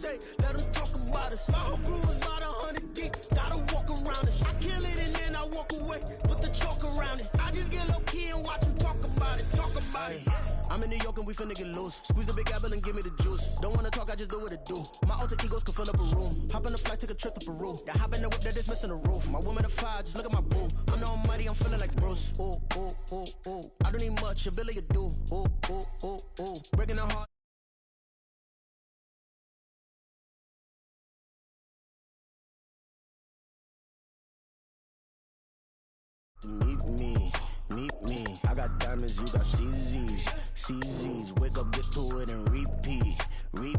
say, let them talk about us. My whole crew is about 100 deep, gotta walk around us. I kill it and then I walk away, put the chalk around it. I just get low key and watch them talk about it, I'm in New York and we finna get loose. Squeeze the big apple and give me the juice. Don't wanna talk, I just do what it do. My alter egos can fill up a room. Hop on the flight, take a trip to Peru. That hop in the whip that is missing the roof. My woman a fire, just look at my boo. I'm the almighty, I'm feeling like Bruce. Ooh, ooh, ooh, ooh. I don't need much, a Billy a do. Ooh, ooh, ooh, ooh. Breaking the heart. Meet me. I got diamonds, you got CZs. Wake up, get to it and repeat. Hey,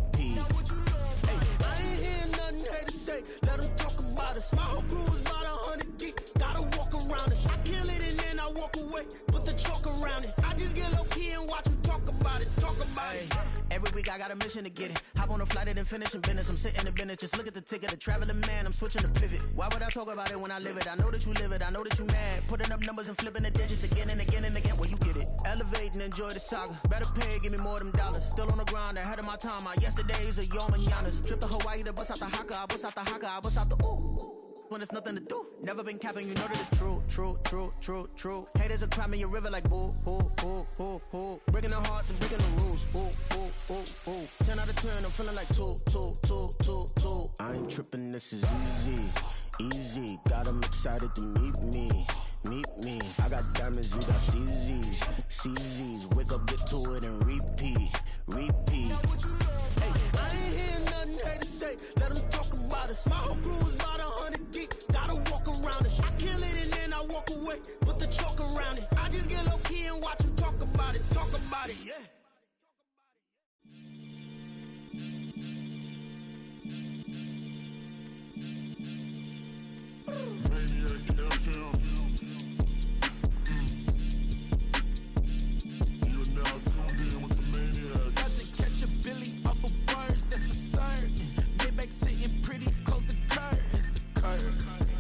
I ain't hearing nothing haters say. Let them talk about us. My whole crew is about 100 deep. Gotta walk around us. I kill it and then I walk away. Put the chalk around it. I just get low key and watch them talk about it. Every week I got a mission to get it. Hop on a flight and then finish in business. I'm sitting in business, just look at the ticket. A traveling man, I'm switching to pivot. Why would I talk about it when I live it? I know that you live it, I know that you mad. Putting up numbers and flipping the digits again and again and again. Well, you get it. Elevate and enjoy the saga. Better pay, give me more of them dollars. Still on the grind, ahead of my time. My yesterdays are your mananas. Trip to Hawaii to bust out the haka. I bust out the haka, I bust out the ooh. When there's nothing to do. Never been capping, you know that it's true. Haters are climbing your river like boo. Breaking the hearts and breaking the rules. Ooh. 10 out of 10, I'm feeling like two. I ain't tripping, this is easy. Got 'em excited to meet me. I got diamonds, you got CZs. Wake up, get to it and repeat. Hey, I ain't hearing nothing haters say. Let them talk about us. My whole crew is about 100 deep. Gotta walk around us. I kill it and then I walk away. Put the chalk around it. I just get low key and watch them talk about it. Yeah. Maniac FM. You are now tuned in with the Maniac. Got to catch a Billy off of words, that's for certain. Maybach sitting pretty close to curtains.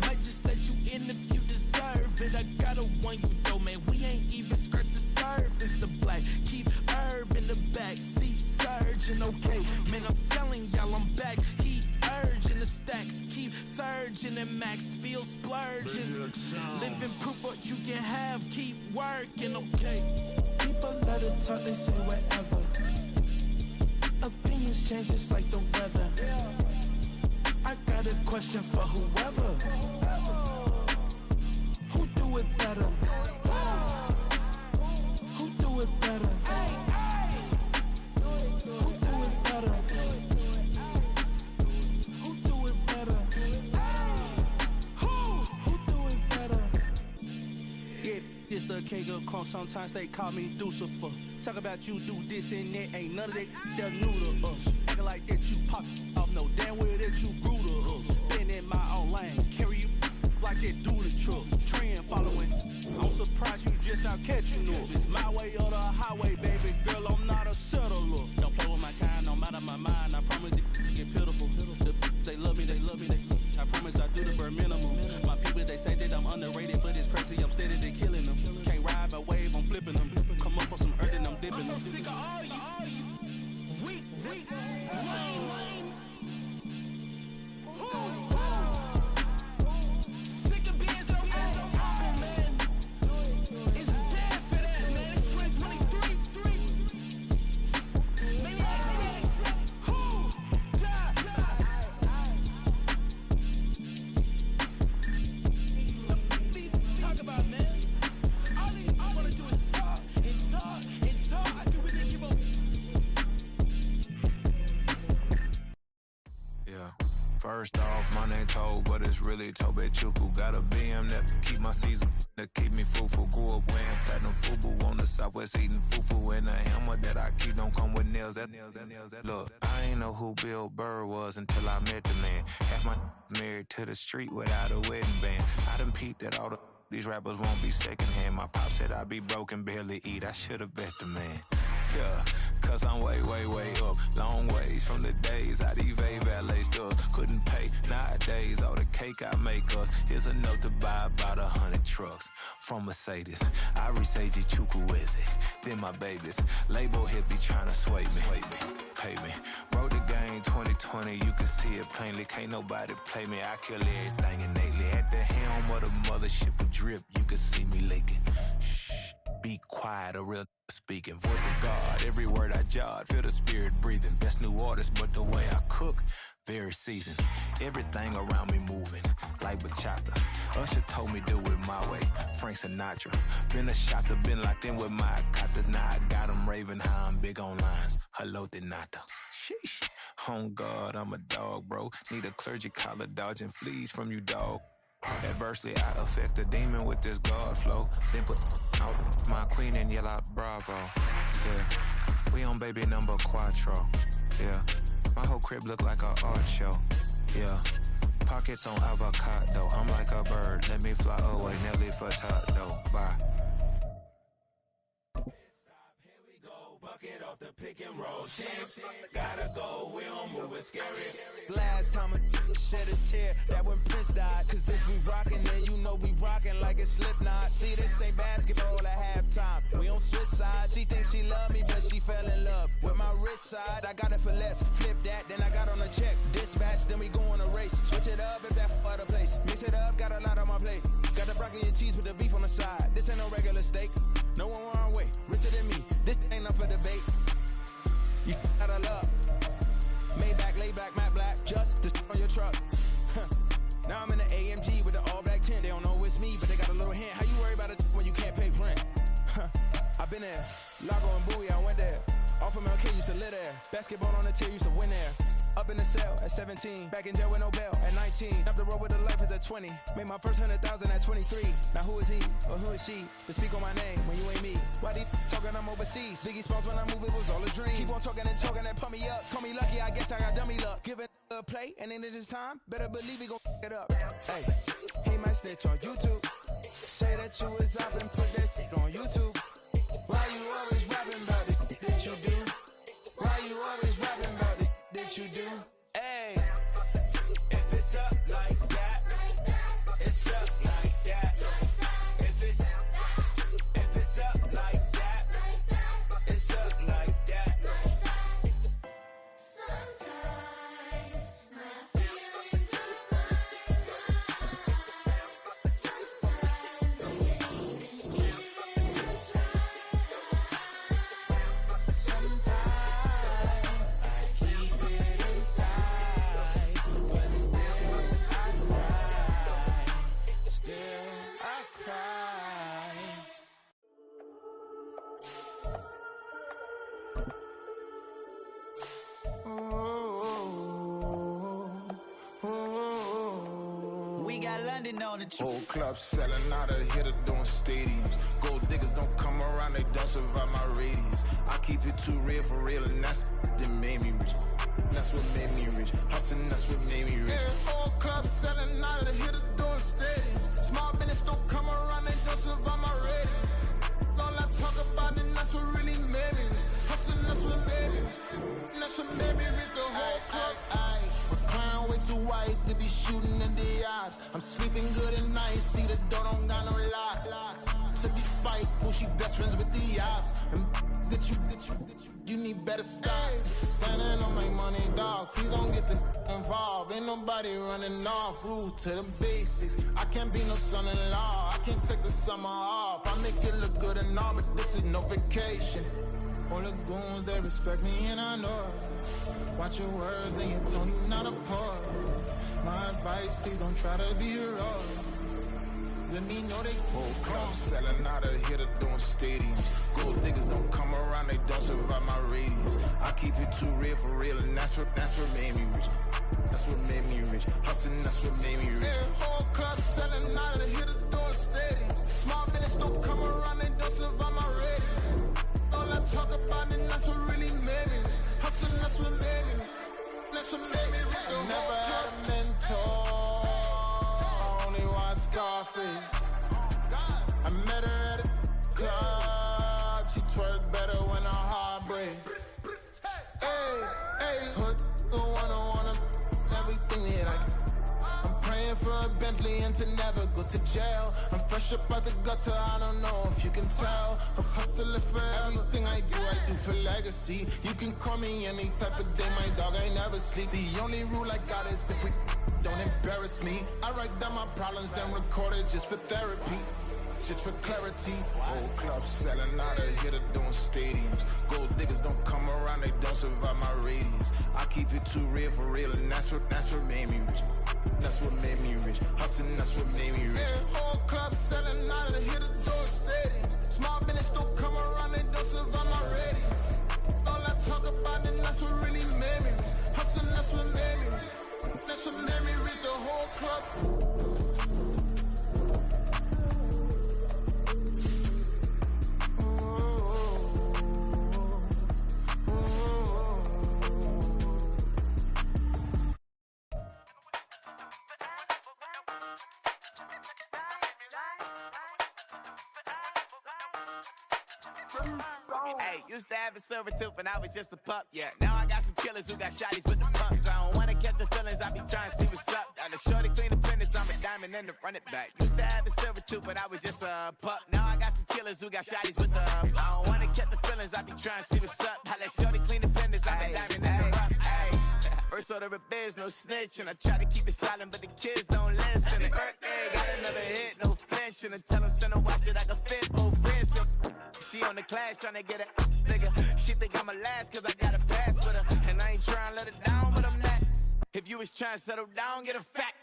Might just let you in if you deserve it. I gotta warn you though, man, we ain't even scratched the surface. The black, keep herb in the back seat, surging, okay. Man, I'm telling y'all I'm back. He urging the stacks, keep surging and max feel splurging. Living proof what you can have, keep working, okay. People let it talk, they say whatever. Opinions change just like the weather. I got a question for whoever. Who do it better? Who do it better? Who do it better? Who do it better? Who do it better? Yeah, it's the king of crunk. Sometimes they call me Lucifer. Talk about you do this and that. Ain't none of that they're new to us. Acting like that you pop off. No damn well that you grew to us. Been in my own lane. Carry you like that do the truck. Trend following. I'm surprised you just now catching up. It's my way or the highway, baby girl. I'm not a settler. Don't play with my kind, no matter my mind. I promise it get pitiful. They love me. I promise I do the bare minimum. My people, they say that I'm underrated, but it's crazy. I'm steady, they killing them. Can't ride my wave, I'm flipping them. Come up for some earth and I'm dipping them. I'm so sick of all you weak, lame. Sick of being so humble, man. It's dead for that, man. It's 2023. Maybe I see who died. Talk about, man. All I wanna do is talk. I can really give up. Yeah. First off, my name Toad, but it's really Tobe Chuku. Got a BM that keep my season, that keep me fruitful. Grew up wearing platinum FUBU on the Southwest eating fufu. And the hammer that I keep don't come with nails. Look, I ain't know who Bill Burr was until I met the man. Half my married to the street without a wedding band. I done peeped at all these rappers won't be secondhand. My pop said I'd be broken, barely eat. I should've bet the man. Yeah, cause I'm way up. Long ways from the days I these valet stores couldn't pay. Nowadays, all the cake I make us. Here's a note to buy about 100 trucks from Mercedes. I say Chukwueze, then my babies. Label hit be trying to sway me, pay me. Wrote the game 2020, you can see it plainly. Can't nobody play me, I kill everything innately. At the helm of the mothership with drip, you can see me leaking. Shh, be quiet, a real speaking. Voice of God, every word I jot, feel the spirit breathing. Best new artist, but the way I cook, very seasoned. Everything around me moving, like bachata. Usher told me do it my way, Frank Sinatra. Been a shotter, been locked in with my katas. Now I got them raving how I'm big on lines. Hello, Denata. Sheesh. On God, I'm a dog, bro. Need a clergy collar, dodging fleas from you, dog. Adversely, I affect a demon with this God flow. Then put out my queen and yell out bravo. Yeah, we on baby number quattro. Yeah, my whole crib look like a art show. Yeah, pockets on avocado. I'm like a bird, let me fly away. Nelly Furtado, bye. Bucket off the pick and roll. Shit, gotta go, we don't move it scary. Last time a shed a tear, that when Prince died. Cause if we rockin', then you know we rockin' like it's Slipknot. See, this ain't basketball at halftime. We on switch sides. She thinks she love me, but she fell in love with my rich side. I got it for less. Flip that, then I got on a check. Dispatch, then we go on a race. Switch it up if that other place. Mix it up, got a lot on my plate. Got the broccoli and cheese with the beef on the side. This ain't no regular steak. No one wrong way, richer than me. This ain't up for debate. You out of love. Maybach, lay back, matte black, just to on your truck. Now I'm in the AMG with the all black tint. They don't know it's me, but they got a little hint. How you worry about it when you can't pay rent? I've been there. Lago and Bowie, I went there. Off of MLK, used to live there. Basketball on the tier, used to win there. Up in the cell at 17. Back in jail with no bail at 19. Up the road with the life is at 20. Made my first 100,000 at 23. Now who is he or who is she to speak on my name when you ain't me? Why they talking I'm overseas? Biggie Smalls when I move, it was all a dream. Keep on talking and pump me up. Call me lucky, I guess I got dummy luck. Give it a play and then it's time. Better believe we gon' it up. Hey, he might snitch on YouTube. Say that you was up and put that on YouTube. Why you always rapping about it? Did you do? Why you always rapping about it? Did you do? Hey, if it's up like that, it's up like that. If it's up like that, it's up like that. Sometimes my feelings are sometimes I can't even give it a try. Sometimes I keep it inside, but still I cry. We got London on the trip. Whole club selling out of hitter doing stadiums. Gold diggers don't come around, they don't survive my radius. I keep it too real for real, and that's that made me rich. That's what made me rich. Hustling, that's what made me rich. Yeah, whole club selling out of hitters doing stadiums. Small business don't come around, they don't survive my radius. All I talk about, and that's what really made me rich. Hustling, that's what made me rich. That's what made me rich. The whole club. Recline way too white to be shooting in the eyes. I'm sleeping good at night, see the door don't got no locks. To be spiteful, she best friends with the ops. And you need better stop. Standing on my money, dog. Please don't get involved. Ain't nobody running off. Rules to the basics. I can't be no son-in-law. I can't take the summer off. I make it look good and all, but this is no vacation. All the goons, they respect me and I know it. Watch your words and your tone, you not a part. My advice, please don't try to be heroic. Let me know they whole club selling out of hitter doing stadiums. Gold diggers don't come around, they don't survive my radius. I keep it too real for real, and that's what made me rich. That's what made me rich. Hustling, that's what made me rich. Yeah, whole club selling out of hitters doing stadiums. Small business don't come around, they don't survive my radius. All I talk about, and that's what really made me rich. Hustling, that's what made me rich. That's what made me rich. Never had a mentor, only one Scarface. I met her at a club, she twerk better when her heart break. Hey, put the one on everything that I can. I'm praying for a Bentley and to never go to jail. I'm fresh up out the gutter, I don't know if you can tell. I'm hustling for everything I do for legacy. You can call me any type of day, my dog, I never sleep. The only rule I got is if we don't embarrass me. I write down my problems, then record it just for therapy. Just for clarity, old clubs selling out of here to doing stadiums. Gold diggers don't come around, they don't survive my radius. I keep it too real for real, and that's what made me rich. That's what made me rich. Hustling, that's what made me rich. Yeah, old clubs selling out of here to doing stadiums. Small business don't come around, they don't survive my radius. All I talk about, and that's what really made me rich. Hustling, that's what made me rich. That's what made me rich. The whole club. Hey, used to have a silver tooth and I was just a pup, yeah. Now I got some killers who got shotties with the pumps. I don't wanna catch the feelings, I be trying to see what's up. Got a shorty clean the penis, I'm a diamond and to run it back. Used to have a silver tooth, but I was just a pup. Now I got some killers who got shotties with the I don't wanna catch the feelings, I be trying to see what's up. I let shorty clean the penis, I'm a diamond and to run it back. First order of biz, no snitch, and I try to keep it silent, but the kids don't listen. And birthday, got another hit, no flinch, and I tell them send a watch that I can fit both friends. She on the class trying to get a nigga. She think I'm a last cause I got a pass with her. And I ain't trying to let her down, but I'm not. If you was trying to settle down, get a fat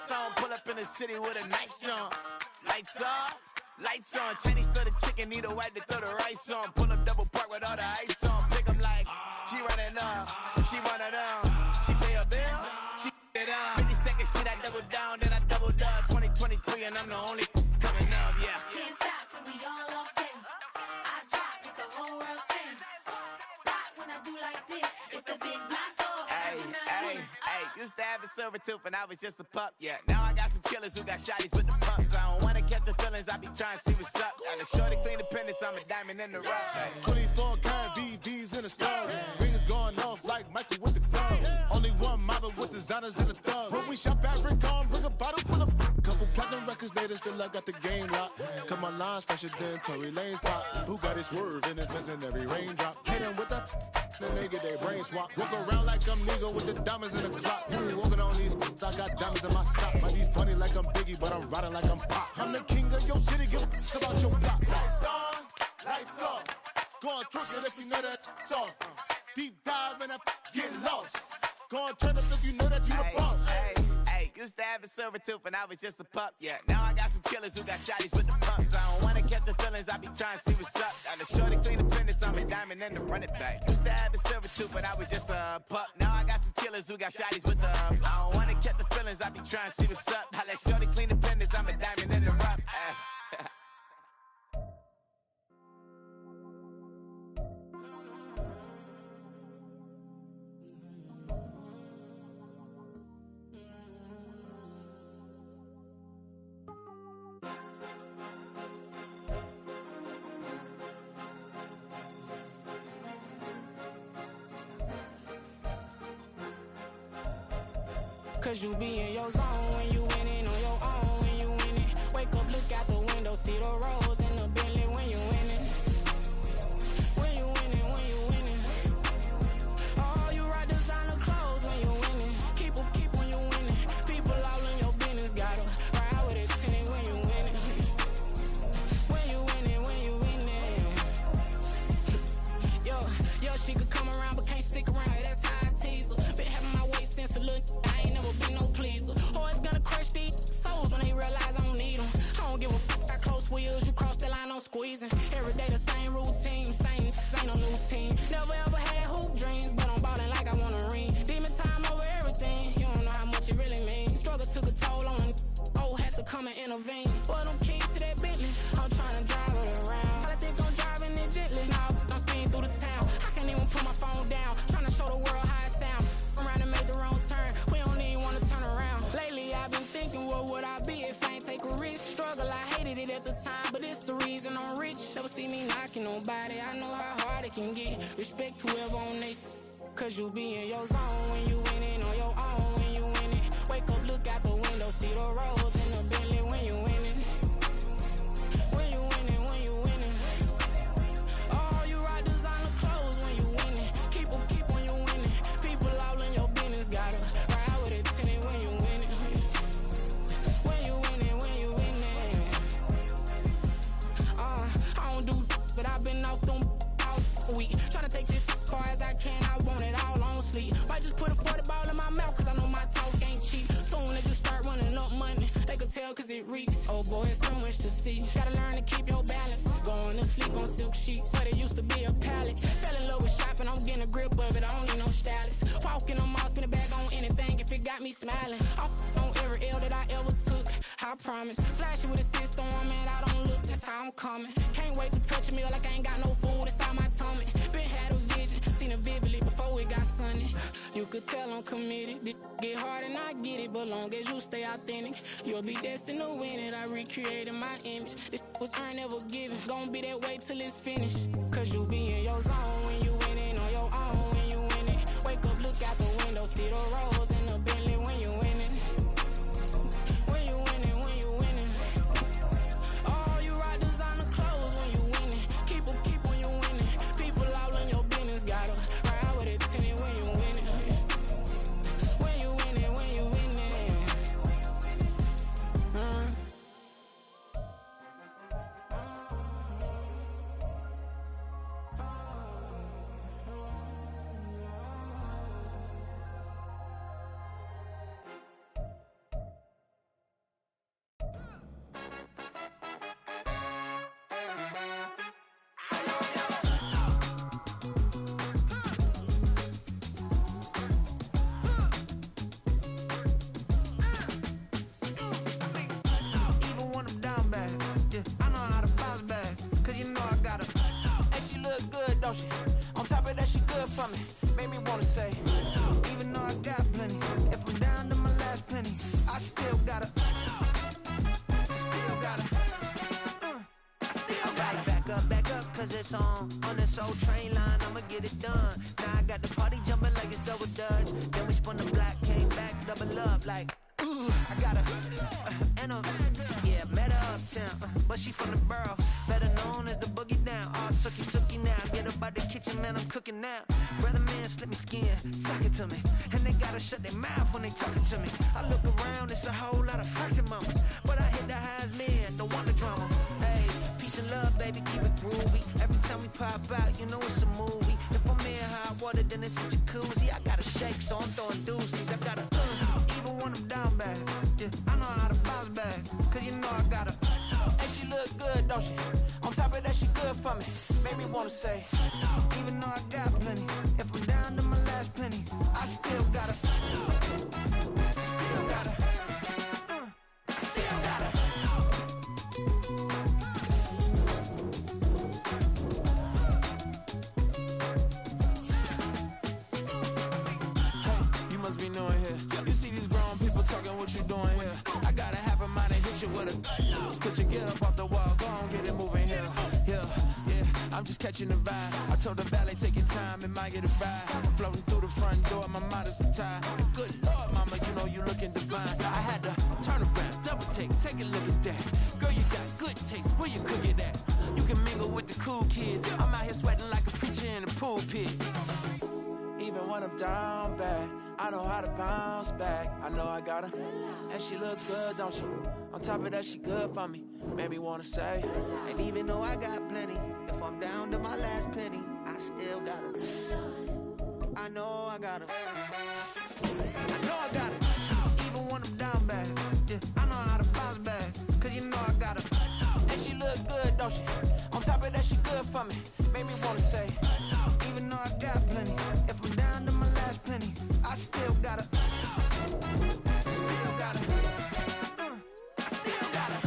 song. Pull up in the city with a nice jump. Lights off, lights on. Chinese throw the chicken, need a wipe to throw the rice on. Pull up double park with all the ice on. Pick 'em like, she running up, she one of them. She pay a bill, she it up. 52nd Street, I double down, then I doubled up. 2023 and I'm the only coming up, yeah. Can't stop till we all up in. I drop it, the whole world sings. Rock when I do like this, it's the big block door. Hey, used to have a silver tooth and I was just a pup, yeah. Now I got some killers who got shotties with the pumps. I don't wanna catch the feelings, I be trying to see what's up. Got a shorty clean the penis, I'm a diamond in the rough. Hey. 24 karat VVs in the stars. Rings going off like Michael with the clubs. Only one model with designers in the thugs. When we shop at Rick on, bring a bottle full of couple platinum records later, still I got the game locked. Cause my lines fresher than Tory Lane's pop. Who got his swerve and is missing every raindrop. Hit him with the then they get their brain swap. Walk around like I'm nigga with the diamonds in the clock. You ain't walking on these, I got diamonds in my socks. Might be funny like I'm Biggie, but I'm riding like I'm Pop. I'm the king of your city, give a about your block. Lights on, lights off. Go on, twerk it if you know that it's off. Deep dive and get lost. Go on, turn up if you know that you the boss. Hey, used to have a silver tooth and I was just a pup, yeah. Now I got some killers who got shotties with the pumps. I don't wanna catch the feelings, I be trying to see what's up. Got a shorty clean the penis, I'm a diamond and to run it back. Used to have a silver tooth, but I was just a pup. Now I got some killers who got shotties with the I don't wanna catch the feelings, I be trying to see what's up. I let shorty clean the penis, I'm a diamond in the rough. Cause you be in your zone when you winning on your own when you winning. Wake up, look out the window, see the rose in the Bentley when you winning. When you winning, when you winning. Oh, you rock designer clothes when you winning. Keep when you winning. People all in your business, gotta ride with it tinted when you winning. When you winning, when you winning. Yo, she could come around but can't stick around, that's how I tease her. Been having my waist since a little, I ain't never been no pleaser. Always gonna crush these souls when they realize I don't need them. I don't give a fuck, got close wheels, you cross the line, I'm squeezing. Every day the same routine, same ain't no new team. Never ever had hoop dreams, but I'm ballin' like I want a ring. Demon time over everything, you don't know how much it really means. Struggle took a toll on them, had to come and intervene. Boy, them keys to that Bentley, I'm tryna drive it around. I think I'm driving it gently, now I'm speeding through the town. I can't even put my phone down, tryna show the world how it sound. Around and make the wrong turn, we don't even wanna turn around. Lately I've been thinking, what would I be if I ain't take a risk? Struggle, I hated it at the time, but it's the reason I'm rich. Never see me knocking nobody, I know how hard it can get. Respect whoever on they, cause you be in your zone when you winning on your own when you winning. Wake up, look out the window, see the mouth cause I know my talk ain't cheap. Soon as you start running up money, they could tell cause it reeks. Oh boy, it's so much to see. Gotta learn to keep your balance. Going to sleep on silk sheets, but it used to be a pallet. Fell in love with shopping, I'm getting a grip of it, I don't need no stylist. Walking on mall, spin a bag on anything if it got me smiling. I'm on every L that I ever took, I promise. Flashy with a system on, man, I don't look, that's how I'm coming. Can't wait to touch a meal like I ain't got no food inside my tummy. Been had a vision, seen it vividly before it got sunny. You could tell I'm committed, this get hard and I get it, but long as you stay authentic, you'll be destined to win it. I recreated my image, this was earned, never given. Gonna be that way till it's finished, cause you be in your zone when you winning on your own when you win it. Wake up, look out the window, see the rose in the Bentley when you winning. When you winning, when you winning. Oh, you rock designer clothes when you winning. Keep when you winning. People all in your business, gotta ride with it tinted when you winning. When you winning, when you winning. On top of that, she good for me. Made me wanna say, even though I got plenty, if I'm down to my last penny, I still gotta, back up, cause it's on this old train line, I'ma get it done. Now I got the party jumping like it's double dutch. Then we spun the block, came back, double up like, ooh, I got a, yeah, met her uptown, but she from the borough, better known as the boogie down. All sookie now, get up out the kitchen, man, I'm cooking now. Brother man, slip me skin, suck it to me, and they gotta shut their mouth when they talking to me. I look around, it's a whole lot of fraction moments, but I hit the highs, man, don't want the drama. Hey, peace and love, baby, keep it groovy. Every time we pop out, you know it's a movie. If I'm in hot water, then it's a jacuzzi. I gotta shake, so I'm throwing deuces. I gotta, even when I'm down bad, yeah, I know how to bounce back, cause you know I gotta. And she look good, don't she? On top of that, she good for me. Made me wanna say, even though I got plenty, if I'm down to my last penny, I still gotta, still gotta. Be knowing here. You see these grown people talking, what you doing here? I gotta have a mind to hit you with a could you get up off the wall, go on, get it moving here. Yeah, I'm just catching the vibe. I told the ballet, take your time, it might get a ride. Floating through the front door, my mind is a tie. And good Lord, mama, you know you looking divine. I had to turn around, double take a look at that. Girl, you got good taste, where you cook it at? You can mingle with the cool kids. I'm out here sweating like a preacher in a pulpit. Even when I'm down bad, I know how to bounce back. I know I got her, and she look good, don't she? On top of that, she good for me. Made me wanna say, and even though I got plenty, if I'm down to my last penny, I still got her. I know I got her. I know I got her. Even when I'm down bad, yeah, I know how to bounce back, cause you know I got her. And she look good, don't she? On top of that, she good for me. Made me wanna say, even though I got plenty, if I'm down to my last penny, I still gotta, still gotta, I still gotta.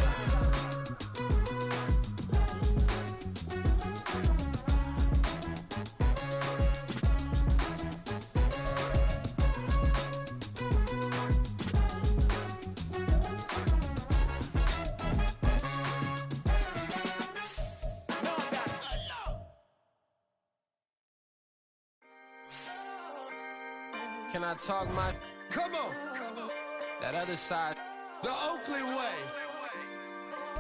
Can I talk my? Come on. That other side. The Oakland way.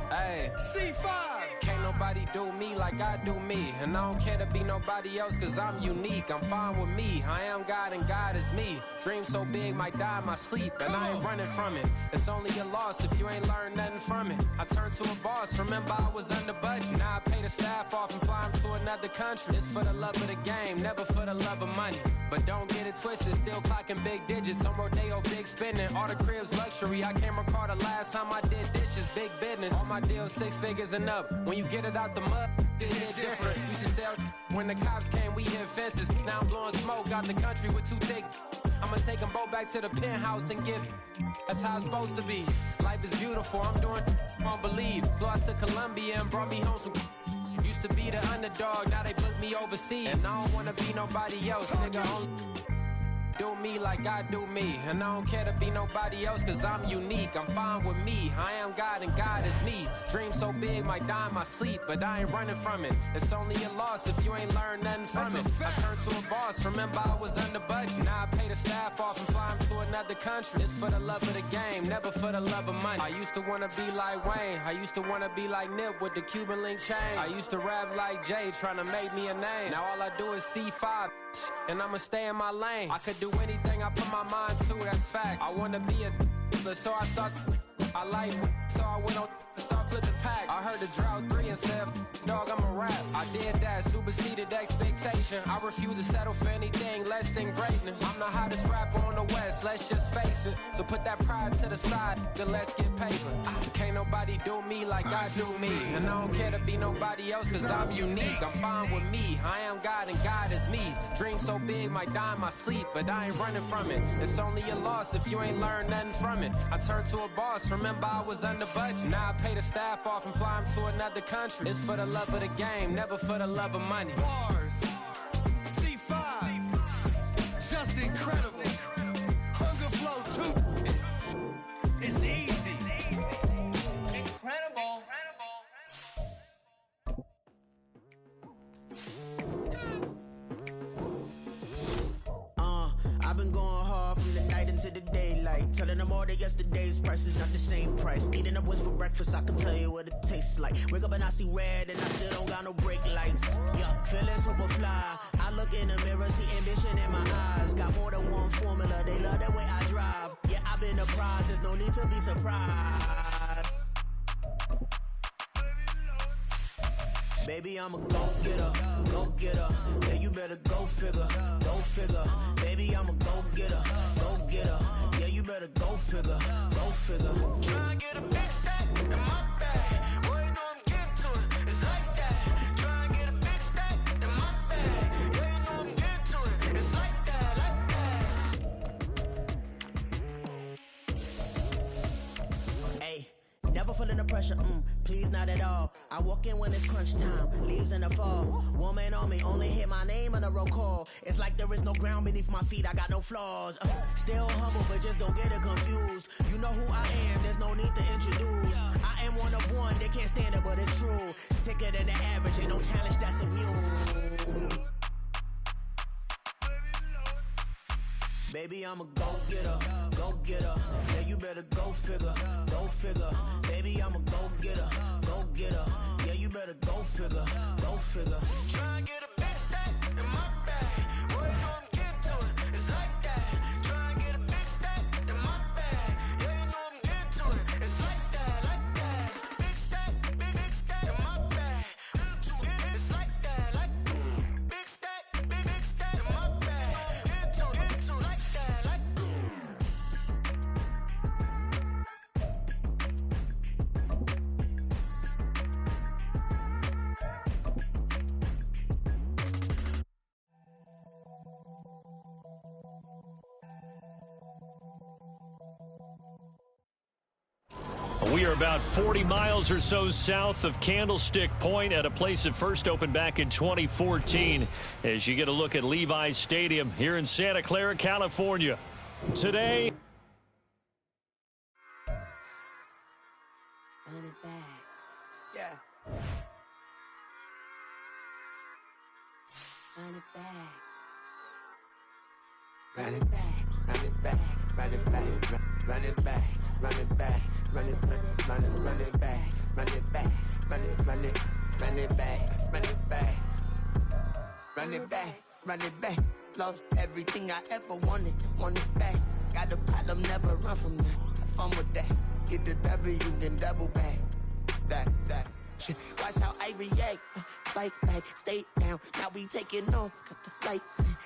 Hey. C5. Can't nobody do me like I do me. And I don't care to be nobody else, cause I'm unique. I'm fine with me. I am God and God is me. Dream so big, might die in my sleep. And I ain't running from it. It's only a loss if you ain't learned nothing from it. I turned to a boss, remember I was under budget. Now I pay the staff off and fly them to another country. It's for the love of the game, never for the love of money. But don't get it twisted, still clocking big digits. On Rodeo, big spending. All the cribs luxury. I can't recall the last time I did dishes, big business. All my deals 6 figures and up. When you get it out the mud, it hit different. You should sell when the cops came, we hit fences. Now I'm blowing smoke out the country with 2 thick. I'ma take them both back to the penthouse and give. That's how it's supposed to be. Life is beautiful, I'm doing won't believe. Flew out to Colombia and brought me home some. Used to be the underdog, now they book me overseas. And I don't wanna be nobody else, nigga. Do me like I do me. And I don't care to be nobody else, cause I'm unique. I'm fine with me. I am God and God is me. Dream so big, might die in my sleep, but I ain't running from it. It's only a loss if you ain't learned nothing from it. I turned to a boss, remember I was under budget. Now I pay the staff off and fly them to another country. It's for the love of the game, never for the love of money. I used to wanna be like Wayne. I used to wanna be like Nip with the Cuban link chain. I used to rap like Jay, trying to make me a name. Now all I do is C5, and I'ma stay in my lane. I could do anything I put my mind to, that's facts. I wanna be a so I start. I like so I went on and start flipping packs. I heard the drought 3 and said, dog, I'm a rap. I did that, superseded expectation. I refuse to settle for anything less than greatness. I'm the hottest rapper on the West, let's just face it. So put that pride to the side, then let's get paper. Can't nobody do me like I do me. And I don't care to be nobody else, cause I'm unique. I'm fine with me, I am God and God is me. Dream so big, might die in my sleep, but I ain't running from it. It's only a loss if you ain't learned nothing from it. I turned to a boss, remember I was under budget. Now I pay the staff off and fly them to another country. It's for the love of the game, never for the love of money. Bars, C5, just incredible. Hunger Flow 2, it's easy. Incredible. I've been going hard from the night into the daylight. Telling them all that yesterday's price is not the same price. Eating up what's for breakfast, I can tell you what it tastes like. Wake up and I see red and I still don't got no brake lights. Yeah, feeling super fly. I look in the mirror, see ambition in my eyes. Got more than one formula, they love the way I drive. Yeah, I've been a prize, there's no need to be surprised. Baby, I'm a go-getter, go-getter. Yeah, you better go figure, go figure. Baby, I'm a go-getter, go-getter. Yeah, you better go figure, go figure. Try and get a big stack in my bag. Boy, you know I'm getting to it, it's like that. Try and get a big stack in my bag. Yeah, you know I'm getting to it, it's like that, Hey, never feeling the pressure, please not at all. I walk in when it's crunch time, leaves in the fall. Woman on me, only hit my name on a roll call. It's like there is no ground beneath my feet, I got no flaws. Still humble, but just don't get it confused. You know who I am, there's no need to introduce. I am one of one, they can't stand it, but it's true. Sicker than the average, ain't no challenge that's immune. Baby, I'm a go-getter, go-getter. Yeah, you better go figure, go figure. Baby, I'm a go-getter, go-getter. Yeah, you better go figure, go figure. Try and get a big stack in my bag. Boy, you know I'm getting to it, it's like that. Try and get a big stack in my bag. Yeah, you know I'm getting to it, it's like that, like that. Big stack, big stack in my bag. It's like that, like big stack in my bag. Get to it, like that, like. We are about 40 miles or so south of Candlestick Point at a place that first opened back in 2014 as you get a look at Levi's Stadium here in Santa Clara, California. Today, Yeah. Run it back. Run it back. Run it back. Run it back. Run it back. Run it back. Run it back. Run it back. Run it back. Run it. run it back, run it back. Lost everything I ever wanted, want it back. Got a problem, never run from that. Have fun with that. Get the W, then double back. That shit. Watch how I react. Fight back, stay down. Now we taking off, got the flight.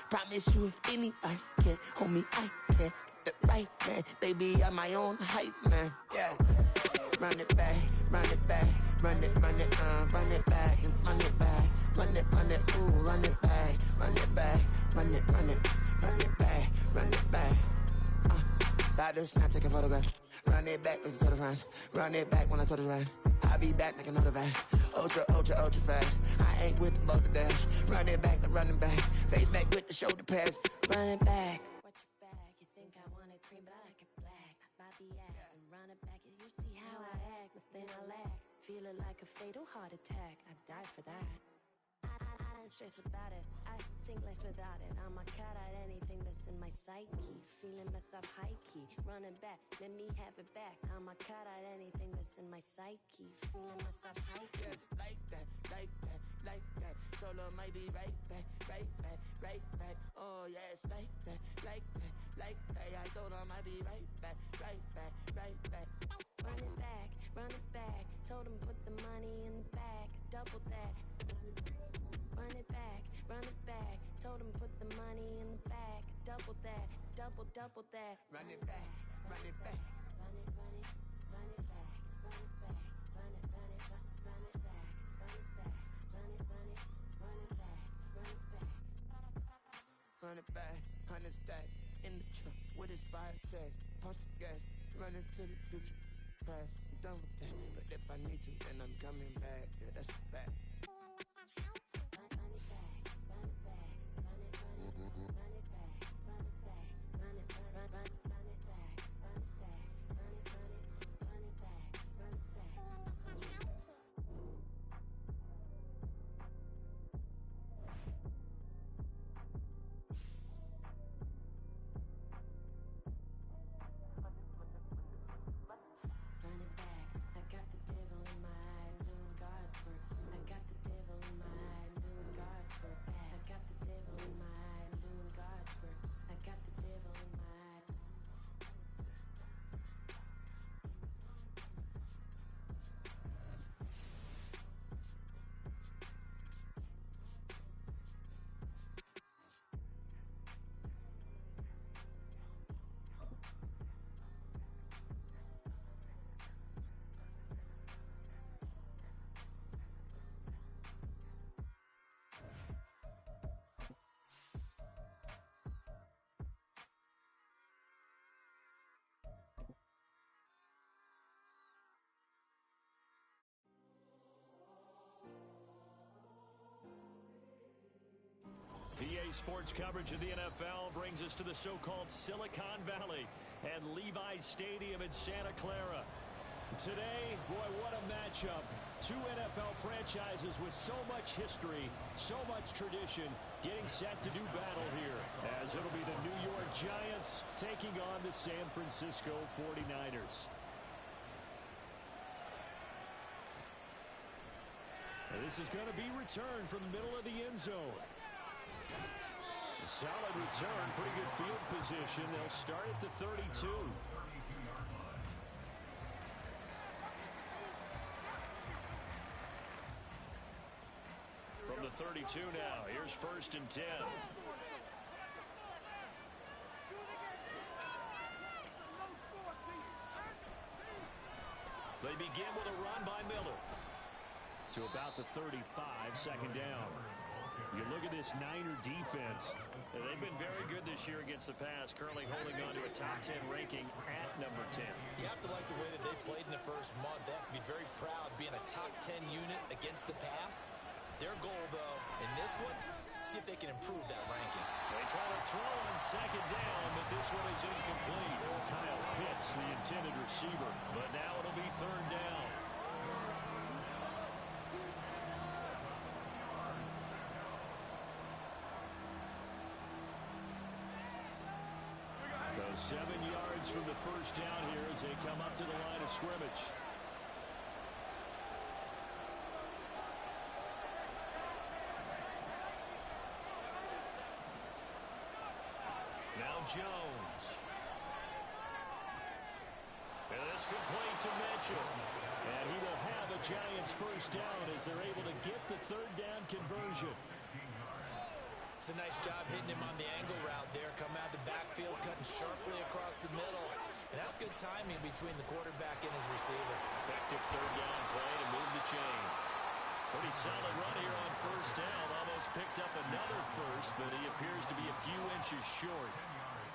Promise you, if anybody can, homie, I can. Get the right man, baby, I'm my own hype man. Yeah. Run it back, run it back, run it back, and run it back, run it, ooh, run it back, run it back, run it back, run it back. About to snap, take a photograph. Run it back, make it to the friends. Run it back when I told it right. I'll be back, make another back. Ultra fast. I ain't with the boat to dash. Run it back, I'm running back. Face back with the shoulder pads. Run it back. Watch your back. You think I want it green, but I like it black. Bobby act and run it back. You see how I act, nothing I lack. Feel it like a fatal heart attack. I died for that. I don't stress about it. I think less without it. I'm a cut at anything that's in my psyche. Feeling myself high key. Running back, let me have it back. I'm a cut at anything that's in my psyche. Feeling myself high key. Yes, like that, like that, like that. Solo might be right back, right back, right back. Oh yes, like that, like that, like that. I told him I'd be right back, right back, right back. Run it back, run it back. Told him put the money in the bag. Double that. Run it back, run it back. Told him put the money in the bag. Double that, double that. Run it back, run it back. Run it, run it, run it back. Run it back, run it, run it, run it back. Run it back, run it, run it, run it back. Run it back. Run it back, 100 stack. In the truck with his fire tag. Punch the gas, run into the future. Past, I'm done with that. But if I need to, then I'm coming back. Yeah, that's a fact. EA Sports coverage of the NFL brings us to the so-called Silicon Valley and Levi's Stadium in Santa Clara. Today, boy, what a matchup. Two NFL franchises with so much history, so much tradition, getting set to do battle here, as it'll be the New York Giants taking on the San Francisco 49ers. And this is going to be returned from the middle of the end zone. A solid return, pretty good field position. They'll start at the 32. From the 32 now, here's 1st and 10. They begin with a run by Miller. To about the 35, 2nd down. You look at this Niner defense. They've been very good this year against the pass, currently holding on to a top 10 ranking at number 10. You have to like the way that they've played in the first month. They have to be very proud being a top 10 unit against the pass. Their goal, though, in this one, see if they can improve that ranking. They try to throw on 2nd down, but this one is incomplete. Kyle Pitts, the intended receiver, but now it'll be 3rd down. So 7 yards from the 1st down here as they come up to the line of scrimmage. Jones. And this complete to Mitchell. And he will have a Giants first down as they're able to get the third down conversion. It's a nice job hitting him on the angle route there. Come out the backfield, cutting sharply across the middle. And that's good timing between the quarterback and his receiver. Effective third down play to move the chains. Pretty solid run here on first down. Almost picked up another first, but he appears to be a few inches short.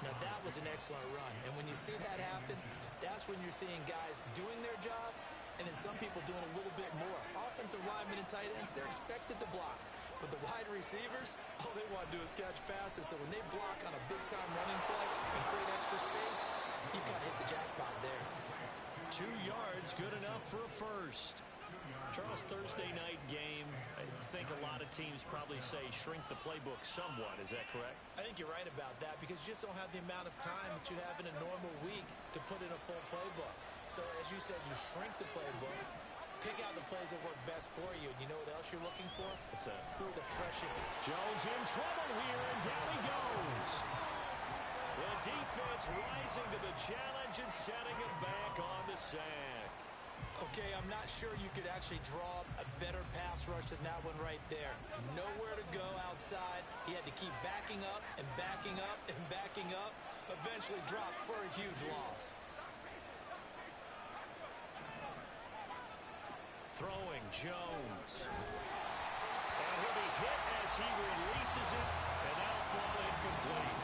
Now that was an excellent run. And when you see that happen, that's when you're seeing guys doing their job and then some people doing a little bit more. Offensive linemen and tight ends, they're expected to block. But the wide receivers, all they want to do is catch passes. So when they block on a big-time running play and create extra space, you've kind of hit the jackpot there. 2 yards, good enough for a first. Charles, Thursday night game, I think a lot of teams probably say shrink the playbook somewhat. Is that correct? I think you're right about that because you just don't have the amount of time that you have in a normal week to put in a full playbook. So as you said, you shrink the playbook, pick out the plays that work best for you. And you know what else you're looking for? What's that? Who are the freshest? Jones in trouble here, and down he goes. The defense rising to the challenge and setting him back on the sack. Okay, I'm not sure you could actually draw a better pass rush than that one right there. Nowhere to go outside. He had to keep backing up and backing up and backing up. Eventually dropped for a huge loss. Throwing Jones. And he'll be hit as he releases it, and that'll fall incomplete.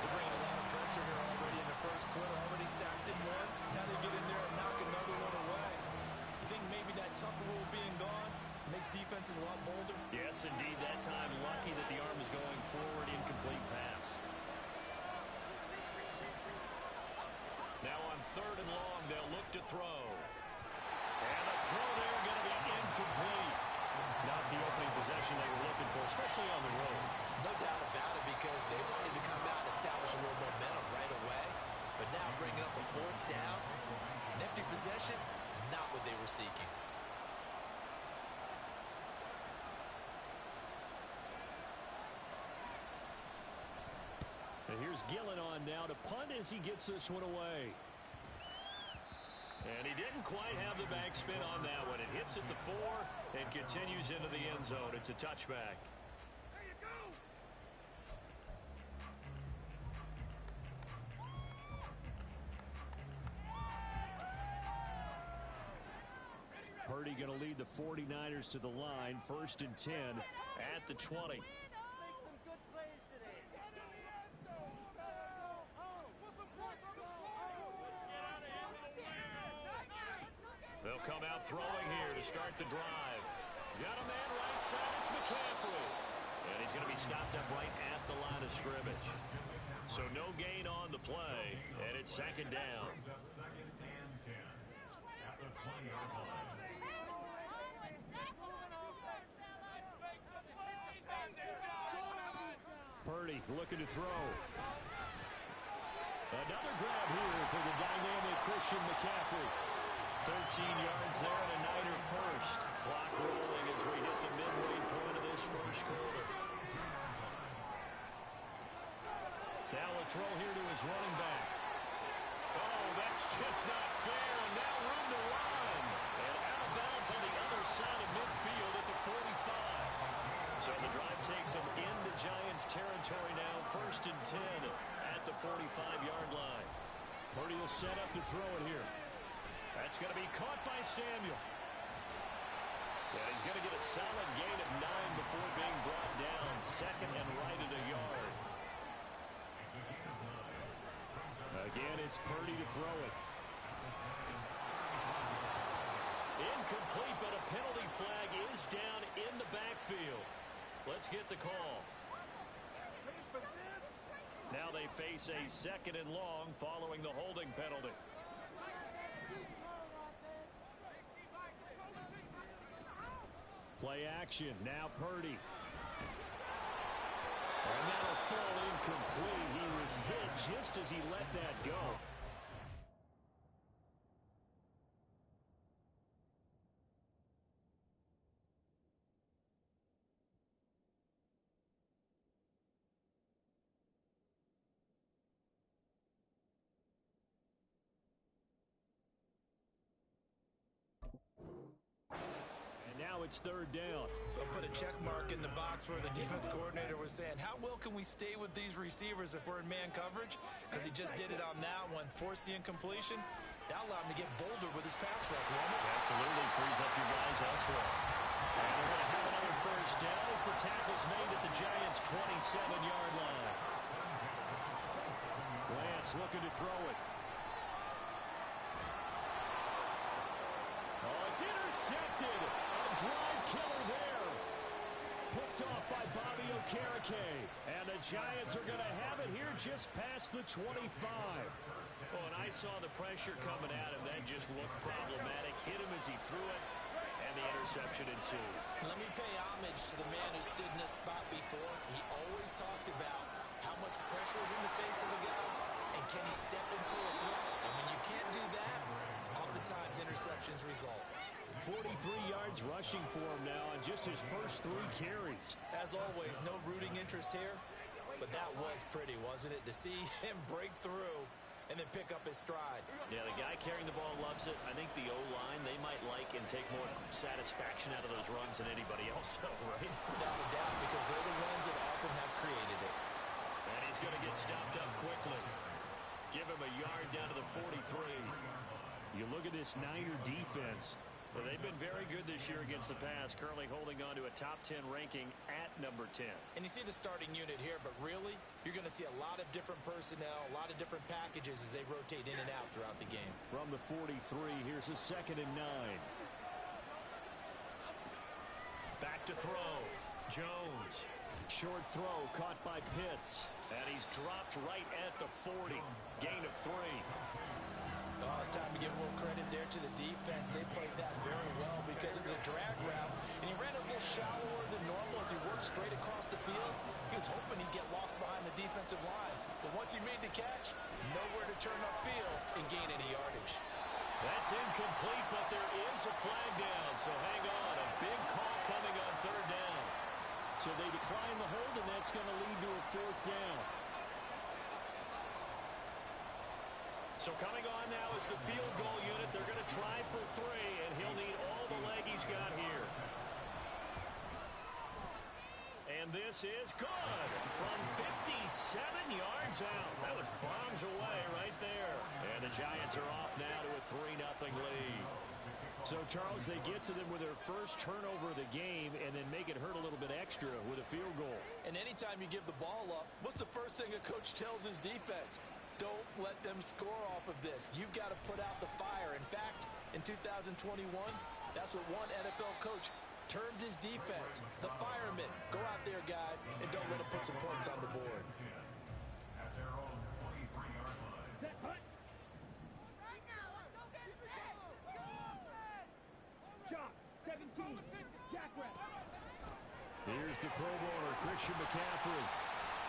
They're bringing a lot of pressure here already in the first quarter. Already sacked him once. Now they get in there and knock another one away. You think maybe that Tucker rule being gone makes defenses a lot bolder? Yes, indeed. That time, lucky that the arm is going forward. Incomplete pass. Now on 3rd and long, they'll look to throw. And the throw there going to be incomplete. Not the opening possession they were looking for, especially on the road. No doubt about it because they wanted to come out and establish a little momentum right away. But now bringing up a 4th down, an empty possession, not what they were seeking. And here's Gillen on now to punt as he gets this one away. And he didn't quite have the backspin on that one. It hits at the 4 and continues into the end zone. It's a touchback. There you go. Purdy going to lead the 49ers to the line. 1st and 10 at the 20. They'll come out throwing here to start the drive. Got a man right side. It's McCaffrey. And he's going to be stopped up right at the line of scrimmage. So no gain on the play, and it's 2nd down. Purdy looking to throw. Another grab here for the dynamic Christian McCaffrey. 13 yards there and a Niner first. Clock rolling as we hit the midway point of this first quarter. Now a throw here to his running back. Oh, that's just not fair. And now room to run. And out of bounds on the other side of midfield at the 45. So the drive takes him into Giants territory now. 1st and 10 at the 45-yard line. Purdy will set up to throw it here. That's going to be caught by Samuel. And he's going to get a solid gain of 9 before being brought down. 2nd and right at a yard. Again, it's Purdy to throw it. Incomplete, but a penalty flag is down in the backfield. Let's get the call. Now they face a 2nd and long following the holding penalty. Play action. Now Purdy. And that'll fall incomplete. He was hit just as he let that go. now it's third down. They'll put a check mark in the box where the defense coordinator was saying, how well can we stay with these receivers if we're in man coverage? Because he just did it on that one, forced the incompletion. That allowed him to get bolder with his pass rush, won't it? Absolutely, frees up your guys elsewhere. And they're going to have another first down as the tackle's made at the Giants' 27-yard line. Lance looking to throw it. Oh, it's intercepted. A drive killer there. Picked off by Bobby Okereke. And the Giants are going to have it here just past the 25. Well, and I saw the pressure coming at him. That just looked problematic. Hit him as he threw it, and the interception ensued. Let me pay homage to the man who stood in this spot before. He always talked about how much pressure is in the face of a guy, and can he step into a throw? And when you can't do that, oftentimes interceptions result. 43 yards rushing for him now on just his first 3 carries. As always, no rooting interest here, but that was pretty, wasn't it? To see him break through and then pick up his stride. Yeah, the guy carrying the ball loves it. I think the O-line, they might like and take more satisfaction out of those runs than anybody else, right? Without a doubt, because they're the ones that often have created it. And he's going to get stopped up quickly. Give him a yard down to the 43. You look at this Niner defense. Well, they've been very good this year against the pass, currently holding on to a top 10 ranking at number 10. And you see the starting unit here, but really, you're going to see a lot of different personnel, a lot of different packages as they rotate in and out throughout the game. From the 43, here's a 2nd and 9. Back to throw. Jones. Short throw caught by Pitts. And he's dropped right at the 40. Gain of 3. Oh, it's time to give a little credit there to the defense. They played that very well because it was a drag route, and he ran a little shallower than normal as he worked straight across the field. He was hoping he'd get lost behind the defensive line, but once he made the catch, nowhere to turn upfield and gain any yardage. That's incomplete, but there is a flag down, so hang on. A big call coming on 3rd down. So they decline the hold, and that's going to lead to a 4th down. So coming on now is the field goal unit. They're going to try for 3, and he'll need all the leg he's got here. And this is good from 57 yards out. That was bombs away right there. And the Giants are off now to a 3-0 lead. So, Charles, they get to them with their first turnover of the game and then make it hurt a little bit extra with a field goal. And anytime you give the ball up, what's the first thing a coach tells his defense? Don't let them score off of this. You've got to put out the fire. In fact, in 2021, that's what one NFL coach termed his defense, the firemen. Go out there, guys, and don't let them put some points on the board. Here's the Pro Bowler, Christian McCaffrey.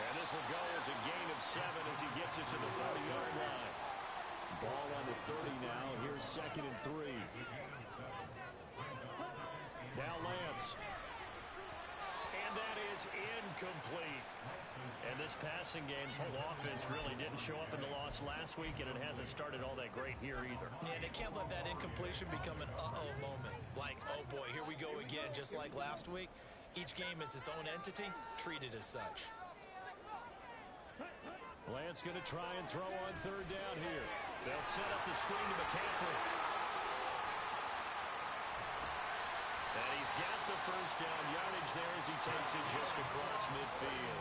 And this will go as a gain of 7 as he gets it to the 40-yard line. Ball on the 30 now. Here's 2nd and 3. Now Lance. And that is incomplete. And this passing game's whole offense really didn't show up in the loss last week, and it hasn't started all that great here either. Yeah, they can't let that incompletion become an uh-oh moment. Like, oh boy, here we go again, just like last week. Each game is its own entity, treated as such. Lance going to try and throw on 3rd down here. They'll set up the screen to McCaffrey. And he's got the first down yardage there as he takes it just across midfield.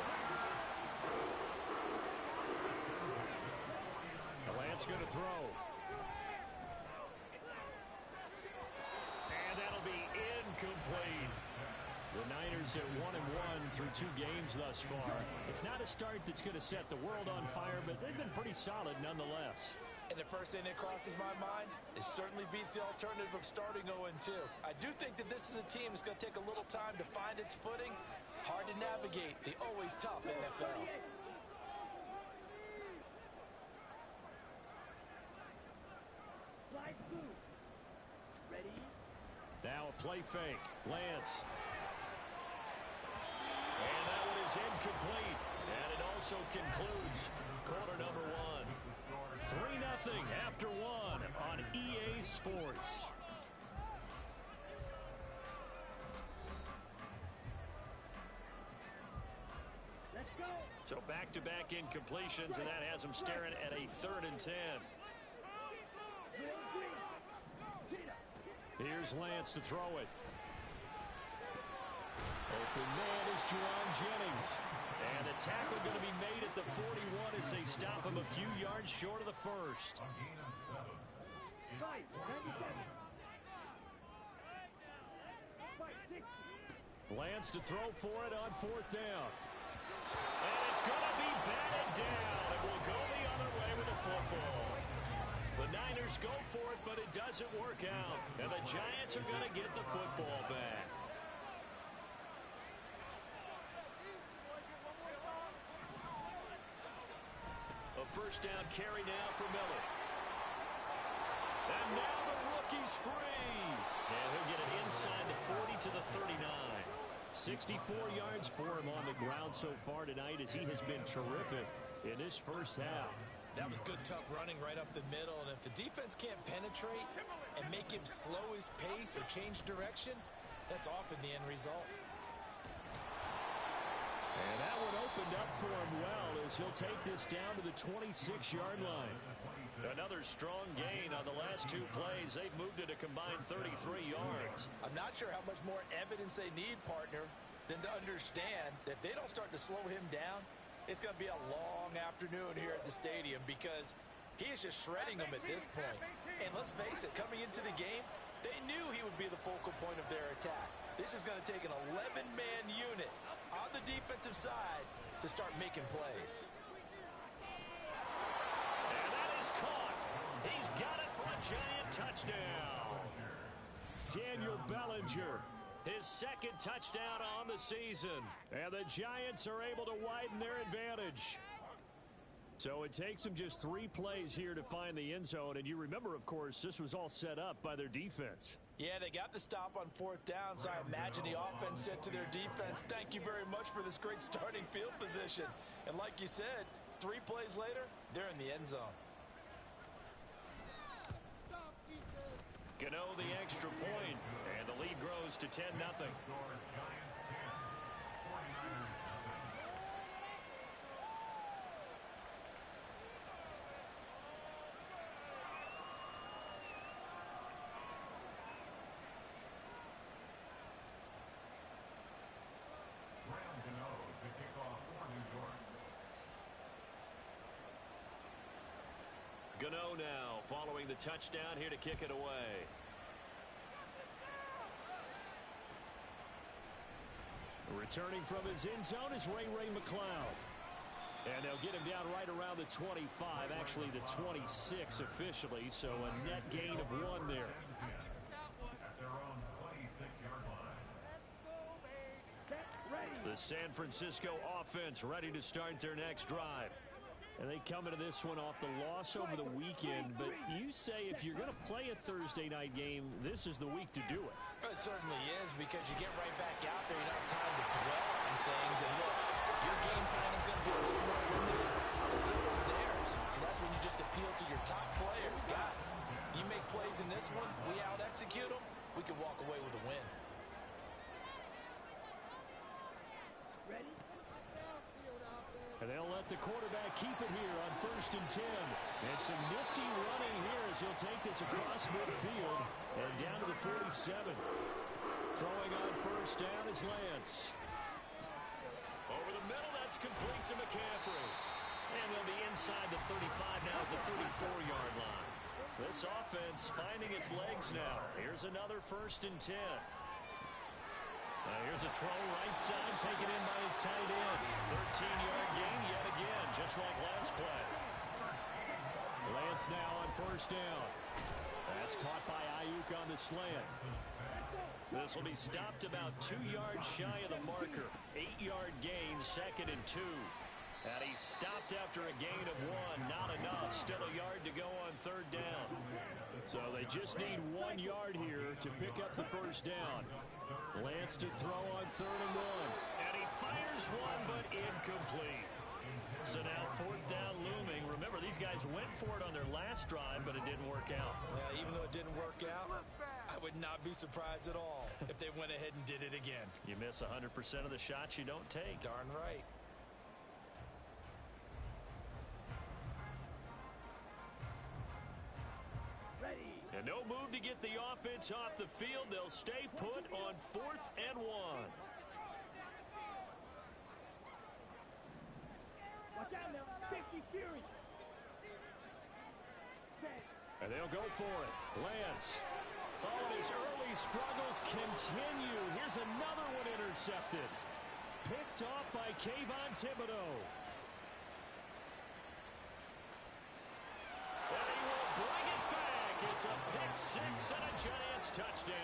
Lance going to throw. And that'll be incomplete. The Niners at 1-1 through 2 games thus far. It's not a start that's going to set the world on fire, but they've been pretty solid nonetheless. And the first thing that crosses my mind, it certainly beats the alternative of starting 0-2. I do think that this is a team that's going to take a little time to find its footing. Hard to navigate the always tough NFL. Ready? Now a play fake. Lance. And that one is incomplete. And it also concludes quarter number 1. 3-0 after 1 on EA Sports. So back-to-back incompletions, and that has them staring at a 3rd and 10. Here's Lance to throw it. Open man is Jerron Jennings. And the tackle going to be made at the 41 as they stop him a few yards short of the first. Lance to throw for it on 4th down. And it's going to be batted down. It will go the other way with the football. The Niners go for it, but it doesn't work out. And the Giants are going to get the football back. A first down carry now for Miller. And now the rookie's free. And he'll get it inside the 40 to the 39. 64 yards for him on the ground so far tonight as he has been terrific in this first half. That was good, tough running right up the middle. And if the defense can't penetrate and make him slow his pace or change direction, that's often the end result. And that one opened up for him well as he'll take this down to the 26-yard line. Another strong gain on the last 2 plays. They've moved it a combined 33 yards. I'm not sure how much more evidence they need, partner, than to understand that if they don't start to slow him down, it's going to be a long afternoon here at the stadium because he is just shredding them at this point. And let's face it, coming into the game, they knew he would be the focal point of their attack. This is going to take an 11-man unit on the defensive side to start making plays. And that is caught. He's got it for a Giant touchdown. Daniel Bellinger, his 2nd touchdown on the season. And the Giants are able to widen their advantage. So it takes them just 3 plays here to find the end zone. And you remember, of course, this was all set up by their defense. Yeah, they got the stop on 4th down, so I imagine the offense said to their defense, thank you very much for this great starting field position. And like you said, 3 plays later, they're in the end zone. Gano the extra point, and the lead grows to 10-0. Gano now following the touchdown here to kick it away. Returning from his end zone is Ray McCloud. And they'll get him down right around the 25, actually the 26 officially, so a net gain of 1 there. At their own 26-yard line. The San Francisco offense ready to start their next drive. And they come into this one off the loss over the weekend. But you say if you're going to play a Thursday night game, this is the week to do it. It certainly is because you get right back out there. You don't have time to dwell on things. And look, your game plan is going to be a little more limited. But so is theirs. So that's when you just appeal to your top players. Guys, you make plays in this one, we out-execute them, we can walk away with a win. Ready? And they'll let the quarterback keep it here on 1st and 10. And some nifty running here as he'll take this across midfield and down to the 47. Throwing on 1st down is Lance. Over the middle, that's complete to McCaffrey. And they'll be inside the 35 now at the 34-yard line. This offense finding its legs now. Here's another 1st and 10. Here's a throw right side taken in by his tight end. 13-yard gain yet again, just like last play. Lance now on 1st down. That's caught by Ayuk on the slant. This will be stopped about 2 yards shy of the marker. 8-yard gain, 2nd and 2. And he's stopped after a gain of 1. Not enough. Still a yard to go on 3rd down. So they just need 1 yard here to pick up the 1st down. Lance to throw on 3rd and 1. And he fires one, but incomplete. So now 4th down looming. Remember, these guys went for it on their last drive, but it didn't work out. Yeah, even though it didn't work out, I would not be surprised at all if they went ahead and did it again. You miss 100% of the shots you don't take. Darn right. And no move to get the offense off the field. They'll stay put on 4th and 1. Watch out now. 50 Fury. And they'll go for it. Lance. Oh, and his early struggles continue. Here's another one intercepted. Picked off by Kayvon Thibodeau. And he will bring it back. It's a pick six and a Giants touchdown.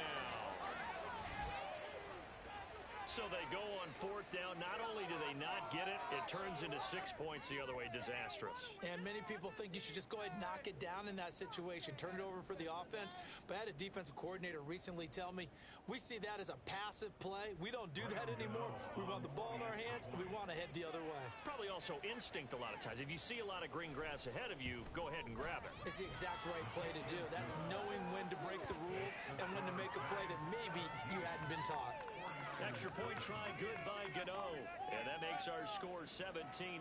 So they go on 4th down. Not only do they not get it, it turns into 6 points the other way. Disastrous. And many people think you should just go ahead and knock it down in that situation. Turn it over for the offense. But I had a defensive coordinator recently tell me, we see that as a passive play. We don't do that anymore. We want the ball in our hands, and we want to head the other way. It's probably also instinct a lot of times. If you see a lot of green grass ahead of you, go ahead and grab it. It's the exact right play to do. That's knowing when to break the rules and when to make a play that maybe you hadn't been taught. Extra point try good by Gano. And that makes our score 17-0.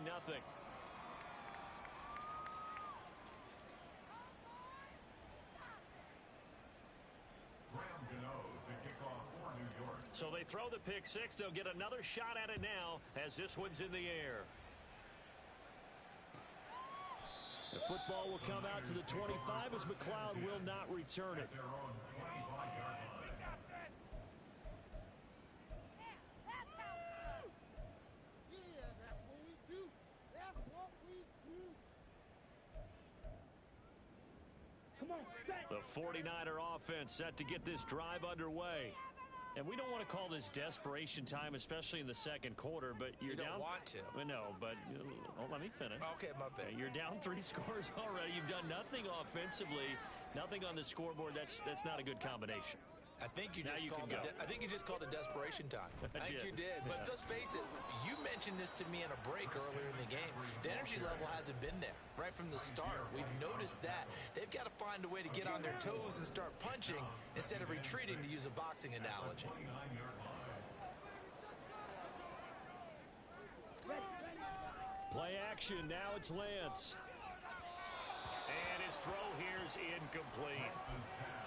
So they throw the pick six. They'll get another shot at it now as this one's in the air. The football will come out to the 25 as McLeod will not return it. The 49er offense set to get this drive underway. And we don't want to call this desperation time, especially in the second quarter, but you're you don't down. Want to. Well, no, but let me finish. Okay, my bad. You're down 3 scores already. You've done nothing offensively, nothing on the scoreboard. That's not a good combination. I think you just called it desperation time. I think you did. But let's face it, you mentioned this to me in a break earlier in the game. The energy level hasn't been there right from the start. We've noticed that. They've got to find a way to get on their toes and start punching instead of retreating, to use a boxing analogy. Play action. Now it's Lance. And his throw here is incomplete.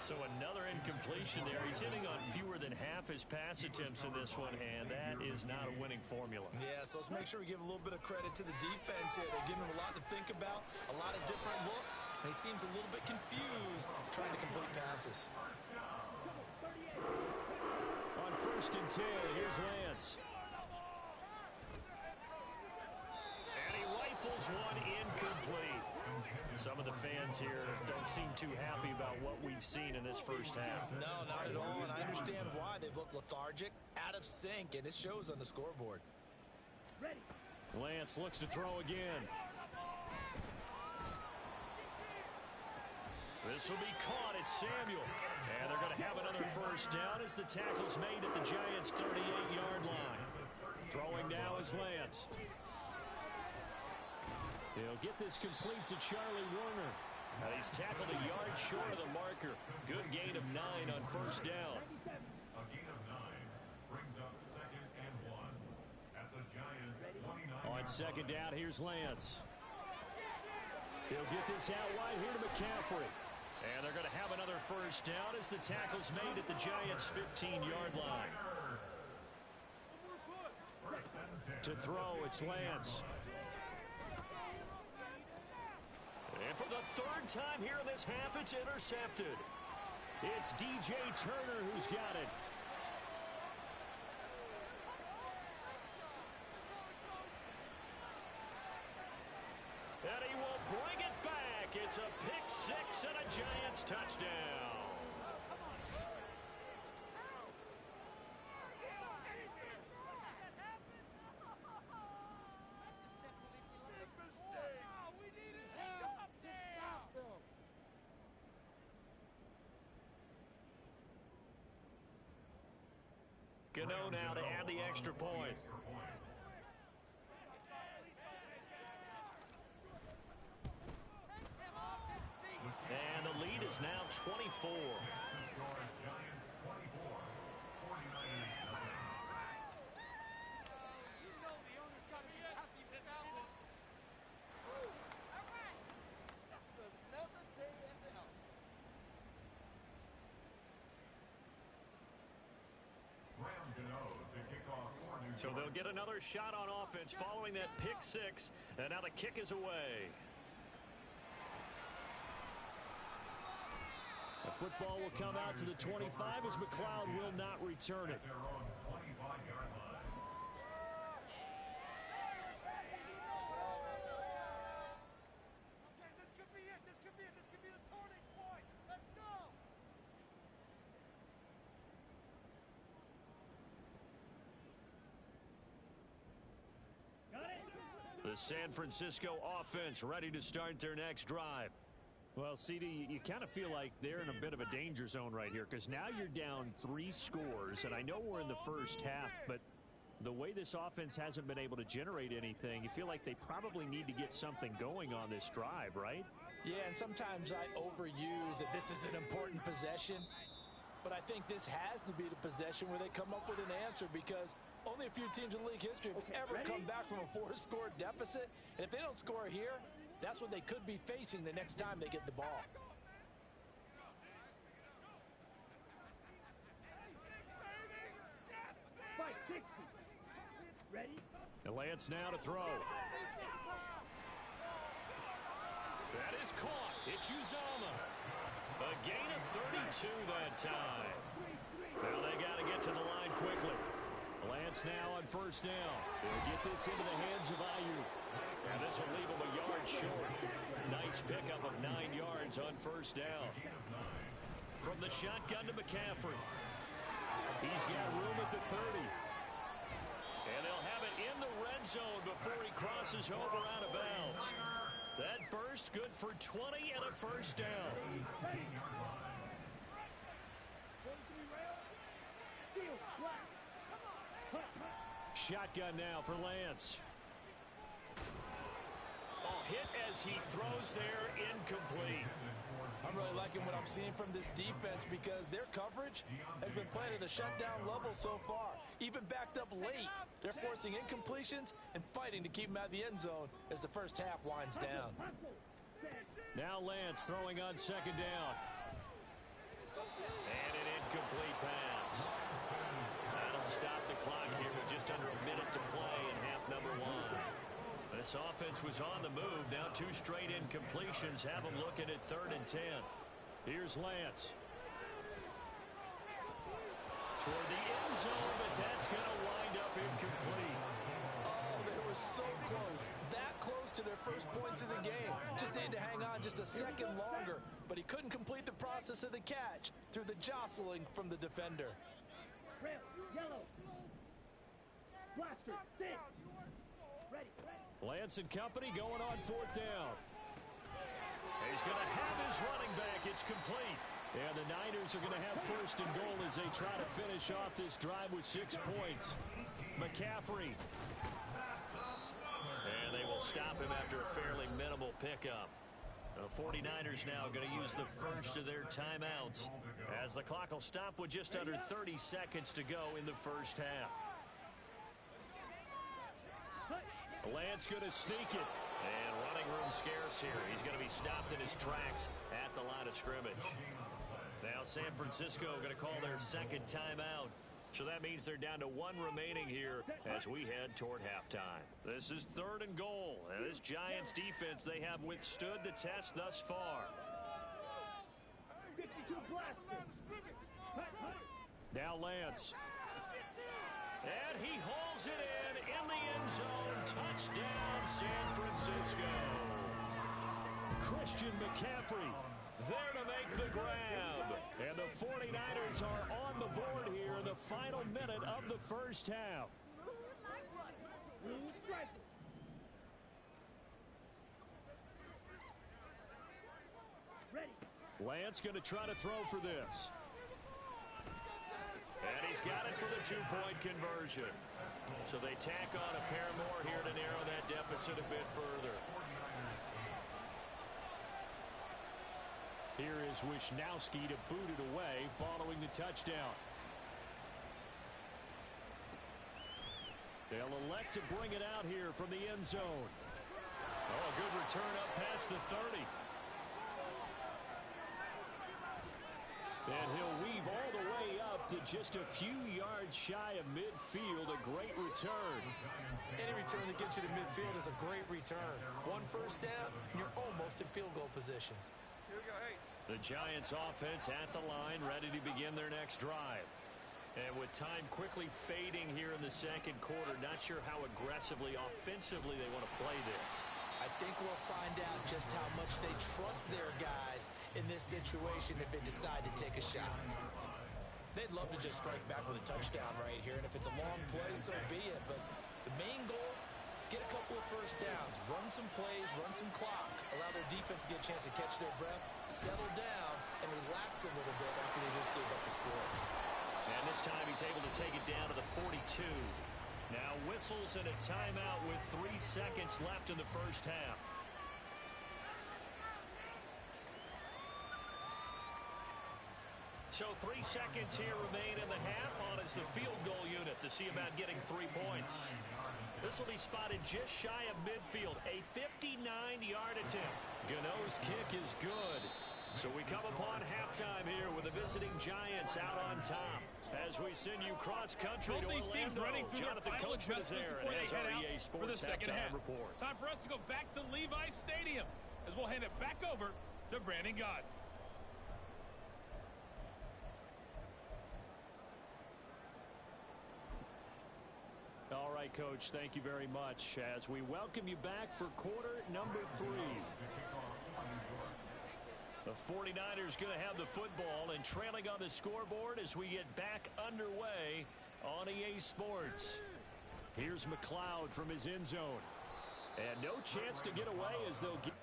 So another incompletion there. He's hitting on fewer than half his pass attempts in this one, and that is not a winning formula. Yeah, so let's make sure we give a little bit of credit to the defense here. They're giving him a lot to think about, a lot of different looks, and he seems a little bit confused trying to complete passes. On 1st and 10, here's Lance. And he rifles one incomplete. Some of the fans here don't seem too happy about what we've seen in this first half. No, not at all, and I understand why. They've looked lethargic, out of sync, and it shows on the scoreboard. Lance looks to throw again. This will be caught. It's Samuel. And they're going to have another first down as the tackle's made at the Giants' 38-yard line. Throwing now is Lance. He'll get this complete to Charlie Warner. Now he's tackled a yard short of the marker. Good gain of 9 on first down. A gain of 9 brings up 2nd and 1 at the Giants' 29. On second down, here's Lance. He'll get this out wide here to McCaffrey. And they're going to have another first down as the tackle's made at the Giants' 15-yard line. To throw, it's Lance. And for the 3rd time here in this half, it's intercepted. It's DJ Turner who's got it. And he will bring it back. It's a pick six and a Giants touchdown. Gano now to add the extra point. And the lead is now 24. So they'll get another shot on offense following that pick six, and now the kick is away. The football will come out to the 25 as McLeod will not return it. The San Francisco offense ready to start their next drive. Well, CD, you kind of feel like they're in a bit of a danger zone right here because now you're down 3 scores, and I know we're in the first half, but the way this offense hasn't been able to generate anything, you feel like they probably need to get something going on this drive, right? Yeah, and sometimes I overuse that this is an important possession, but I think this has to be the possession where they come up with an answer because only a few teams in league history have ever come back from a 4-score deficit, and if they don't score here, that's what they could be facing the next time they get the ball. Ready? And Lance now to throw. That is caught. It's Uzomah. A gain of 32 that time. Now they got to get to the line quickly. Lance now on first down. They'll get this into the hands of Ayuk. And this will leave him a yard short. Nice pickup of 9 yards on first down. From the shotgun to McCaffrey. He's got room at the 30. And they'll have it in the red zone before he crosses over out of bounds. That burst good for 20 and a first down. Shotgun now for Lance. Oh, hit as he throws there, incomplete. I'm really liking what I'm seeing from this defense because their coverage has been playing at a shutdown level so far. Even backed up late, they're forcing incompletions and fighting to keep them out of the end zone as the first half winds down. Now Lance throwing on second down. And an incomplete pass. That'll stop the clock here with just under a minute to play in half number 1. This offense was on the move. Now 2 straight incompletions have them looking at 3rd and 10. Here's Lance. Toward the end zone, but that's going to wind up incomplete. Oh, they were so close. That close to their first points of the game. Just needed to hang on just a second longer, but he couldn't complete the process of the catch through the jostling from the defender. Red, yellow. Blaster, 6. Ready. Lance and company going on 4th down. He's going to have his running back. It's complete. And the Niners are going to have 1st and goal as they try to finish off this drive with 6 points. McCaffrey. And they will stop him after a fairly minimal pickup. The 49ers now going to use the first of their timeouts as the clock will stop with just under 30 seconds to go in the first half. Lance going to sneak it. And running room scarce here. He's going to be stopped in his tracks at the line of scrimmage. Now San Francisco going to call their 2nd timeout. So that means they're down to 1 remaining here as we head toward halftime. This is 3rd and goal. And this Giants defense, they have withstood the test thus far. 52 blaster. Now Lance. And he hauls it in the end zone. Touchdown, San Francisco. Christian McCaffrey there to make the grab. And the 49ers are on the board here in the final minute of the first half. Ready. Lance going to try to throw for this. And he's got it for the 2-point conversion. So they tack on a pair more here to narrow that deficit a bit further. Here is Wisnowski to boot it away following the touchdown. They'll elect to bring it out here from the end zone. Oh, a good return up past the 30. And he'll weave all the way up to just a few yards shy of midfield. A great return. Any return that gets you to midfield is a great return. 1 first down, and you're almost in field goal position. The Giants offense at the line, ready to begin their next drive. And with time quickly fading here in the second quarter, not sure how aggressively, offensively they want to play this. I think we'll find out just how much they trust their guys in this situation if they decide to take a shot. They'd love to just strike back with a touchdown right here, and if it's a long play, so be it. But the main goal, get a couple of first downs, run some plays, run some clock, allow their defense to get a chance to catch their breath, settle down, and relax a little bit after they just gave up the score. And this time he's able to take it down to the 42. Now whistles and a timeout with 3 seconds left in the first half. So 3 seconds here remain in the half. On is the field goal unit to see about getting 3 points. This will be spotted just shy of midfield. A 59-yard attempt. Gano's kick is good. So we come upon halftime here with the visiting Giants out on top. As we send you cross-country to Both these teams Orlando, running through Jonathan their final Coachman is adjustments there before and they head out EA for the Sports second halftime half. report. Time for us to go back to Levi's Stadium as we'll hand it back over to Brandon Gott. All right, Coach, thank you very much as we welcome you back for quarter number 3. The 49ers going to have the football and trailing on the scoreboard as we get back underway on EA Sports. Here's McLeod from his end zone. And no chance to get away as they'll get...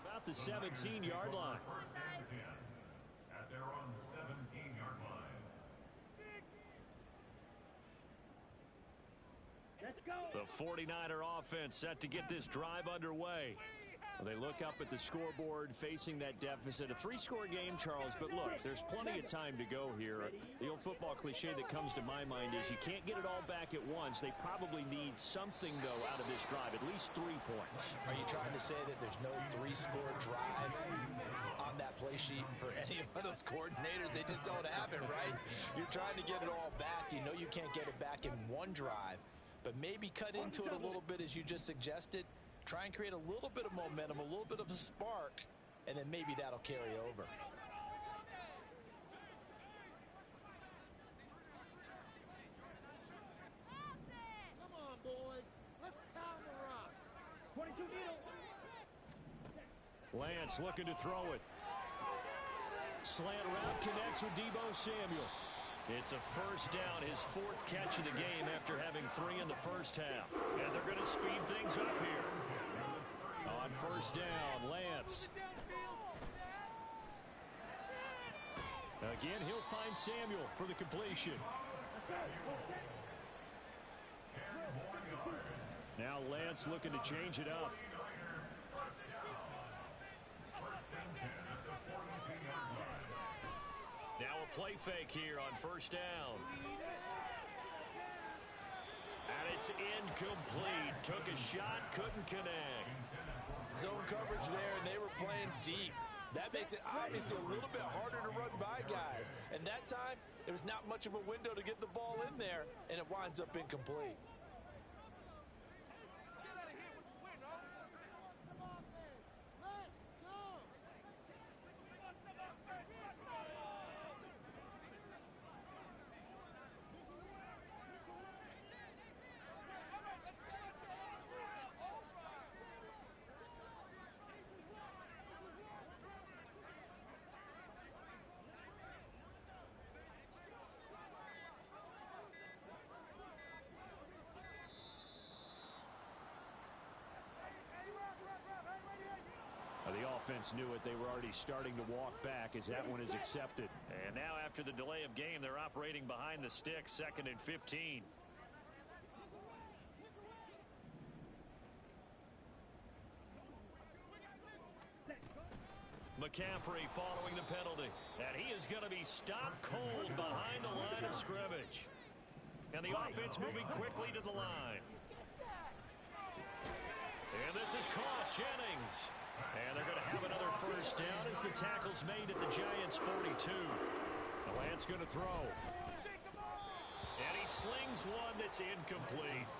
About the 17-yard line. First and 10 at their own 17-yard line. Let's go. The 49er offense set to get this drive underway. Well, they look up at the scoreboard facing that deficit. A 3-score game, Charles, but look, there's plenty of time to go here. The old football cliche that comes to my mind is you can't get it all back at once. They probably need something, though, out of this drive, at least 3 points. Are you trying to say that there's no 3-score drive on that play sheet for any of those coordinators? They just don't have it, right? You're trying to get it all back. You know you can't get it back in one drive, but maybe cut into it a little bit as you just suggested. Try and create a little bit of momentum, a little bit of a spark, and then maybe that'll carry over. Come on, boys. Let's pound the rock. 22 needle. Lance looking to throw it. Slant route connects with Deebo Samuel. It's a first down, his 4th catch of the game after having 3 in the first half. And they're going to speed things up here. On first down, Lance. Again, he'll find Samuel for the completion. Now Lance looking to change it up. Now a play fake here on first down. And it's incomplete. Took a shot, couldn't connect. Zone coverage there, and they were playing deep. That makes it obviously a little bit harder to run by guys. And that time, there was not much of a window to get the ball in there, and it winds up incomplete. The offense knew it. They were already starting to walk back as that one is accepted. And now after the delay of game, they're operating behind the sticks, 2nd and 15. McCaffrey following the penalty. And he is going to be stopped cold behind the line of scrimmage. And the offense moving quickly to the line. And this is caught. Jennings. And they're going to have another first down as the tackle's made at the Giants' 42. Lance going to throw. And he slings one that's incomplete.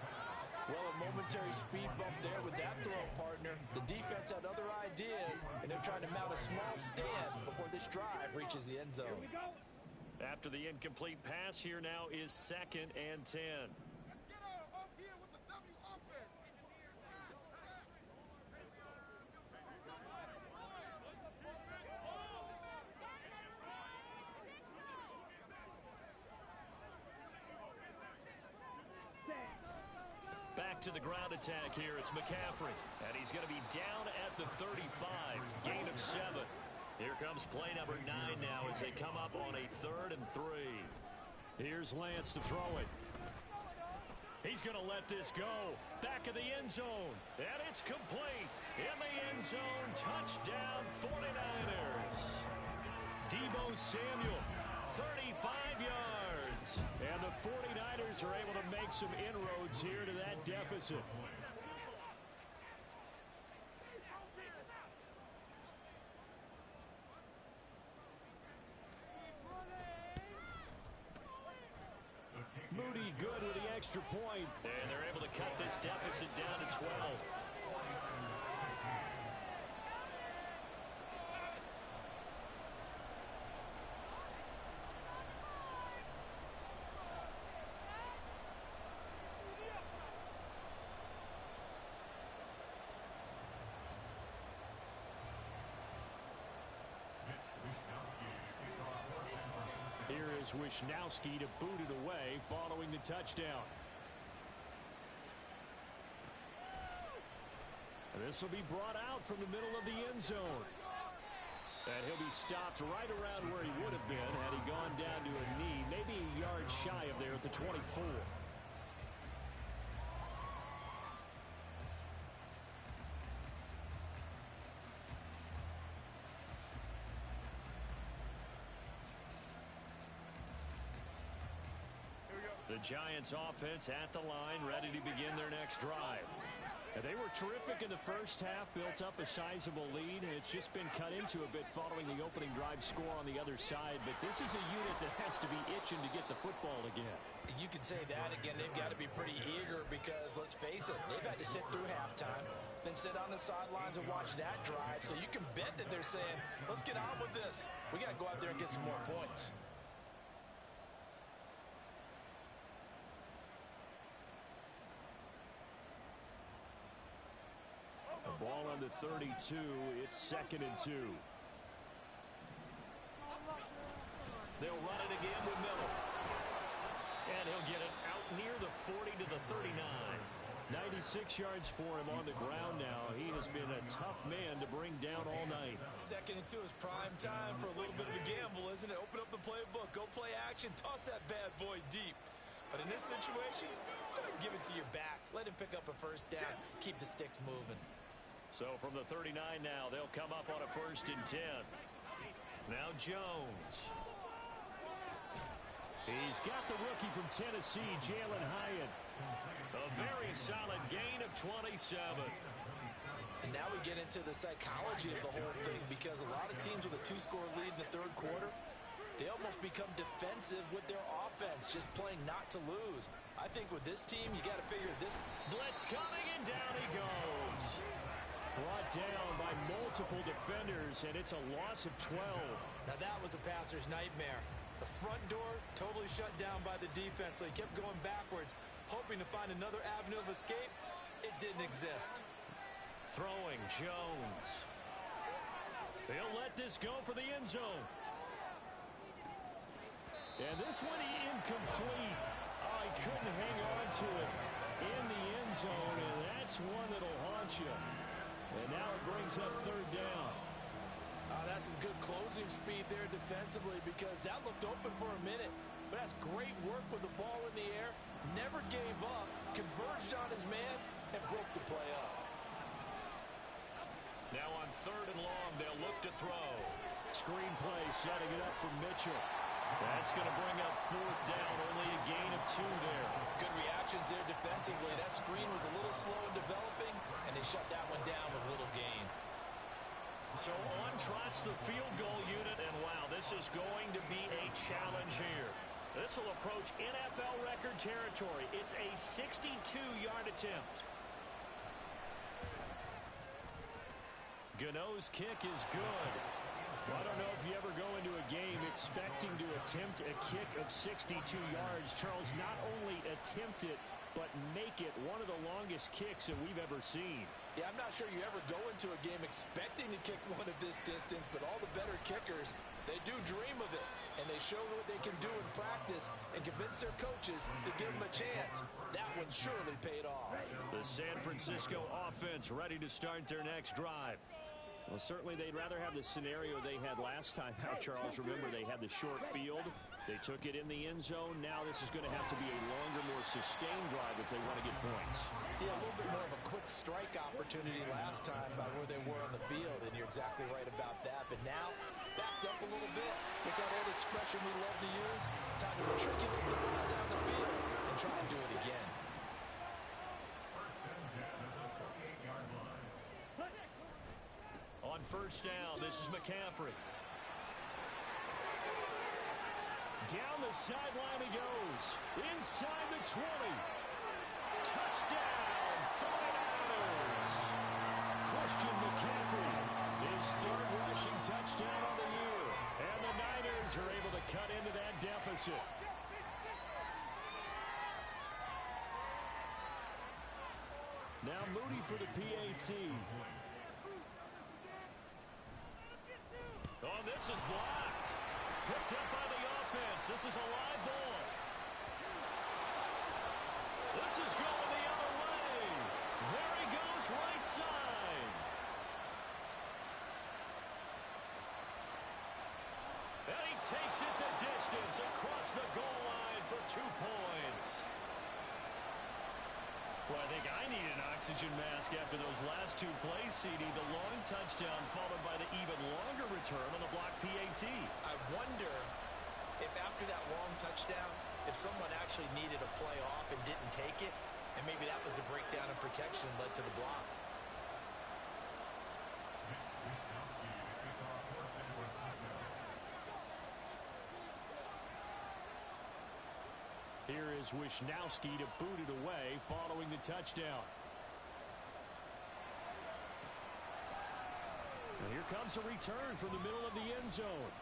Well, a momentary speed bump there with that throw, partner. The defense had other ideas, and they're trying to mount a small stand before this drive reaches the end zone. After the incomplete pass, here now is 2nd and 10. Back to the ground attack here. It's McCaffrey. And he's going to be down at the 35. Gain of 7. Here comes play number 9 now as they come up on a 3rd and 3. Here's Lance to throw it. He's going to let this go. Back of the end zone. And it's complete. In the end zone. Touchdown 49ers. Deebo Samuel. 35 yards. And the 49ers are able to make some inroads here to that deficit. Moody good with the extra point. And they're able to cut this deficit down to 12. Here is Wishnowski to boot it away following the touchdown. This will be brought out from the middle of the end zone. And he'll be stopped right around where he would have been had he gone down to a knee, maybe a yard shy of there at the 24. The Giants offense at the line, ready to begin their next drive. And they were terrific in the first half, built up a sizable lead, and it's just been cut into a bit following the opening drive score on the other side. But this is a unit that has to be itching to get the football again. You can say that again. They've got to be pretty eager because, let's face it, they've had to sit through halftime, then sit on the sidelines and watch that drive. So you can bet that they're saying, let's get on with this. We got to go out there and get some more points. Ball on the 32. It's 2nd and 2. They'll run it again with Miller. And he'll get it out near the 40 to the 39. 96 yards for him on the ground now. He has been a tough man to bring down all night. 2nd and 2 is prime time for a little bit of a gamble, isn't it? Open up the playbook. Go play action. Toss that bad boy deep. But in this situation, go ahead and give it to your back. Let him pick up a first down. Keep the sticks moving. So from the 39 now, they'll come up on a 1st and 10. Now Jones. He's got the rookie from Tennessee, Jalen Hyatt. A very solid gain of 27. And now we get into the psychology of the whole thing, because a lot of teams with a 2-score lead in the 3rd quarter, they almost become defensive with their offense, just playing not to lose. I think with this team, you got to figure this. Blitz coming, and down he goes. Brought down by multiple defenders, and it's a loss of 12. Now that was a passer's nightmare. The front door totally shut down by the defense, so he kept going backwards, hoping to find another avenue of escape. It didn't exist. Throwing Jones. They'll let this go for the end zone. And this one incomplete. Oh, he couldn't hang on to it in the end zone, and that's one that'll haunt you. And now it brings up third down. That's some good closing speed there defensively because that looked open for a minute. But that's great work with the ball in the air. Never gave up, converged on his man, and broke the play up. Now on third and long, they'll look to throw. Screen play setting it up for Mitchell. That's going to bring up fourth down, only a gain of 2 there. Good reactions there defensively. That screen was a little slow in developing, and they shut that one down with little gain. So on trots the field goal unit, and wow, this is going to be a challenge here. This will approach NFL record territory. It's a 62-yard attempt. Gano's kick is good. Well, I don't know if you ever go into a game expecting to attempt a kick of 62 yards. Charles, not only attempt it, but make it one of the longest kicks that we've ever seen. Yeah, I'm not sure you ever go into a game expecting to kick one of this distance, but all the better kickers, they do dream of it, and they show what they can do in practice and convince their coaches to give them a chance. That one surely paid off. The San Francisco offense ready to start their next drive. Well, certainly they'd rather have the scenario they had last time out, Charles. Remember, they had the short field. They took it in the end zone. Now this is going to have to be a longer, more sustained drive if they want to get points. Yeah, a little bit more of a quick strike opportunity last time by where they were on the field, and you're exactly right about that. But now, backed up a little bit. It's that old expression we love to use. Time to matriculate the ball down the field and try and do it again. On first down, this is McCaffrey. Down the sideline he goes. Inside the 20. Touchdown, 49ers. Christian McCaffrey, his third rushing touchdown on the year. And the Niners are able to cut into that deficit. Now Moody for the PAT. Oh, this is blocked. Picked up by the offense. This is a live ball. This is going the other way. There he goes, right side. And he takes it the distance across the goal line for 2 points. Well, I think I need an oxygen mask after those last 2 plays, CD. The long touchdown followed by the even longer return on the block PAT. I wonder if after that long touchdown, if someone actually needed a play off and didn't take it, and maybe that was the breakdown in protection led to the block. Here is Wisnowski to boot it away following the touchdown. And here comes a return from the middle of the end zone.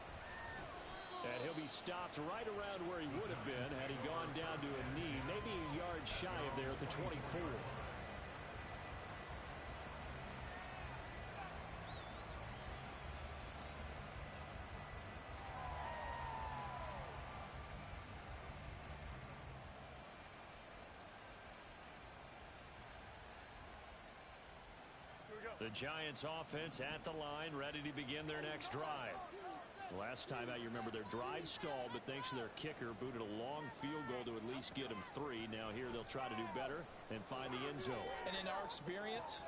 And he'll be stopped right around where he would have been had he gone down to a knee, maybe a yard shy of there at the 24. The Giants offense at the line, ready to begin their next drive. Last time out, you remember their drive stalled, but thanks to their kicker, booted a long field goal to at least get them 3. Now here they'll try to do better and find the end zone. And in our experience,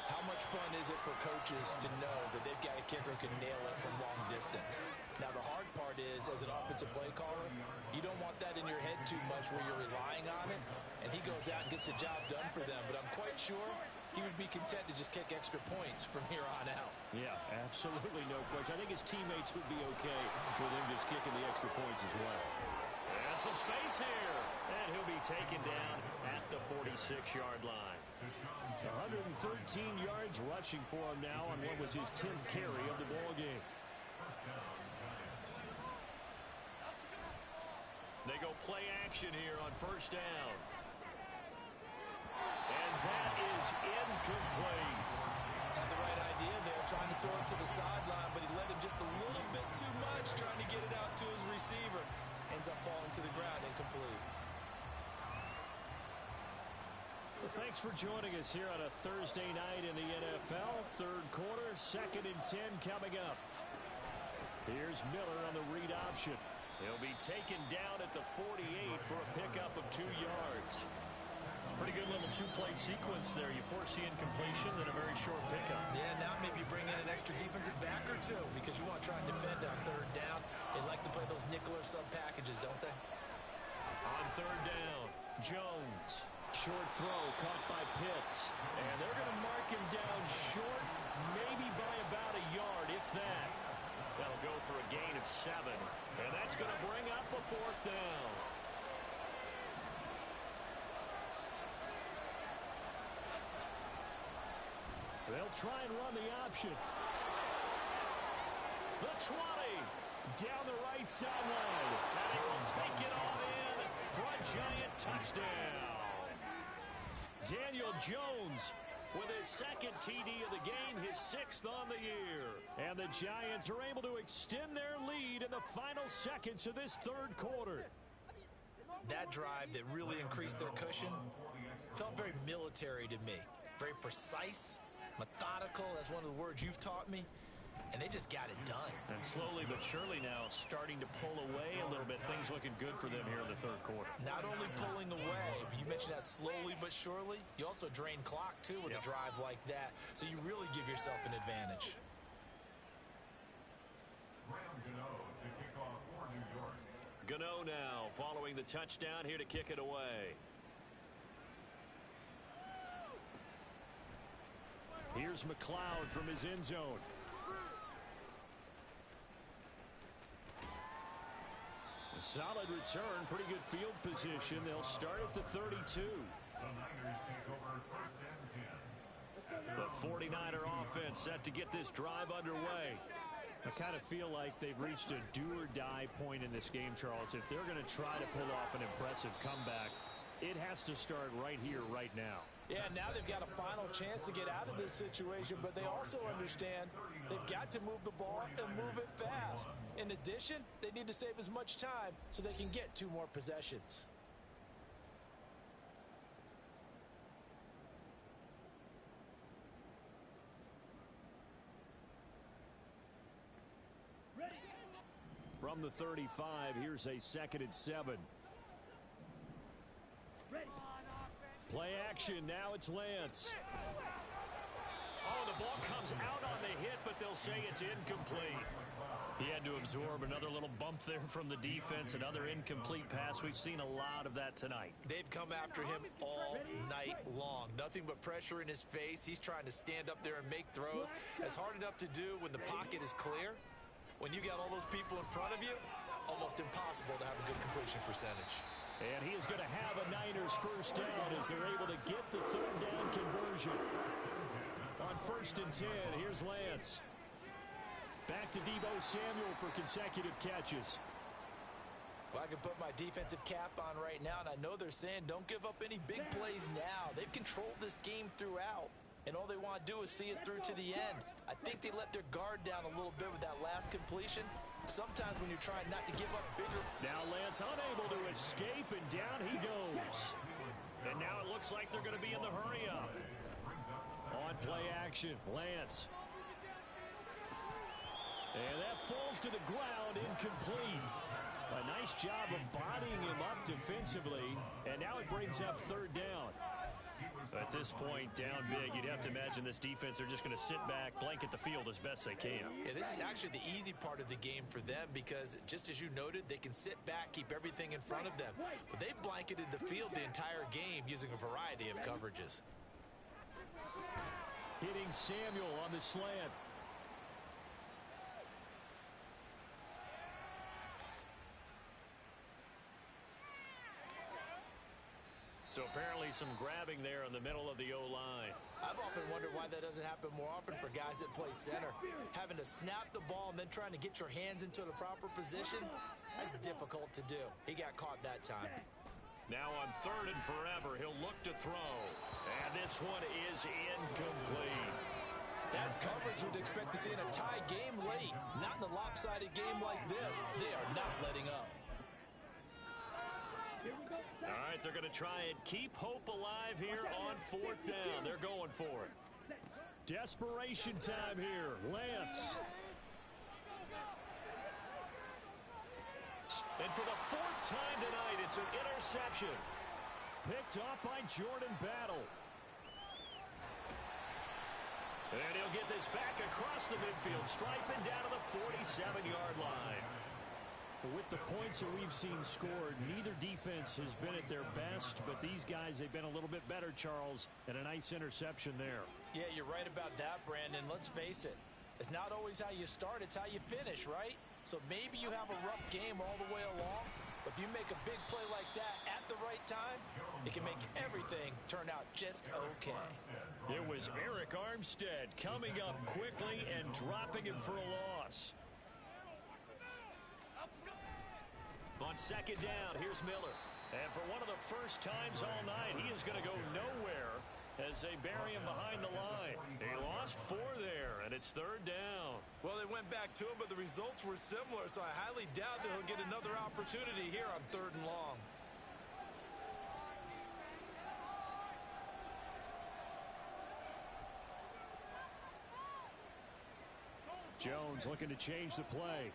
how much fun is it for coaches to know that they've got a kicker who can nail it from long distance? Now the hard part is, as an offensive play caller, you don't want that in your head too much where you're relying on it, and he goes out and gets the job done for them. But I'm quite sure he would be content to just kick extra points from here on out. Yeah, absolutely no question. I think his teammates would be okay with him just kicking the extra points as well. And some space here. And he'll be taken down at the 46-yard line. 113 yards rushing for him now on what was his 10th carry of the ball game. They go play action here on first down. And that is incomplete. Had the right idea there, trying to throw it to the sideline, but he led him just a little bit too much, trying to get it out to his receiver. Ends up falling to the ground, incomplete. Well, thanks for joining us here on a Thursday night in the NFL. 2nd and 10 coming up. Here's Miller on the read option. He'll be taken down at the 48 for a pickup of 2 yards. Pretty good little two-play sequence there. You force the incompletion, then a very short pickup. Yeah, now maybe bring in an extra defensive back or two because you want to try and defend on 3rd down. They like to play those nickel or sub packages, don't they? On 3rd down, Jones. Short throw caught by Pitts. And they're going to mark him down short, maybe by about a yard, if that. That'll go for a gain of 7. And that's going to bring up a 4th down. They'll try and run the option. The 20. Down the right sideline. And he will take it on in for a Giant touchdown. Daniel Jones with his 2nd TD of the game, his 6th on the year. And the Giants are able to extend their lead in the final seconds of this 3rd quarter. That drive that really increased their cushion felt very military to me. Very precise, methodical. That's one of the words you've taught me. And they just got it done. And slowly but surely now starting to pull away a little bit. Things looking good for them here in the 3rd quarter. Not only pulling away, but you mentioned that slowly but surely. You also drain clock, too, with a drive like that. So you really give yourself an advantage. Gano now following the touchdown here to kick it away. Here's McLeod from his end zone. A solid return, pretty good field position. They'll start at the 32. The 49er offense set to get this drive underway. I kind of feel like they've reached a do-or-die point in this game, Charles. If they're going to try to pull off an impressive comeback, it has to start right here, right now. Yeah, now they've got a final chance to get out of this situation, but they also understand they've got to move the ball and move it fast. In addition, they need to save as much time so they can get 2 more possessions. From the 35, here's a 2nd and 7. Play action, now it's Lance. Oh, the ball comes out on the hit, but they'll say it's incomplete. He had to absorb another little bump there from the defense, another incomplete pass. We've seen a lot of that tonight. They've come after him all night long. Nothing but pressure in his face. He's trying to stand up there and make throws. It's hard enough to do when the pocket is clear. When you got all those people in front of you, almost impossible to have a good completion percentage. And he is going to have a Niners first down as they're able to get the 3rd down conversion. On 1st and 10, here's Lance. Back to Deebo Samuel for consecutive catches. Well, I can put my defensive cap on right now, and I know they're saying don't give up any big plays now. They've controlled this game throughout, and all they want to do is see it through to the end. I think they let their guard down a little bit with that last completion. Sometimes when you're trying not to give up bigger. Now Lance unable to escape, and down he goes. And now it looks like they're going to be in the hurry up. On play action, Lance. And that falls to the ground, incomplete. A nice job of bodying him up defensively, and now it brings up 3rd down. At this point, down big, you'd have to imagine this defense, they're just going to sit back, blanket the field as best they can. Yeah, this is actually the easy part of the game for them because, just as you noted, they can sit back, keep everything in front of them. But they've blanketed the field the entire game using a variety of coverages. Hitting Samuel on the slant. So apparently some grabbing there in the middle of the O-line. I've often wondered why that doesn't happen more often for guys that play center. Having to snap the ball and then trying to get your hands into the proper position, that's difficult to do. He got caught that time. Now on 3rd and forever, he'll look to throw. And this one is incomplete. That's coverage you'd expect to see in a tie game late. Not in a lopsided game like this. They are not letting up. All right, they're going to try and keep hope alive here on 4th down. They're going for it. Desperation time here. Lance. And for the fourth time tonight, it's an interception. Picked off by Jordan Battle. And he'll get this back across the midfield, striping down to the 47-yard line. With the points that we've seen scored, neither defense has been at their best, but these guys, they've been a little bit better, Charles, and a nice interception there. Yeah, you're right about that, Brandon. Let's face it. It's not always how you start, it's how you finish, right? So maybe you have a rough game all the way along, but if you make a big play like that at the right time, it can make everything turn out just okay. It was Eric Armstead coming up quickly and dropping him for a loss. On second down, here's Miller. And for one of the first times all night, he is going to go nowhere as they bury him behind the line. He lost 4 there, and it's third down. Well, they went back to him, but the results were similar, so I highly doubt that he'll get another opportunity here on 3rd and long. Jones looking to change the play.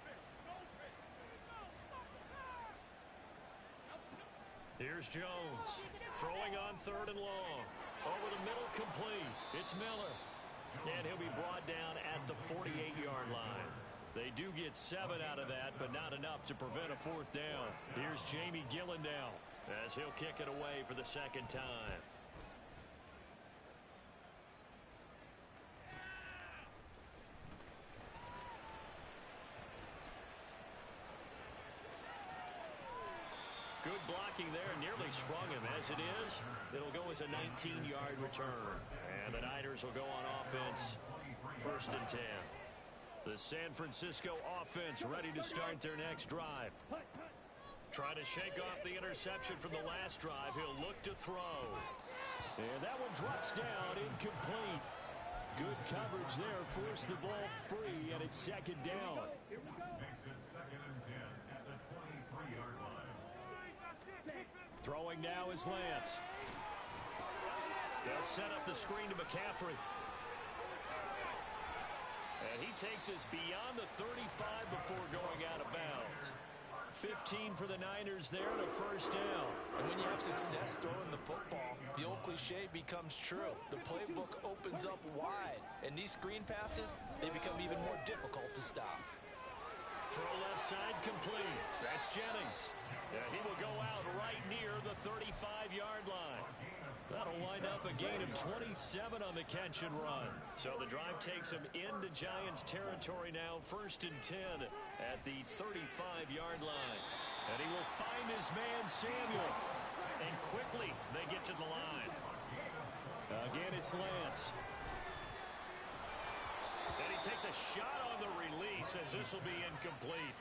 Here's Jones throwing on 3rd and long. Over the middle, complete. It's Miller. And he'll be brought down at the 48-yard line. They do get 7 out of that, but not enough to prevent a 4th down. Here's Jamie Gillen now as he'll kick it away for the second time. Good blocking there, nearly sprung him. As it is, it'll go as a 19-yard return. And the Niners will go on offense, 1st and 10. The San Francisco offense ready to start their next drive. Trying to shake off the interception from the last drive. He'll look to throw. And that one drops down, incomplete. Good coverage there, forced the ball free, and it's second down. Makes it 2nd and 10 at the 23-yard line. Throwing now is Lance. They'll set up the screen to McCaffrey. And he takes us beyond the 35 before going out of bounds. 15 for the Niners there and a 1st down. And when you have success throwing the football, the old cliche becomes true. The playbook opens up wide. And these screen passes, they become even more difficult to stop. Throw left side complete. That's Jennings. And he will go out right near the 35-yard line. That'll wind up a gain of 27 on the catch and run. So the drive takes him into Giants territory now, 1st and 10 at the 35-yard line. And he will find his man Samuel. And quickly they get to the line. Again, it's Lance. And he takes a shot on the release as this will be incomplete.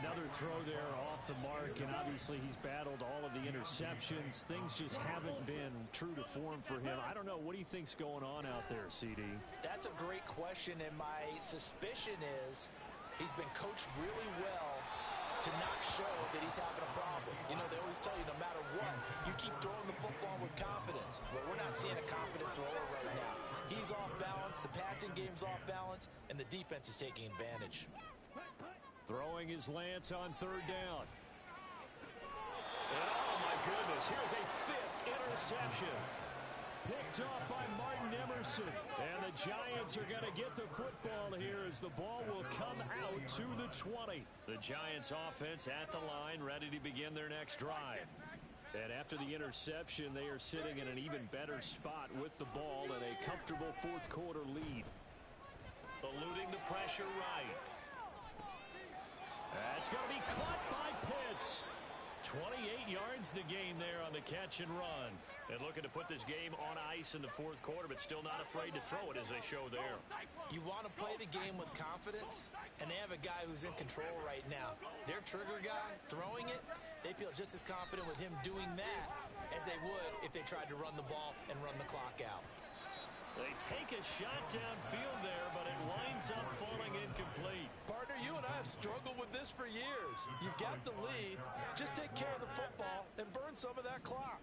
Another throw there off the mark, and obviously he's battled all of the interceptions. Things just haven't been true to form for him. I don't know. What do you think's going on out there, CD? That's a great question, and my suspicion is he's been coached really well to not show that he's having a problem. You know, they always tell you no matter what, you keep throwing the football with confidence. But we're not seeing a confident thrower right now. He's off balance, the passing game's off balance, and the defense is taking advantage. Throwing is Lance on 3rd down. And oh my goodness, here's a 5th interception. Picked off by Martin Emerson. And the Giants are going to get the football here as the ball will come out to the 20. The Giants offense at the line, ready to begin their next drive. And after the interception, they are sitting in an even better spot with the ball and a comfortable 4th quarter lead. Eluding the pressure right. That's going to be caught by Pitts. 28 yards the gain there on the catch and run. And looking to put this game on ice in the 4th quarter, but still not afraid to throw it as they show there. You want to play the game with confidence, and they have a guy who's in control right now. Their trigger guy, throwing it, they feel just as confident with him doing that as they would if they tried to run the ball and run the clock out. They take a shot downfield there, but it winds up falling incomplete. Partner, you and I have struggled with this for years. You've got the lead. Just take care of the football and burn some of that clock.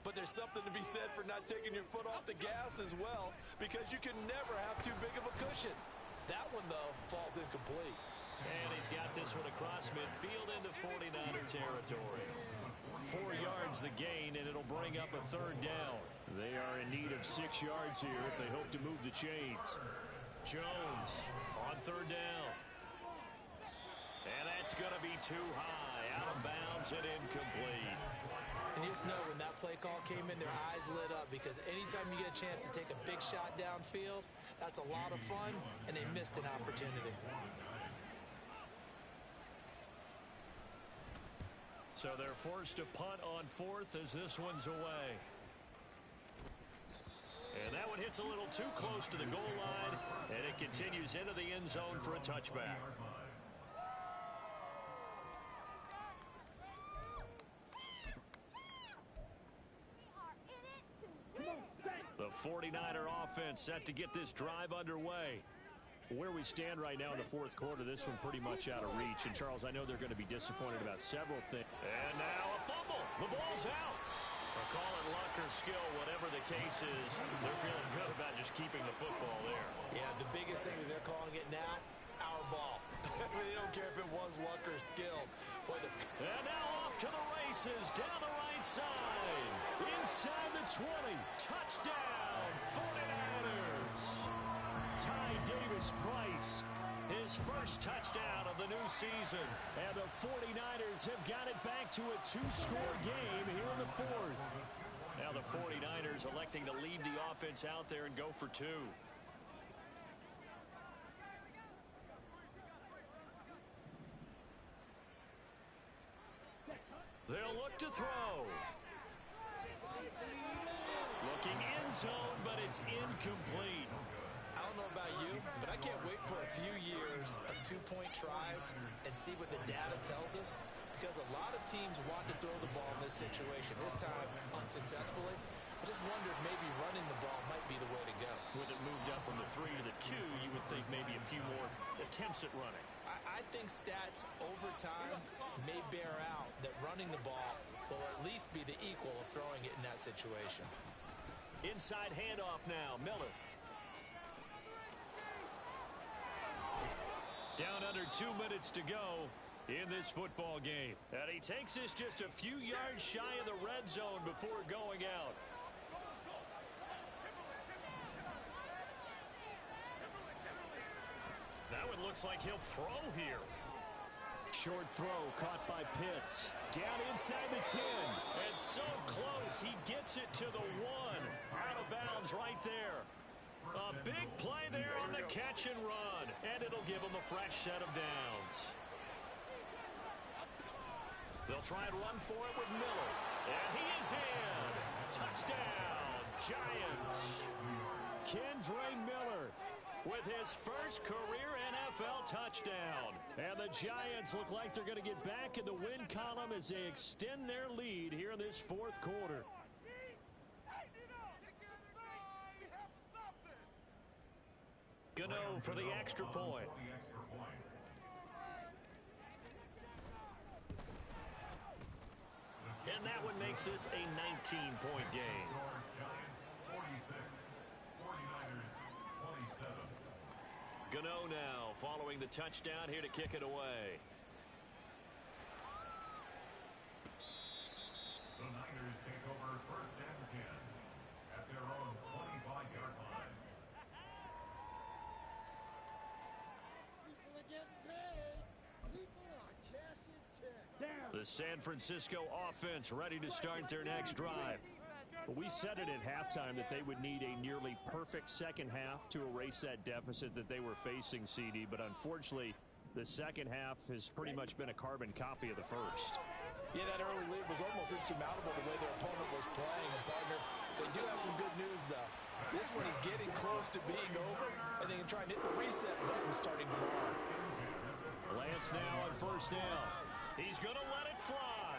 But there's something to be said for not taking your foot off the gas as well, because you can never have too big of a cushion. That one, though, falls incomplete. And he's got this one across midfield into 49er territory. 4 yards the gain, and it'll bring up a third down. They are in need of 6 yards here if they hope to move the chains. Jones on third down. And that's going to be too high. Out of bounds and incomplete. And you just know when that play call came in, their eyes lit up, because anytime you get a chance to take a big shot downfield, that's a lot of fun, and they missed an opportunity. So they're forced to punt on fourth as this one's away. And that one hits a little too close to the goal line, and it continues into the end zone for a touchback. The 49er offense set to get this drive underway. Where we stand right now in the fourth quarter, this one pretty much out of reach. And, Charles, I know they're going to be disappointed about several things. And now a fumble. The ball's out. They'll call it luck or skill, whatever the case is. They're feeling good about just keeping the football there. Yeah, the biggest thing that they're calling it now, our ball. They don't care if it was luck or skill. And now off to the races down the right side. Inside the 20. Touchdown, 49ers. Ty Davis-Price, his first touchdown of the new season. And the 49ers have got it back to a 2-score game here in the fourth. Now the 49ers electing to leave the offense out there and go for 2. They'll look to throw. Looking end zone, but it's incomplete. I don't know about you, but I can't wait for a few years of 2-point tries and see what the data tells us, because a lot of teams want to throw the ball in this situation, this time unsuccessfully. I just wonder if maybe running the ball might be the way to go. With it moved up from the 3 to the 2, you would think maybe a few more attempts at running. I think stats over time may bear out that running the ball will at least be the equal of throwing it in that situation. Inside handoff now, Miller. Down under 2 minutes to go in this football game. And he takes this just a few yards shy of the red zone before going out. That one looks like he'll throw here. Short throw caught by Pitts. Down inside the 10. And so close. He gets it to the 1. Out of bounds right there. A big play there on the catch and run. And it'll give him a fresh set of downs. They'll try and run for it with Miller. And he is in. Touchdown, Giants. Kendre Miller with his first career NFL touchdown. And the Giants look like they're going to get back in the win column as they extend their lead here in this fourth quarter. Gano for the extra point. And that one makes this a 19-point game. Gano now following the touchdown here to kick it away. The Niners take over first and 10 at their own 25-yard line. People are getting paid. People are cashing checks. The San Francisco offense ready to start their next drive. We said it at halftime that they would need a nearly perfect second half to erase that deficit that they were facing, CD, but unfortunately the second half has pretty much been a carbon copy of the first. Yeah, that early lead was almost insurmountable the way their opponent was playing. And, partner, they do have some good news, though. This one is getting close to being over, and they can try and hit the reset button starting tomorrow. Lance now on first down. He's going to let it fly.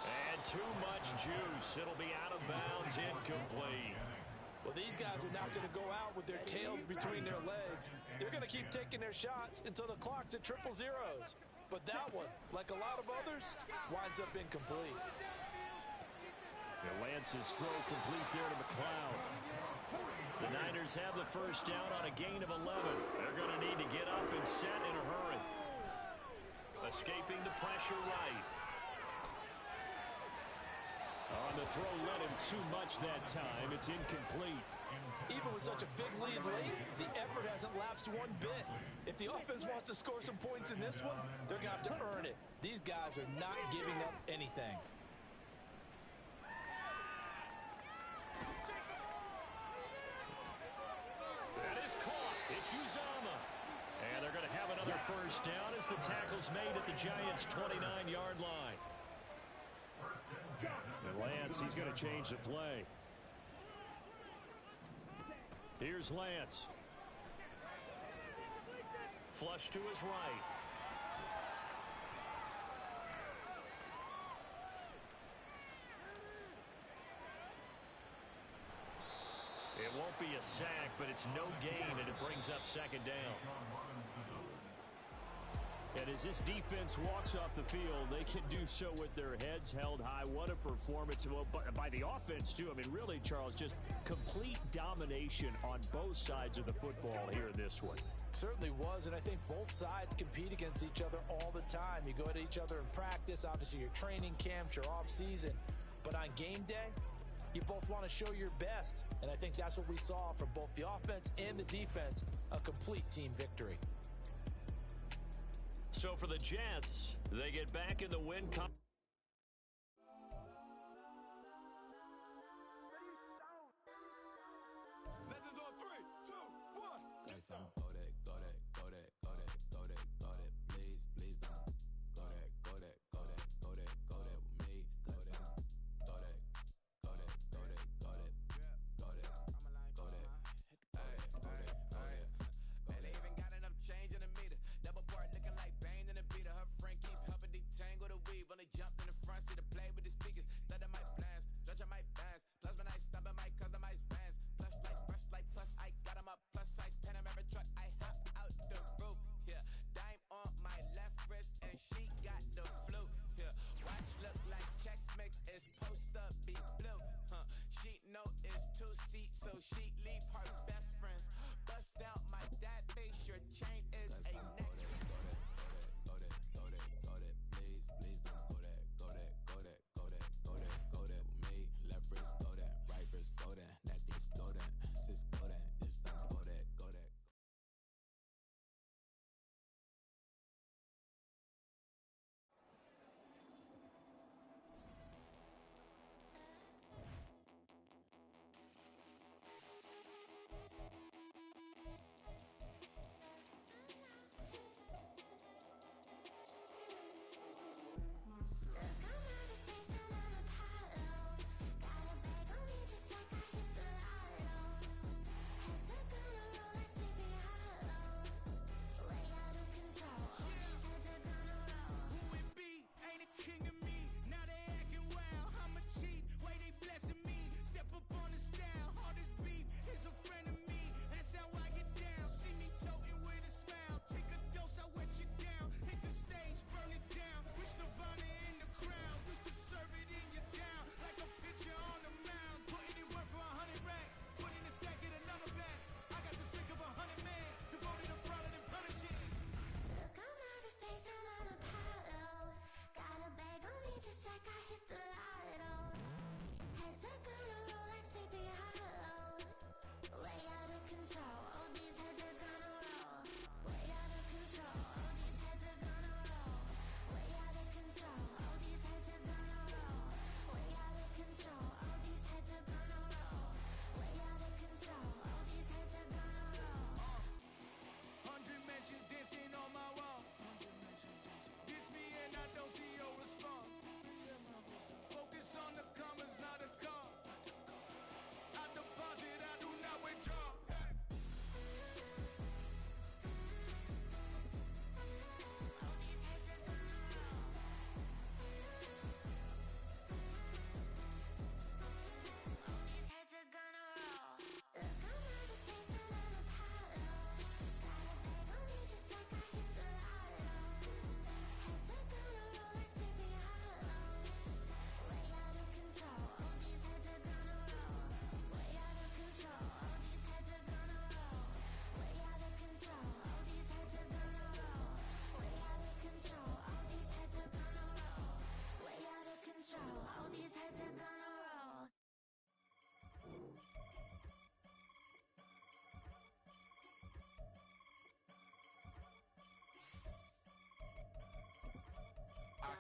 And too much juice. It'll be out of bounds, incomplete. Well, these guys are not going to go out with their tails between their legs. They're going to keep taking their shots until the clock's at 000. But that one, like a lot of others, winds up incomplete. And Lance's throw complete there to McLeod. The Niners have the first down on a gain of 11. They're going to need to get up and set in a hurry. Escaping the pressure right. On the throw, led him too much that time. It's incomplete. Even with such a big lead late, the effort hasn't lapsed one bit. If the offense wants to score some points in this one, they're going to have to earn it. These guys are not giving up anything. That is caught. It's Uzomah. And they're going to have another first down as the tackle's made at the Giants' 29-yard line. And Lance, he's going to change the play. Here's Lance. Flush to his right. It won't be a sack, but it's no gain, and it brings up second down. And as this defense walks off the field, they can do so with their heads held high. What a performance by the offense, too. I mean, really, Charles, just complete domination on both sides of the football here in this one. Certainly was, and I think both sides compete against each other all the time. You go at each other in practice, obviously your training camps, your off-season. But on game day, you both want to show your best. And I think that's what we saw from both the offense and the defense, a complete team victory. So for the Jets, they get back in the win. Legends on 3, 2, 1. Let's go. Go that, go that, go that, go that, go that, go that. Please, please don't. Go that, go that, go that, go that, go that with me. Go that, go that, go that, go that, go that, go that, go that. Hey, hey, hey. Man, they even got enough change in the meter. Double part looking like Bane in the beater. Her friend keep helping detangle the weave. Only jump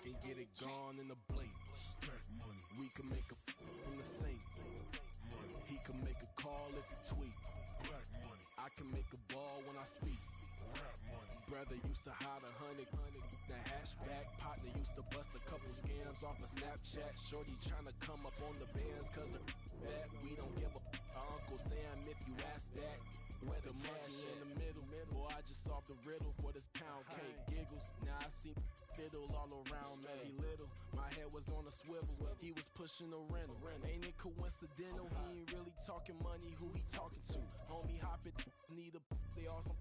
can get it gone in a blink. We can make a from the sink. He can make a call if he tweet. I can make a ball when I speak. Brother used to hide 100. The hashback partner used to bust a couple scams off of Snapchat. Shorty tryna come up on the bands cause of that. We don't give a Uncle Sam if you ask that. Where the money in the middle. Boy, I just solved the riddle for this pound cake. Giggles, now I see fiddle all around me. He little, my head was on a swivel. He was pushing a rental. Ain't it coincidental? He ain't really talking money. Who he talking to? Homie hoppin', need a they awesome.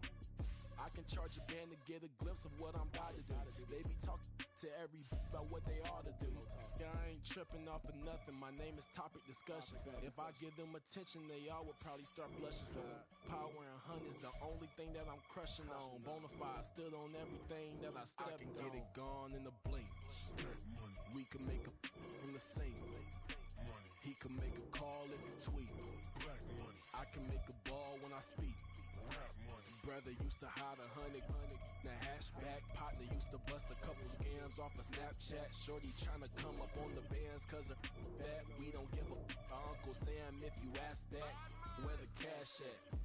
I can charge a band to get a glimpse of what I'm about to do. They be talking to every about what they ought to do. Yeah, I ain't tripping off of nothing. My name is Topic Discussion. If I give them attention, they all would probably start blushing. So power and hunt is the only thing that I'm crushing on. Bonafide stood on everything that I stepped on. I can get it gone in a blink. We can make a from the sink. He can make a call if he tweet. I can make a ball when I speak. Brother used to hide 100. The hashback partner used to bust a couple scams off of Snapchat. Shorty tryna come up on the bands cause of that. We don't give a Uncle Sam if you ask that. Where the cash at?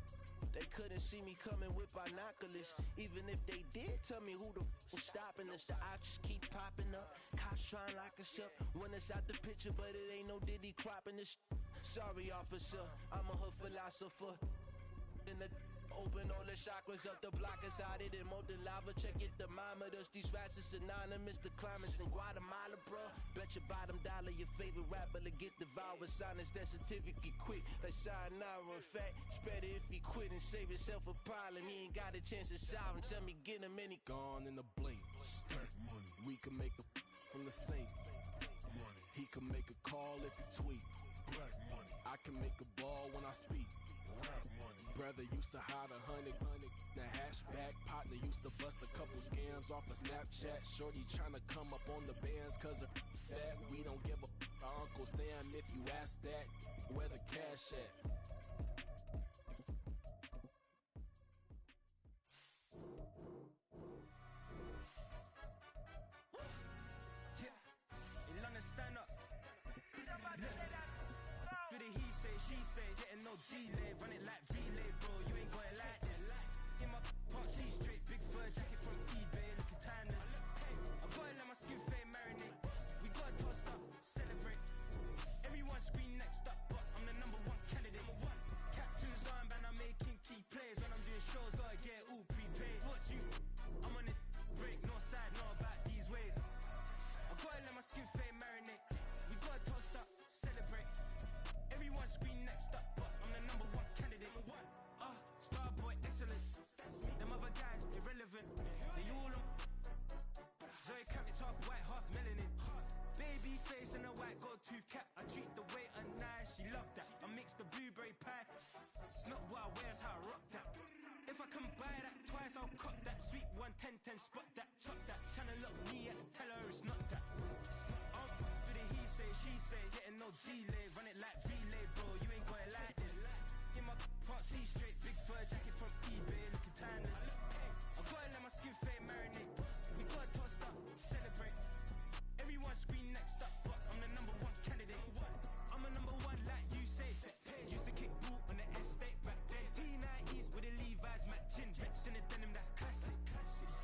They couldn't see me coming with binoculars. Even if they did, tell me who the was stopping us. The options keep popping up. Cops trying to lock us up. When it's out the picture, but it ain't no Diddy cropping this. Sorry, officer, I'm a hood philosopher. In the open all the chakras up the block inside it and molten lava. Check it, thermometers. These rats is synonymous. The climates in Guatemala, bro. Bet your bottom dollar your favorite rapper to get devoured. Sign his death certificate quick. Like sayonara. In fact, it's better if he quit and save himself a problem. He ain't got a chance to solve and tell me get him any. Gone in a blink. We can make a from the sink. He can make a call if he tweet. I can make a ball when I speak. Brother used to hide 100. The hashback partner used to bust a couple scams off of Snapchat. Shorty tryna come up on the bands cause of that. We don't give a Uncle Sam if you ask that. Where the cash at? Yeah, in London stand up. Do the he say, she say, getting no delay. Run it like relay, bro, you ain't got it like this. In my part C straight, big fur jacket from eBay, looking timeless. I gotta let my skin fade marinate. We gotta toast up, celebrate. Everyone scream next up, but I'm the #1 candidate. Captain's armband, I'm making key plays. When I'm doing shows, gotta get all prepaid. What you, I'm on it, break, no side, no about these ways. I gotta let my skin fade marinate. We gotta toast up, celebrate. Everyone scream next up, but I'm the #1 candidate. Starboy excellence. Them other guys irrelevant. They all on. Zoe Kravitz half white, half melanin. Baby face and a white gold tooth cap. I treat the waiter nice, she loved that. I mix the blueberry pie. It's not what I wear, it's how I rock that. If I can buy that twice, I'll cut that. Sweet 110, spot that, chop that. Tryna look me at the teller, it's not that. Do the he say, she say, getting no delay. Run it like relay, bro, you ain't got it like this. In my part C straight, big fur jacket from eBay, looking timeless. I gotta let my skin fade marinate. We gotta toast up, celebrate. Everyone scream next up, but I'm the #1 candidate. I'm a #1 like you say. Used to kick boot on the estate back then. T90s with the Levi's matching. Reps in the denim, that's classic.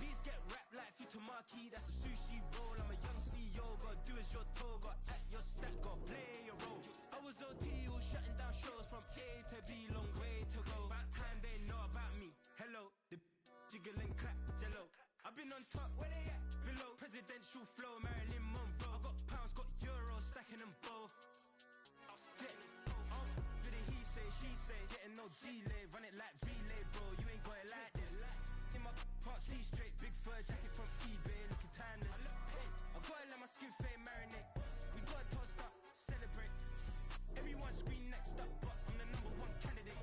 Beats get wrapped like Futamaki, that's a sushi roll. I'm a young CEO, gotta do as you're told. Gotta act your stat, gotta play your role. I was OT, all shutting down shows from A to B, long way to go. About time they know about me. Hello, the jiggle and clap, jello. I've been on top, where they at? Below, presidential flow, Marilyn Monroe. I got pounds, got euros, stacking them both. Yeah, do the he say, she say, getting no delay. Run it like relay, bro, you ain't got it like this. In my part C straight, big fur jacket from eBay, looking timeless. I gotta let my skin fade marinate. We gotta toast up, celebrate. Everyone scream next up, but I'm the #1 candidate.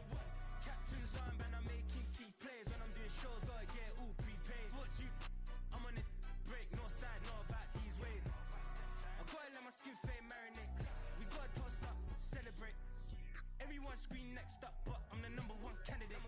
Captain's armband, I'm making key plays. When I'm doing shows, gotta get all prepaid. What you, I'm on it, break, no side, no about these ways. I gotta let my skin fade marinate. We gotta toast up, celebrate. Everyone scream next up, but I'm the #1 candidate.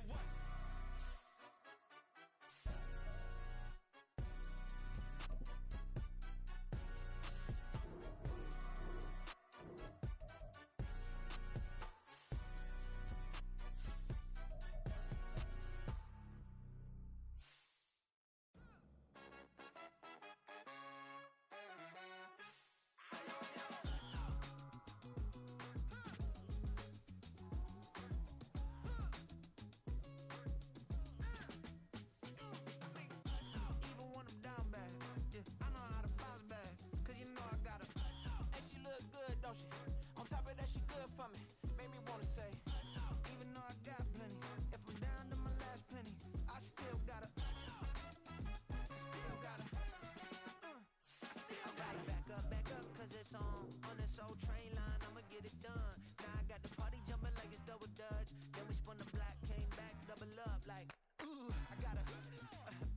double dutch. Then we spun the block, came back, double up like, ooh, I got her.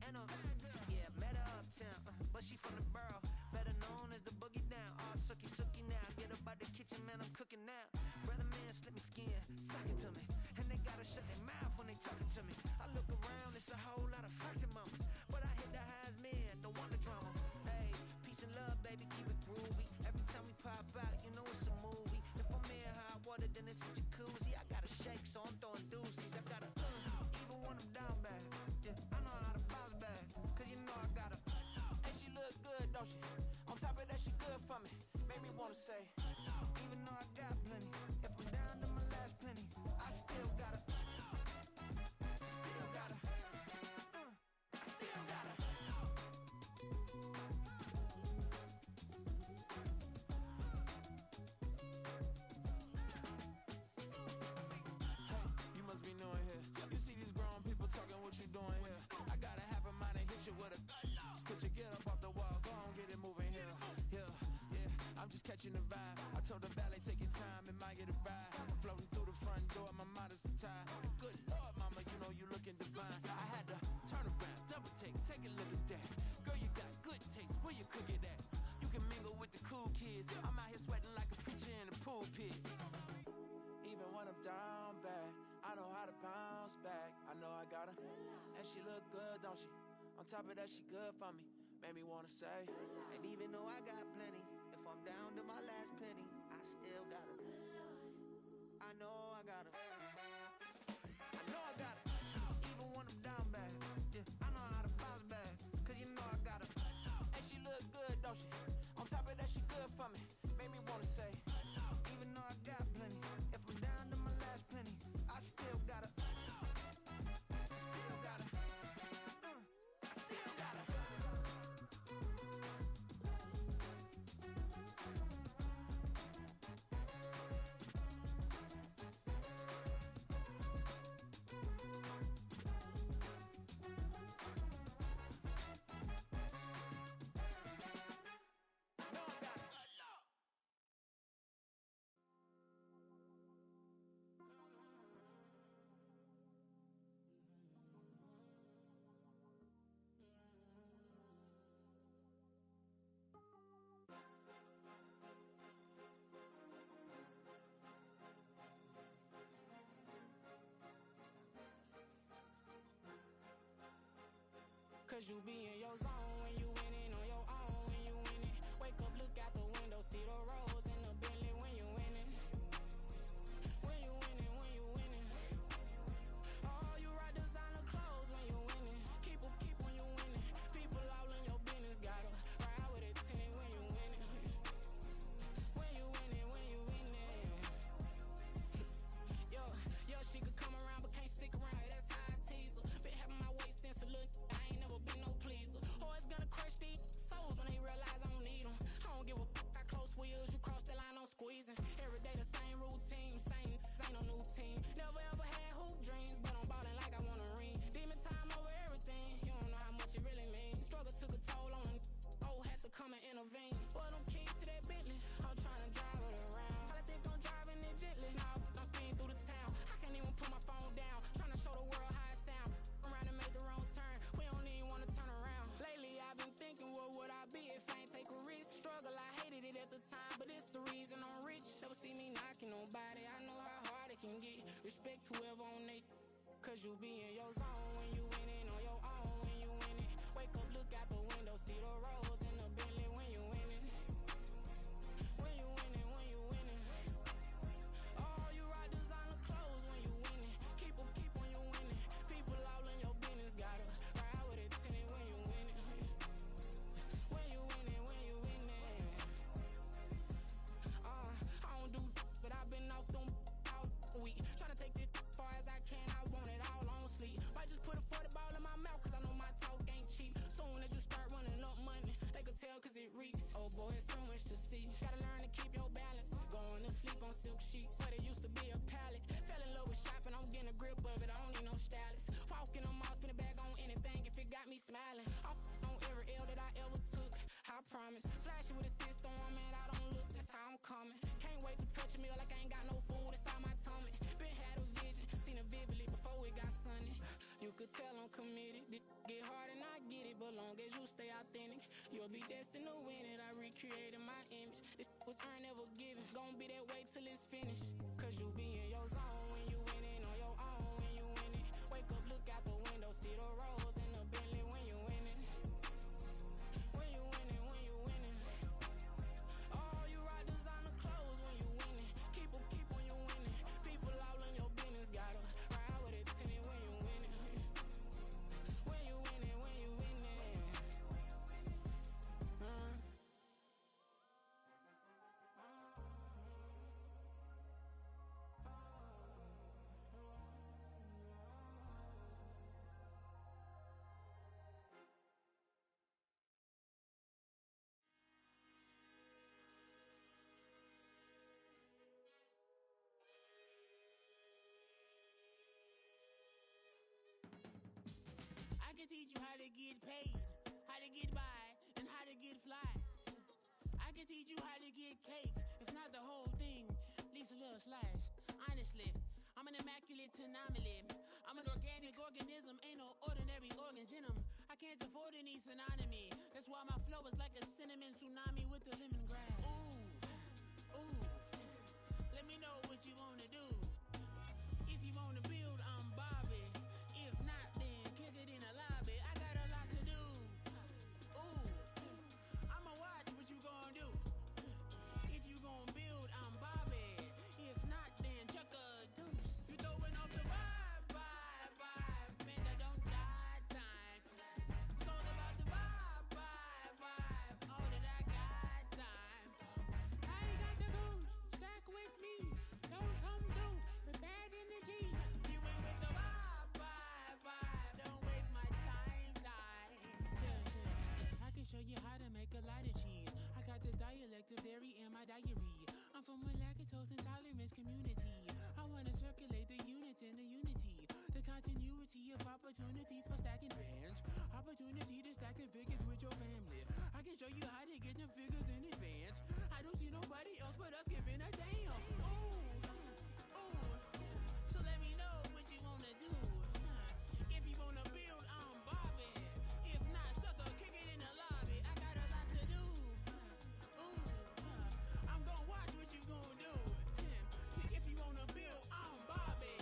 And yeah, met her uptown, but she from the borough, better known as the boogie down. All sookie now, get up out the kitchen, man, I'm cooking now. Brother man, slip me skin, suck it to me. And they gotta shut their mouth when they talking to me. I look around, it's a whole lot of fraction mamas, but I hit the highs, man, don't want the drama. Hey, peace and love, baby, keep it groovy. Every time we pop out, you know it's a movie. If I'm in hot water, then it's a jacuzzi. I gotta shake, so I'm throwing deuces. I gotta even when I'm down bad. Yeah, I know how to bounce back, cause you know I gotta. And she look good, don't she? On top of that, she good for me. Made me wanna say, even though I got plenty, if I'm down to my last penny, I still gotta. Still gotta. I still gotta. You must be new in here. You see these grown people talking, what you doing here? I got a half a mind to hit you with a split your get up off the wall, go on, get it moving here. Yeah, I'm just catching the vibe. I told the valet, take your time, it might get a ride. Floating through the front door, my mind is tied. Good Lord, mama, you know you looking divine. I had to turn around, double take a look at that. Girl, you got good taste, where you cook it at? You can mingle with the cool kids. I'm out here sweating like a preacher in a pool pit. Even when I'm down bad, I know how to bounce back. I know I got her, and she look good, don't she? On top of that, she good for me. Made me wanna say, and even though I got plenty, if I'm down to my last penny, I still got her. I know I got her. I know I got her. Even when I'm down bad, yeah, I know how to bounce back, cause you know I got her. And she look good, don't she? On top of that, she good for me. Made me wanna say, even though I got plenty, if I'm down to my last penny, I still got her. I still got her. I still got her. Cause you be in your zone when you winning on your own when you winning. Wake up, look out the window, see the rose in the Bentley when you winning. When you winning, when you winning. Oh, you rock designer clothes when you winning. Keep when you winning. People all in your business, gotta ride with it tinted when you winning. When you winning, when you winning. Yo, she could come around but can't stick around, that's how I tease her. Been having my waist since a little, I ain't never been no pleaser. Always gonna crush these souls when they realize I don't need them. I don't give a fuck, I close wheels, you cross the line, I'm squeezing. Every day the same routine, same, ain't no new team. Never ever had hoop dreams, but I'm ballin' like I want a ring. Demon time over everything, you don't know how much it really means. Struggle took a toll on them, had to come and intervene. Boy, them keys to that Bentley, I'm trying to drive it around. I think I'm driving it gently, now I'm speeding through the town. I can't even put my phone down, trying to show the world how it sound. Around and make the wrong turn, we don't even wanna turn around. Lately I've been thinking, what would I be if I ain't take a risk? Struggle, I hated it at the time, but it's the reason I'm rich. Never see me knocking nobody, I know how hard it can get. Respect whoever on they, cause you be in your zone when you winning on your own when you winning. Wake up, look out the window, see the rose in the Bentley when you winning. When you winning, when you winning. Oh, you rock designer clothes when you winning. Keep when you winning. People all in your business, gotta ride with it tinted when you winning. When you winning, when you winning. I don't do, but I've been off them all week. Tryna take this far as I can tell I'm committed. This get hard and I get it, but long as you stay authentic, you'll be destined to win it. I recreated my image. This was earned, never given. Gonna be that way till it's finished. Cause you be in your zone when you winning on your own when you win it. Wake up, look out the window, see the rose in the Bentley when you winning. When you winning, when you winning. Oh, you rock designer clothes when you winning. Keep when you winning. People all in your business, gotta ride with it tinted when you winning. When you winning, when you winning. I can teach you how to get paid, how to get by, and how to get fly. I can teach you how to get cake, if not the whole thing, at least a little slice. Honestly, I'm an immaculate anomaly. I'm an organic organism, ain't no ordinary organs in them. I can't afford any synonymy. That's why my flow is like a cinnamon tsunami with the lemongrass. Ooh, ooh, let me know what you wanna do. If you wanna build, I'm Bobby. If not, then kick it in the lobby. I got a lot to do. Ooh, I'ma watch what you gon' do. If you gon' build, I'm Bobby. If not, then chuck a deuce. You throwing off the vibe. Man, I don't die time. It's all about the vibe. All that I got time. I ain't got the goose. Stack with me. Don't come through with bad energy. You ain't with the vibe. Don't waste my time. Yeah. I can show you how to make a lot of cheese. I got the dialect of dairy in my diary. I'm from a lactose intolerance community. I wanna circulate the units in the unity. The continuity of opportunity for stacking bands. Opportunity to stack the figures with your family. I can show you how to get them figures in advance. I don't see nobody else but us giving a damn. Ooh. So let me know what you wanna do. If you wanna build, I'm Bobby. If not, sucker, kick it in the lobby. I got a lot to do. Ooh, I'm gon' watch what you gon' do. If you wanna build, I'm Bobby.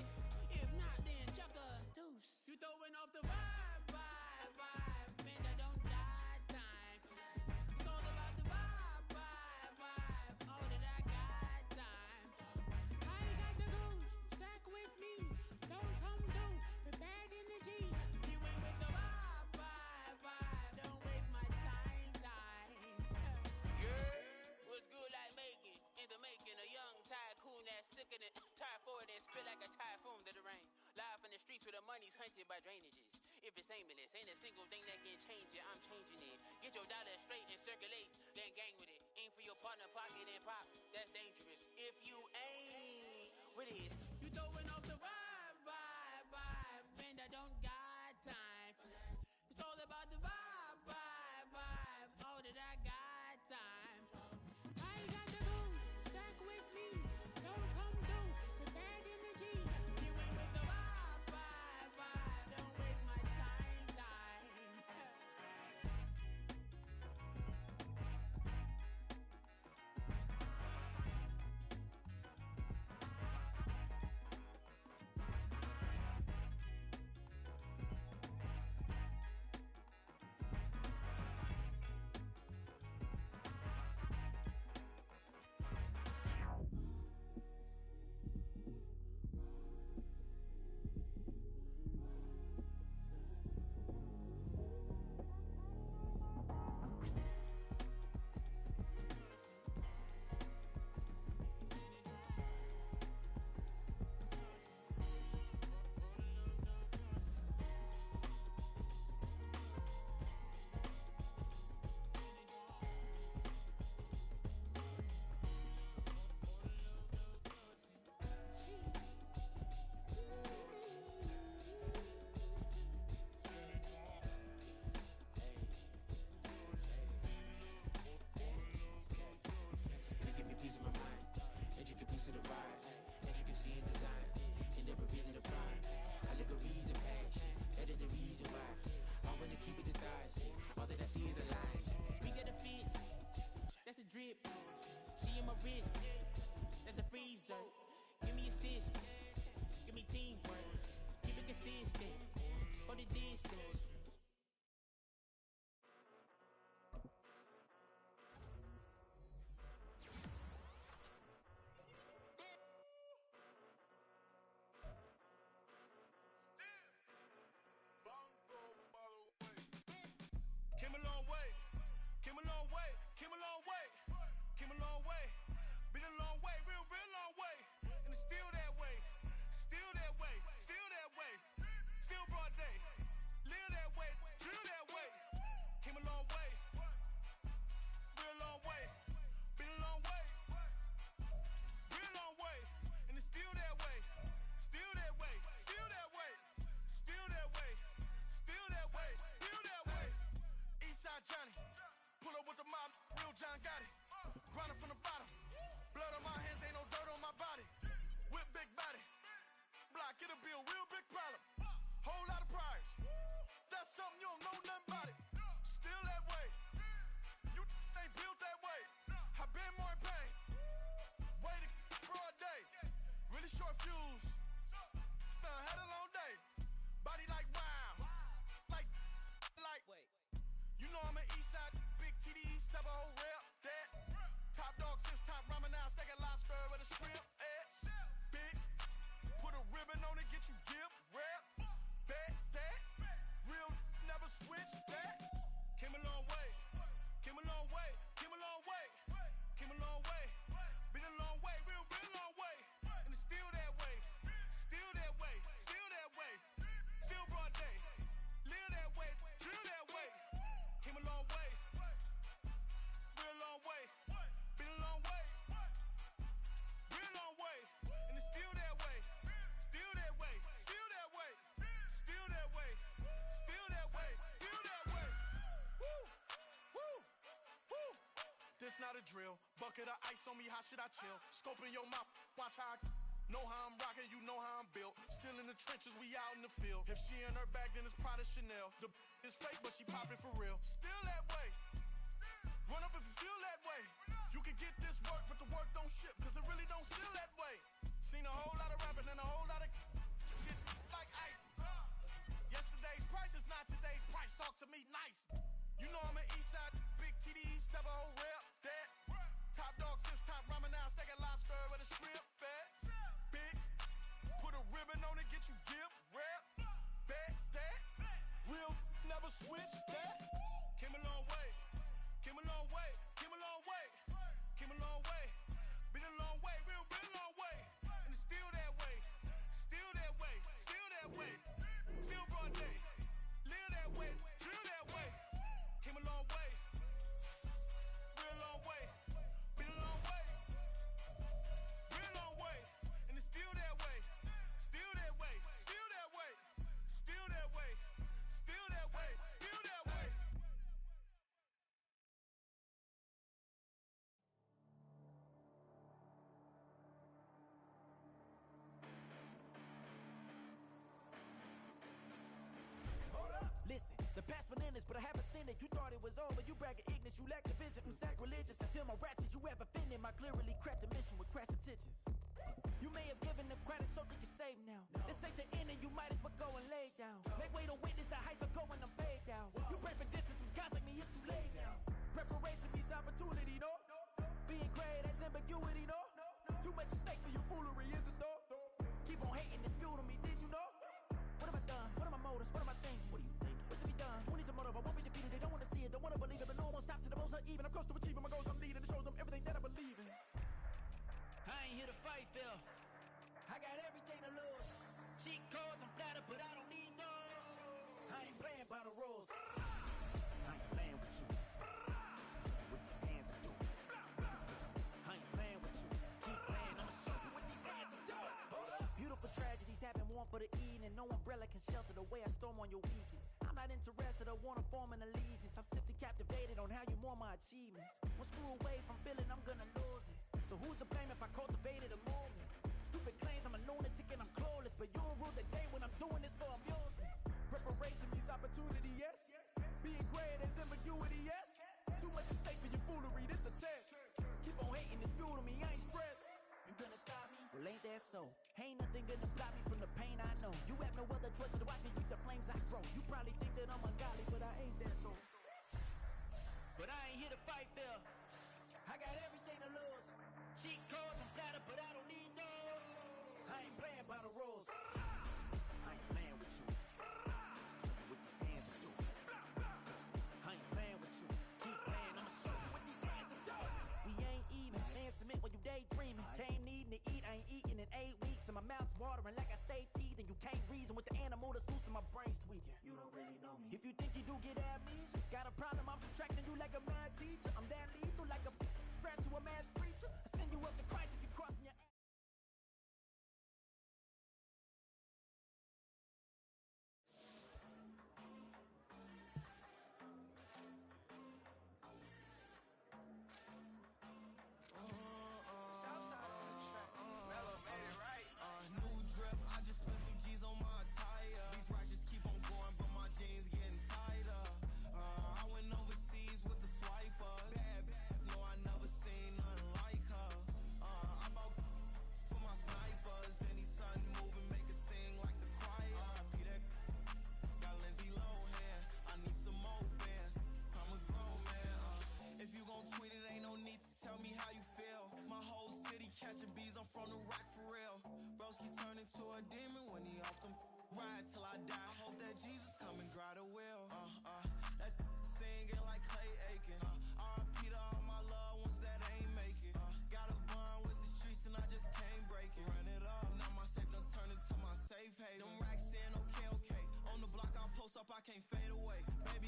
If not, then chuck a deuce. You throwing off the vibe. Man, I don't die time. It's all about the vibe. All that I got time. I ain't got the goose. Stack with me. Don't come through with bad energy. You ain't with the vibe. Don't waste my time. Yeah, what's good like making? In the making, a young tycoon that's sickening. Tired for it and spit like a typhoon to the rain. Live in the streets where the money's hunted by drainages. If it's aimless, ain't a single thing that can change it. I'm changing it. Get your dollar straight and circulate, then gang with it. Aim for your partner, pocket and pop. That's dangerous. If you ain't with it, you throwing off the vibe. Man, I don't got time for that. It's all about the vibe. All that I got time for. I ain't got the goose. Stack with me. Don't come through with bad energy. You ain't with the vibe. Don't waste my time. know I'm an east side, big TDE, step a whole rep, that. Top dog, 6 top ramen now, steak and lobster with a shrimp, big. Put a ribbon on it, get you gift, rep, bet, that. Real never switch, that. Came a long way, came a long way, came a long way, came a long way. Been a long way, real long way. And it's still that way, still that way, still that way. Still broad day, live that way, drill that way. Came a long way, real long way. Been a long way, real long way. And it's still that way, still that way, still that way, still that way, still that way, still that way. Woo, woo, woo. This not a drill. Bucket of ice on me, how should I chill? Scope in your mouth, watch how I know how I'm rocking, you know how I'm built. Still in the trenches, we out in the field. If she in her bag, then it's Prada Chanel. The is fake, but she poppin' for real. Still that way. Run up if you feel that way. You can get this work, but the work don't ship, cause it really don't feel that way. Seen a whole lot of rapping and a whole lot of get like ice. Yesterday's price is not today's price. Talk to me nice. You know I'm an east side, big TDE, step a whole rep, that. Top dog, 6 top ramen now, steak and lobster with a shrimp, fat. Big. Put a ribbon on it, get you gift, rep, bet, that. Real never switch, that. Came a long way, came a long way, came a long way, came a long way. Been a long way, real long way. And it's still that way, still that way, still that way. Still broad day, live that way, drill that way. Came a long way, real long way. Been a long way, real long way. And it's still that way, still that way, still that way, still that way, still that way, still that way. Hold up, listen, the past bananas, but I haven't seen it. You thought it was over, you bragging ignorance, you lack the vision from sacrilegious. I feel my raptors, you have offended my clearly crafted mission with crass intentions. You may have given them credit so they can save now. This ain't the end and you might as well go and lay down. Make way to witness the heights are going, I'm paid down. You pray for distance from guys like me, it's too late now. Preparation means opportunity, no? Being great as ambiguity, no? Too much at stake for your foolery, is it though? Keep on hating, it's fuel to me, did you know? What have I done? What are my motives? What am I thinking? What are you thinking? What's to be done? Who needs a motive? I won't be defeated. They don't want to see it, don't want to believe it, but no one won't stop to the most uneven. I'm close to achieving my goals. I'm leading to show them everything that I believe in. I ain't here to fight, Phil. I got everything to lose. Cheat codes, I'm flattered, but I don't need those. I ain't playing by the rules. I ain't playing with you. With these hands I do. I ain't playing with you. Keep playing, I'ma show you what these hands are doing. Hold up. Beautiful tragedies happen, one for the evening. No umbrella can shelter the way I storm on your weekends. I'm not interested or wanna form an allegiance. I'm simply captivated on how you mourn my achievements. One screw away from feeling I'm gonna lose it. So who's to blame if I cultivated a movement? Stupid claims I'm a lunatic and I'm clueless, but you'll rule the day when I'm doing this for amusement. Preparation means opportunity, yes. Being great as ambiguity, yes. Too much at stake for your foolery, this a test. Keep on hating, it's fuel to me, I ain't stressed. You gonna stop me? Well, ain't that so? Ain't nothing gonna block me from the pain I know. You have no other choice but to watch me reap the flames I grow. You probably think that I'm ungodly, but I ain't that though. But I ain't here to fight, Phil. I got everything to lose. Cheat codes, I'm flattered, but I don't need those. I ain't playing by the rules. I ain't playing with you. Show you what these hands are doing. I ain't playing with you. Keep playing, I'ma show you what these hands are doing. We ain't even. Man, submit while you daydreaming. Came needing to eat, I ain't eating in 8 weeks. And my mouth's watering like I stay teething. You can't reason with the animal that's loose and my brain's tweaking. You don't really know me. If you think you do get amnesia, got a problem, I'm subtracting you like a mad teacher. I'm that lethal like a threat to a mass preacher. I send you up to Christ if you crossing your Southside on the track. Mello made it right. New drip, I just spent some G's on my attire. These righteous keep on going, but my jeans getting tighter. I went overseas with the swiper. Bad, no, I never seen nothing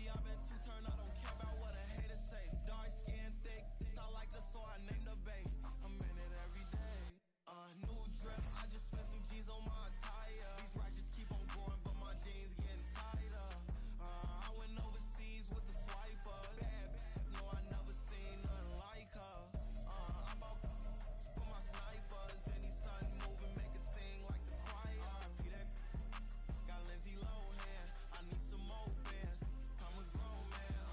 I've been too turned, I don't care about what a hater say. Dark skin, thick, I like the so I named the bay. I'm in it every day. New drip, I just spent some G's on my attire. These righteous keep on going, but my jeans getting tighter. I went overseas with the swiper. Bad, no, I never seen nothing like her. I bought for my snipers. Any sun moving, make it sing like the choir. That got Lindsay Lohan. I need some more bands. I'm a grown man.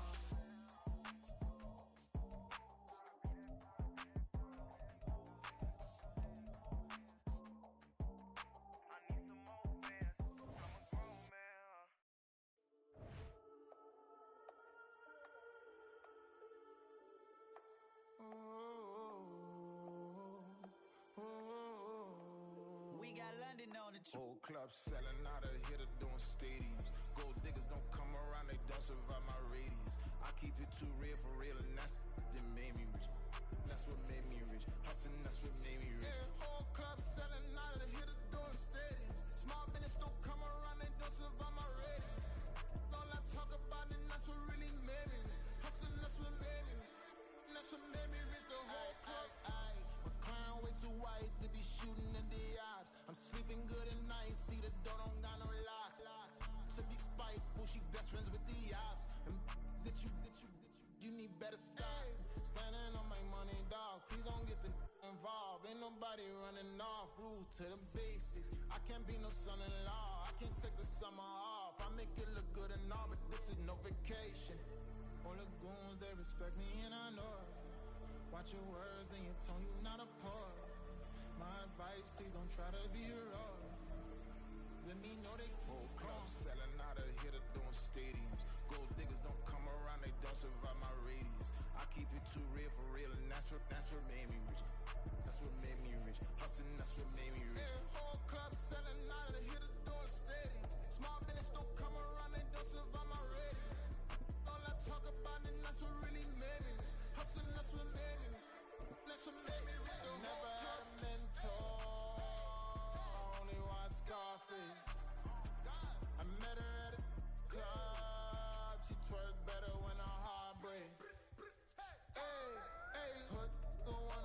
We got London on the Whole club selling out of hitter doing stadiums. Gold diggers don't come around, they don't survive my radius. I keep it too real for real, and that's that made me rich. That's what made me rich. Hustling, that's what made me rich. Yeah, whole club selling out of hitter doing stadiums. Small business don't come around, they don't survive my radius. All I talk about, and that's what really made me rich. Hustling, that's what made me rich. That's what made me rich. The whole club. My clown way too white to be shooting in the ops. I'm sleeping good at night, see the door don't got no locks. To be spiteful, she best friends with the ops. And that you need better stop. Standing on my money, dog. Please don't get the involved. Ain't nobody running off. Rules to the basics. I can't be no son-in-law. I can't take the summer off. I make it look good and all, but this is no vacation. All the goons, they respect me and I know it. Watch your words and your tone, you not a poet. My advice, please don't try to be heroic. Let me know they whole club selling out of hitter doing stadiums. Gold diggers don't come around, they don't survive my radius. I keep it too real for real, and that's what made me rich. That's what made me rich. Hustling, that's what made me rich. Yeah, whole club selling out of hitter doing stadiums. Small business don't come around, they don't survive my radius. All I talk about, and that's what really made me rich. Hustling, that's what made me rich. That's what made me rich. I never had a mentor. Only watch Scarface. I met her at a club. She twerk better when her heart breaks. Hey, hood, the one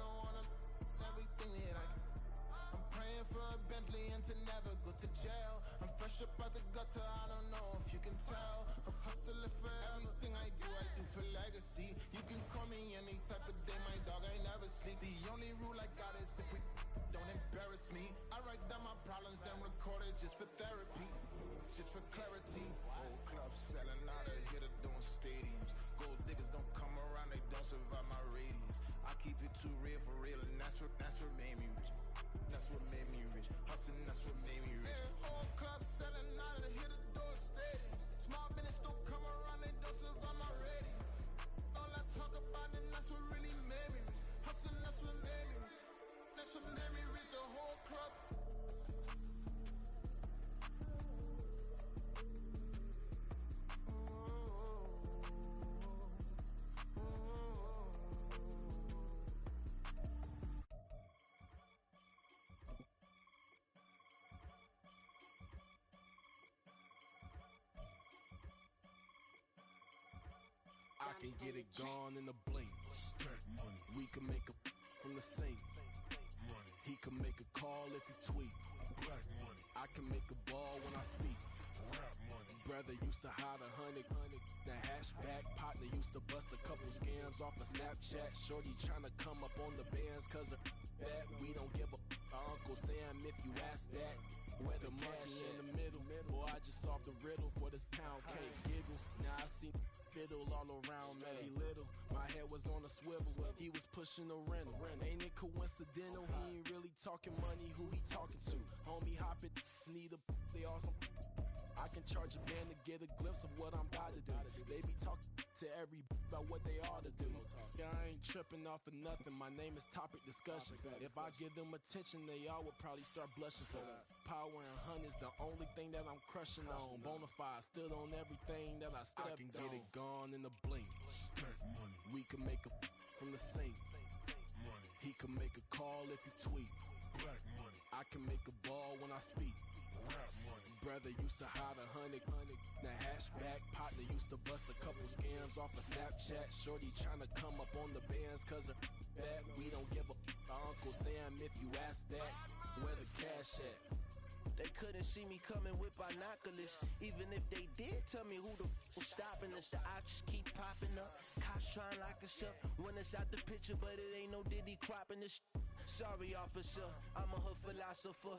everything that I can. I'm praying for a Bentley and to never go to jail. I'm fresh up out the gutter, I don't know if you can tell. I'm hustling for everything I do for legacy. You can call me any type of day, my dog, I never sleep. The only rule I got is if we don't embarrass me. I write down my problems, then record it just for therapy, just for clarity. Whole club selling out of hitter doing stadiums. Gold diggers don't come around, they don't survive my radius. I keep it too real for real, and that's what made me rich. That's what made me rich. Hustling, that's what made me rich. Yeah, whole club selling out of hitter doing stadiums. Small business don't come around, they don't survive my radius. All I talk about, and that's what really made me rich. Hustling, that's what made me rich. That's what made me rich. The whole club. I can get it gone in a blink. Stack money. We can make a from the sink. Money. He can make a call if he tweet. Black money. I can make a ball when I speak. Rap money. Brother used to hide 100. The hashback partner used to bust a couple scams off of Snapchat. Shorty tryna come up on the bands cause of that. We don't give a Uncle Sam if you ask that. Where the money in the middle. Boy, I just solved the riddle for this pound cake. Giggles. Now I see fiddle all around me. He little, my head was on a swivel. He was pushing a rental. Ain't it coincidental? He ain't really talking money. Who he talking to? Homie, hop it. Need a they awesome. I can charge a band to get a glimpse of what I'm about to do. They be talking to every about what they ought to do. Yeah, I ain't tripping off of nothing. My name is Topic Discussion. If I give them attention, they all would probably start blushing. So power and hunt is the only thing that I'm crushing on. Bonafide, stood on everything that I stepped on. I can get it gone in a blink. Stack money. We can make a from the sink. Money. He can make a call if he tweet. Black money. I can make a ball when I speak. Rap money. Brother used to hide 100. The hashback partner used to bust a couple scams off of Snapchat. Shorty tryna come up on the bands cause her bad. We don't give a Uncle Sam if you ask that. Where the cash at? They couldn't see me coming with binoculars. Even if they did tell me who the was stopping us, the options keep popping up. Cops trying to lock us up when it's out the picture, but it ain't no Diddy cropping this. Sorry, officer, I'm a hood philosopher.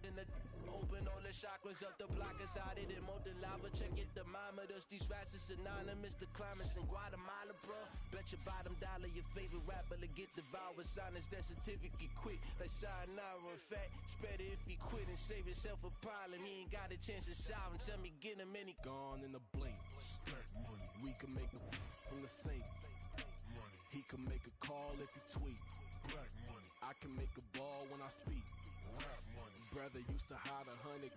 In the open all the chakras up the block inside it and more than lava. Check your thermometers. These rats is synonymous to climates in Guatemala, bro. Bet your bottom dollar your favorite rapper to get devoured. Sign his death certificate quick like sayonara. In fact, it's better if he quit and save himself a problem. He ain't got a chance to solve him. Tell me get him any gone in the blink. Stack money. We can make a from the sink. Money. He can make a call if he tweet. Black money. I can make a ball when I speak. Rap money. Brother used to hide 100.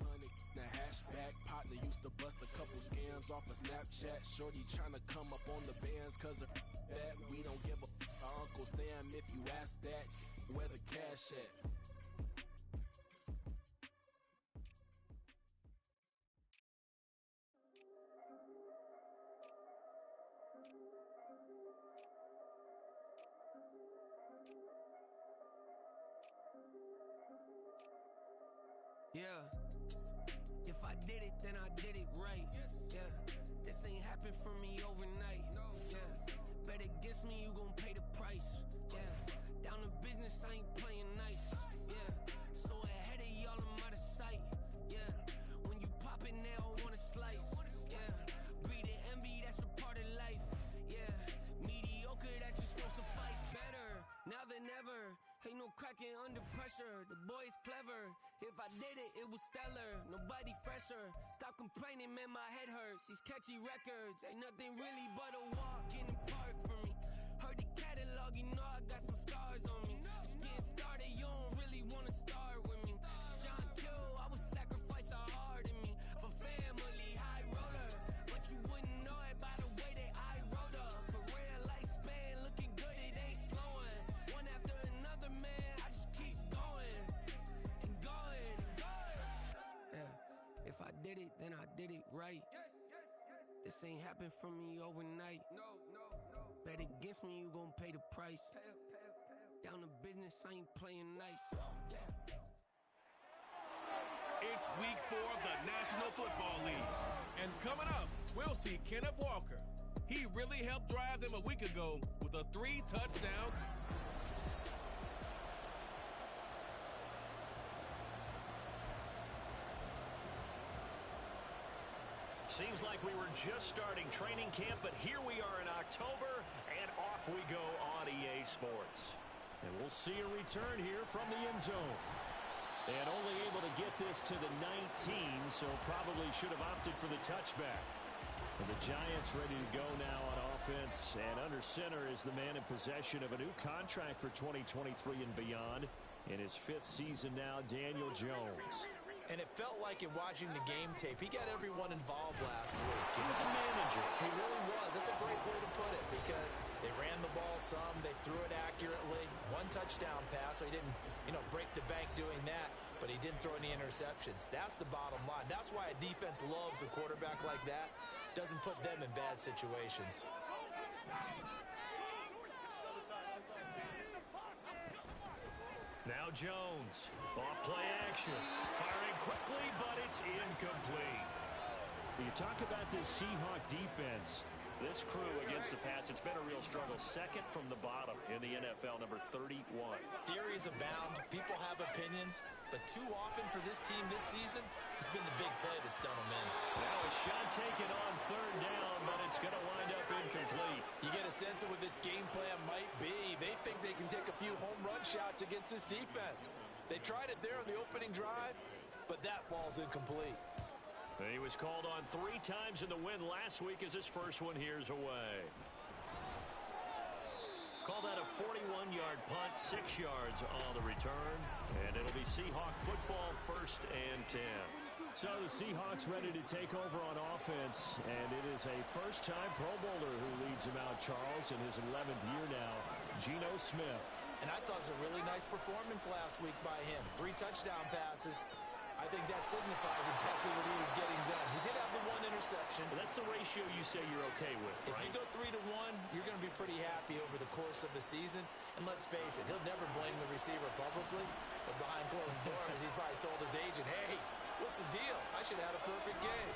The hashback partner used to bust a couple scams off of Snapchat. Shorty tryna come up on the bands cause of that. We don't give a Uncle Sam if you ask that. Where the cash at? Yeah, if I did it, then I did it right. Yeah, this ain't happened for me overnight. Yeah, bet against me, you gon' pay the price. Yeah, down to business, I ain't playing nice. Yeah, so ahead of y'all, I'm out of sight. Yeah, when you pop it, they all wanna slice. Yeah, greed and envy, that's a part of life. Yeah, mediocre, that just won't suffice. Better now than ever. Ain't no cracking under pressure, the boy's clever. If I did it, it was stellar, nobody fresher. Stop complaining, man, my head hurts. These catchy records, ain't nothing really but a walk in the park for me. Heard the catalog, you know I got some scars on me. Just getting started, you don't really wanna start with me. It's John Kill, I would sacrifice the heart in me. For family, high roller, but you wouldn't know it by the way that I wrote up. For real lifespan, looking good, it ain't slowing. One after another, man, I just keep going and going and going. Yeah, if I did it, then I did it right. This ain't happened for me overnight. No. Bet against me, you gon' pay the price. Down to business, I ain't playing nice. It's week 4 of the National Football League. And coming up, we'll see Kenneth Walker. He really helped drive them a week ago with a 3-touchdown. Seems like we were just starting training camp, but here we are in October, and off we go on EA Sports. And we'll see a return here from the end zone. And only able to get this to the 19, so probably should have opted for the touchback. And the Giants ready to go now on offense, and under center is the man in possession of a new contract for 2023 and beyond. In his 5th season now, Daniel Jones. And it felt like in watching the game tape, he got everyone involved last week. He was a manager. He really was. That's a great way to put it because they ran the ball some, they threw it accurately. 1 touchdown pass, so he didn't, break the bank doing that, but he didn't throw any interceptions. That's the bottom line. That's why a defense loves a quarterback like that. Doesn't put them in bad situations. Now Jones, off play action, firing quickly, but it's incomplete. You talk about this Seahawk defense. This crew against the pass, it's been a real struggle. Second from the bottom in the NFL, number 31. Theories abound. People have opinions. But too often for this team this season, it's been the big play that's done them in. Now a shot taken on 3rd down, but it's going to wind up incomplete. You get a sense of what this game plan might be. They think they can take a few home run shots against this defense. They tried it there on the opening drive, but that ball's incomplete. He was called on 3 times in the win last week as his first one here's away. Call that a 41-yard punt, 6 yards on the return, and it'll be Seahawk football 1st and 10. So the Seahawks ready to take over on offense, and it is a first-time Pro Bowler who leads them out, Charles, in his 11th year now, Geno Smith. And I thought it was a really nice performance last week by him. 3 touchdown passes. I think that signifies exactly what he was getting done. He did have the one interception. Well, that's the ratio you say you're okay with, right? If you go 3-1, you're going to be pretty happy over the course of the season. And let's face it, he'll never blame the receiver publicly. But behind closed doors, he probably told his agent, hey, what's the deal? I should have had a perfect game.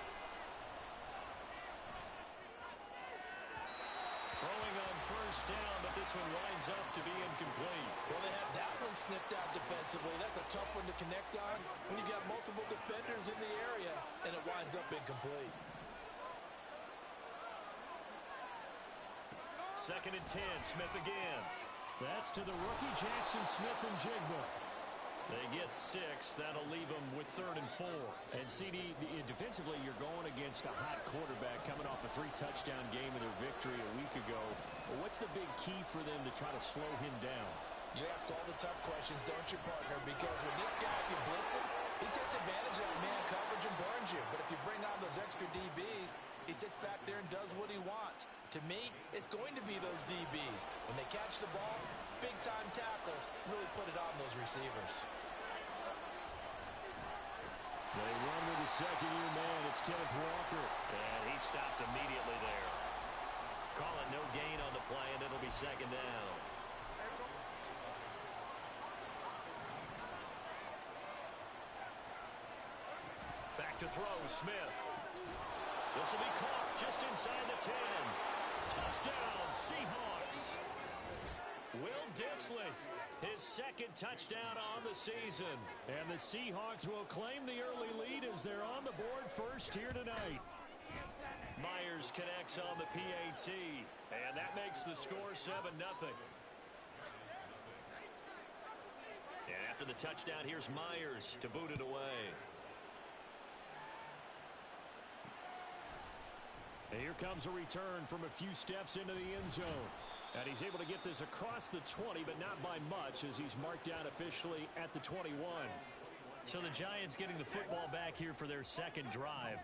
Throwing on first down, but this one winds up to be incomplete. Well, they had that one snipped out defensively. That's a tough one to connect on when you got multiple defenders in the area, and it winds up incomplete. 2nd and 10, Smith again. That's to the rookie, Jackson Smith-Njigba. They get 6. That'll leave them with 3rd and 4. And CD, defensively, you're going against a hot quarterback coming off a 3-touchdown game in their victory a week ago. What's the big key for them to try to slow him down? You ask all the tough questions, don't you, partner? Because when this guy can blitz him, he takes advantage of man coverage and burns you. But if you bring on those extra DBs, he sits back there and does what he wants. To me, it's going to be those DBs. When they catch the ball, big-time tackles, really put it on those receivers. They run with the second-year man. It's Kenneth Walker. And he stopped immediately there. Call it no gain on the play, and it'll be 2nd down. Back to throw, Smith. This will be caught just inside the 10. Touchdown, Seahawks. Will Dissly, his 2nd touchdown on the season. And the Seahawks will claim the early lead as they're on the board first here tonight. Myers connects on the PAT, and that makes the score 7-0. And after the touchdown, here's Myers to boot it away. And here comes a return from a few steps into the end zone. And he's able to get this across the 20, but not by much, as he's marked down officially at the 21. So the Giants getting the football back here for their 2nd drive.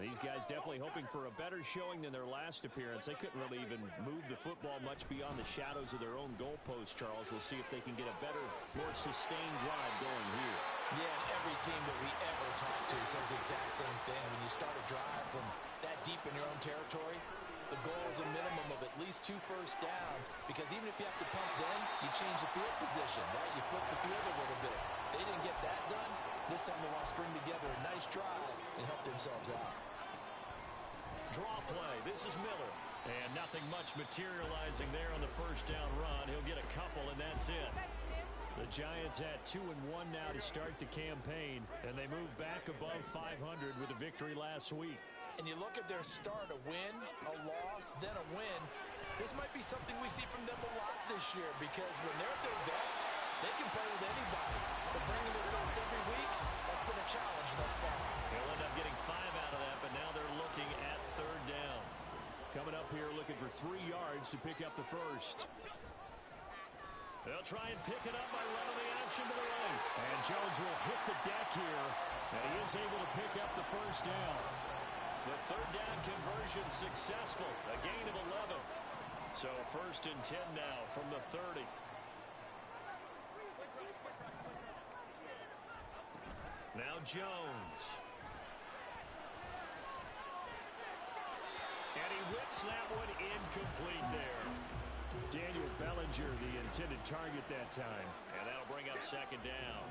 These guys definitely hoping for a better showing than their last appearance. They couldn't really even move the football much beyond the shadows of their own goalpost, Charles. We'll see if they can get a better, more sustained drive going here. Yeah, and every team that we ever talk to says the exact same thing. When you start a drive from that deep in your own territory, the goal is a minimum of at least 2 first downs, because even if you have to punt then, you change the field position, right? You flip the field a little bit. They didn't get that done. This time they want to string together a nice drive and help themselves out. Draw play. This is Miller. And nothing much materializing there on the first down run. He'll get a couple, and that's it. The Giants at 2-1 now to start the campaign, and they move back above 500 with a victory last week. And you look at their start, a win, a loss, then a win. This might be something we see from them a lot this year, because when they're at their best, they can play with anybody. But bringing their best every week, that's been a challenge thus far. They'll end up getting 5 out of that, but now they're looking at 3rd down. Coming up here looking for 3 yards to pick up the first. They'll try and pick it up by running the option to the right. And Jones will hit the deck here, and he is able to pick up the first down. The 3rd down conversion successful, a gain of 11. So 1st and 10 now from the 30. Now Jones. And he whips that one incomplete there. Daniel Bellinger, the intended target that time. And that'll bring up 2nd down.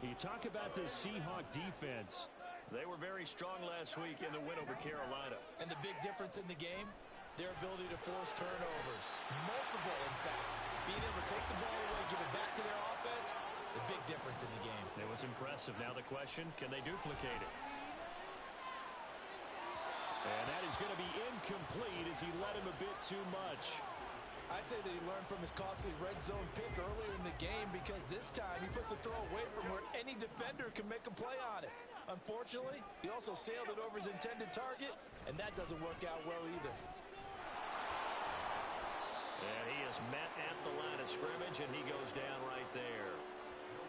You talk about the Seahawk defense. They were very strong last week in the win over Carolina. And the big difference in the game, their ability to force turnovers. Multiple, in fact. Being able to take the ball away, give it back to their offense, the big difference in the game. It was impressive. Now the question, can they duplicate it? And that is going to be incomplete as he led him a bit too much. I'd say that he learned from his costly red zone pick earlier in the game, because this time he puts the throw away from where any defender can make a play on it. Unfortunately, he also sailed it over his intended target, and that doesn't work out well either. And he is met at the line of scrimmage, and he goes down right there.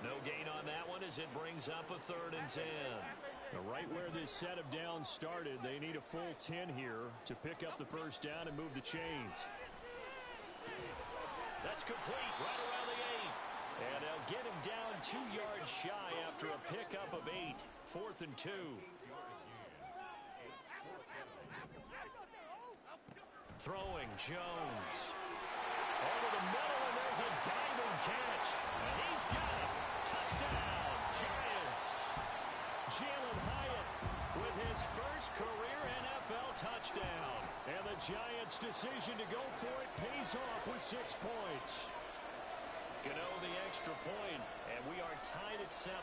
No gain on that one as it brings up a 3rd and 10. Now, right where this set of downs started, they need a full 10 here to pick up the first down and move the chains. That's complete right around the 8. And they'll get him down 2 yards shy after a pickup of 8. 4th and 2. Throwing Jones. Over the middle, and there's a diving catch. And he's got it. Touchdown, Giants. Jalen Hyatt with his first career NFL touchdown. And the Giants' decision to go for it pays off with 6 points. Gano the extra point, and we are tied at 7.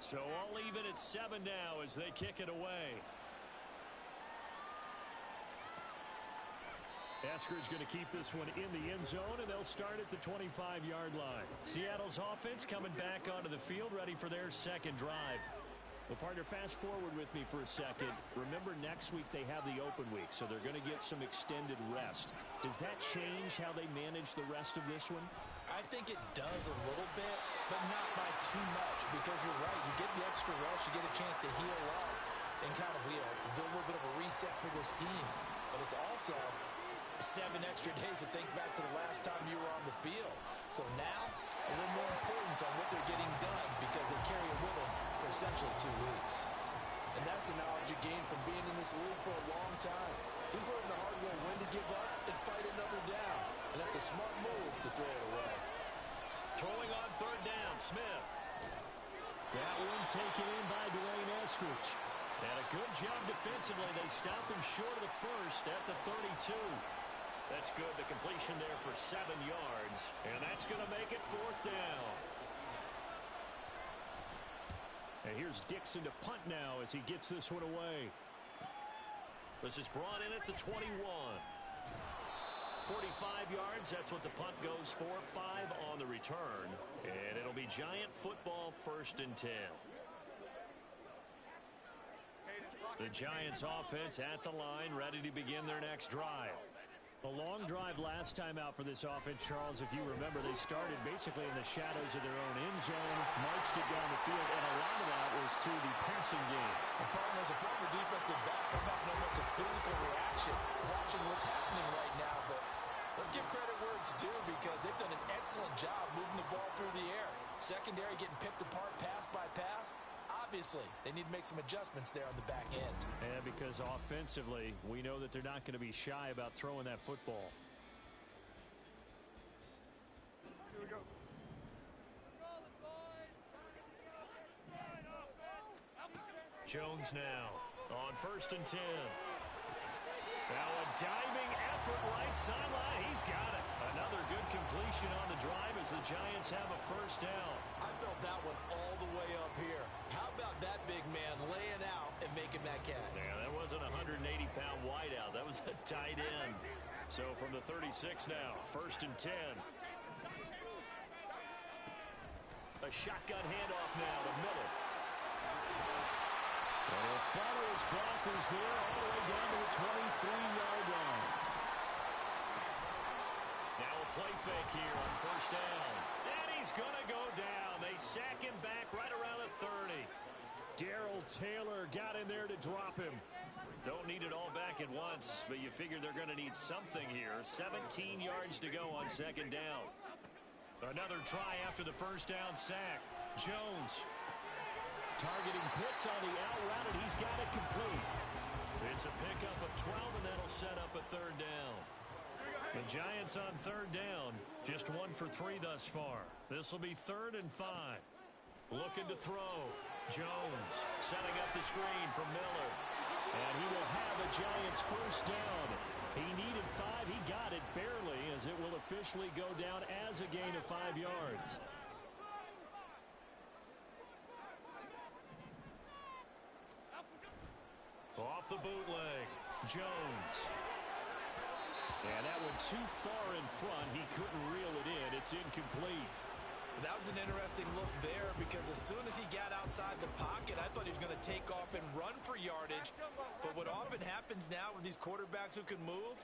So all even at 7 now as they kick it away. Eskridge going to keep this one in the end zone, and they'll start at the 25-yard line. Seattle's offense coming back onto the field, ready for their second drive. Well, partner, fast forward with me for a second. Remember, next week they have the open week, so they're going to get some extended rest. Does that change how they manage the rest of this one? I think it does a little bit, but not by too much, because you're right. You get the extra rest, you get a chance to heal up and kind of do a little bit of a reset for this team. But it's also 7 extra days to think back to the last time you were on the field. So now, a little more importance on what they're getting done because they carry it with them for essentially 2 weeks. And that's the knowledge you gain from being in this league for a long time. He's learned the hard way when to give up and fight another down. And that's a smart move to throw it away. Throwing on 3rd down, Smith. That one taken in by Dwayne Eskridge. And a good job defensively. They stopped him short of the first at the 32. That's good. The completion there for 7 yards. And that's going to make it 4th down. And here's Dixon to punt now as he gets this one away. This is brought in at the 21. 45 yards, that's what the punt goes for. 5 on the return. And it'll be Giant football, 1st and 10. The Giants offense at the line, ready to begin their next drive. A long drive last time out for this offense, Charles. If you remember, they started basically in the shadows of their own end zone, marched it down the field, and a lot of that was through the passing game. The partner is a former defensive back, come out in almost a physical reaction, watching what's happening right now. But let's give credit where it's due because they've done an excellent job moving the ball through the air. Secondary getting picked apart pass by pass. Obviously, they need to make some adjustments there on the back end. And because offensively, we know that they're not going to be shy about throwing that football. Here we go. Jones now on 1st and 10. Now a diving effort right sideline. He's got it. Another good completion on the drive as the Giants have a 1st down. I felt that one all the way up here. How about that big man laying out and making that catch? Yeah, that wasn't a 180-pound wideout. That was a tight end. So from the 36 now, 1st and 10. A shotgun handoff now to Miller. And he'll follow his blockers there all the way down to the 23-yard line. Now a play fake here on 1st down. And he's going to go down. They sack him back right around the 30. Darrell Taylor got in there to drop him. Don't need it all back at once, but you figure they're going to need something here. 17 yards to go on second down. Another try after the first down sack. Jones. Targeting Pitts on the out route, and he's got it complete. It's a pickup of 12, and that'll set up a third down. The Giants on third down, just 1 for 3 thus far. This will be 3rd and 5. Looking to throw. Jones setting up the screen from Miller. And he will have the Giants first down. He needed 5. He got it barely, as it will officially go down as a gain of 5 yards. Off the bootleg. Jones. And that one too far in front. He couldn't reel it in. It's incomplete. That was an interesting look there, because as soon as he got outside the pocket, I thought he was going to take off and run for yardage. But what often happens now with these quarterbacks who can move,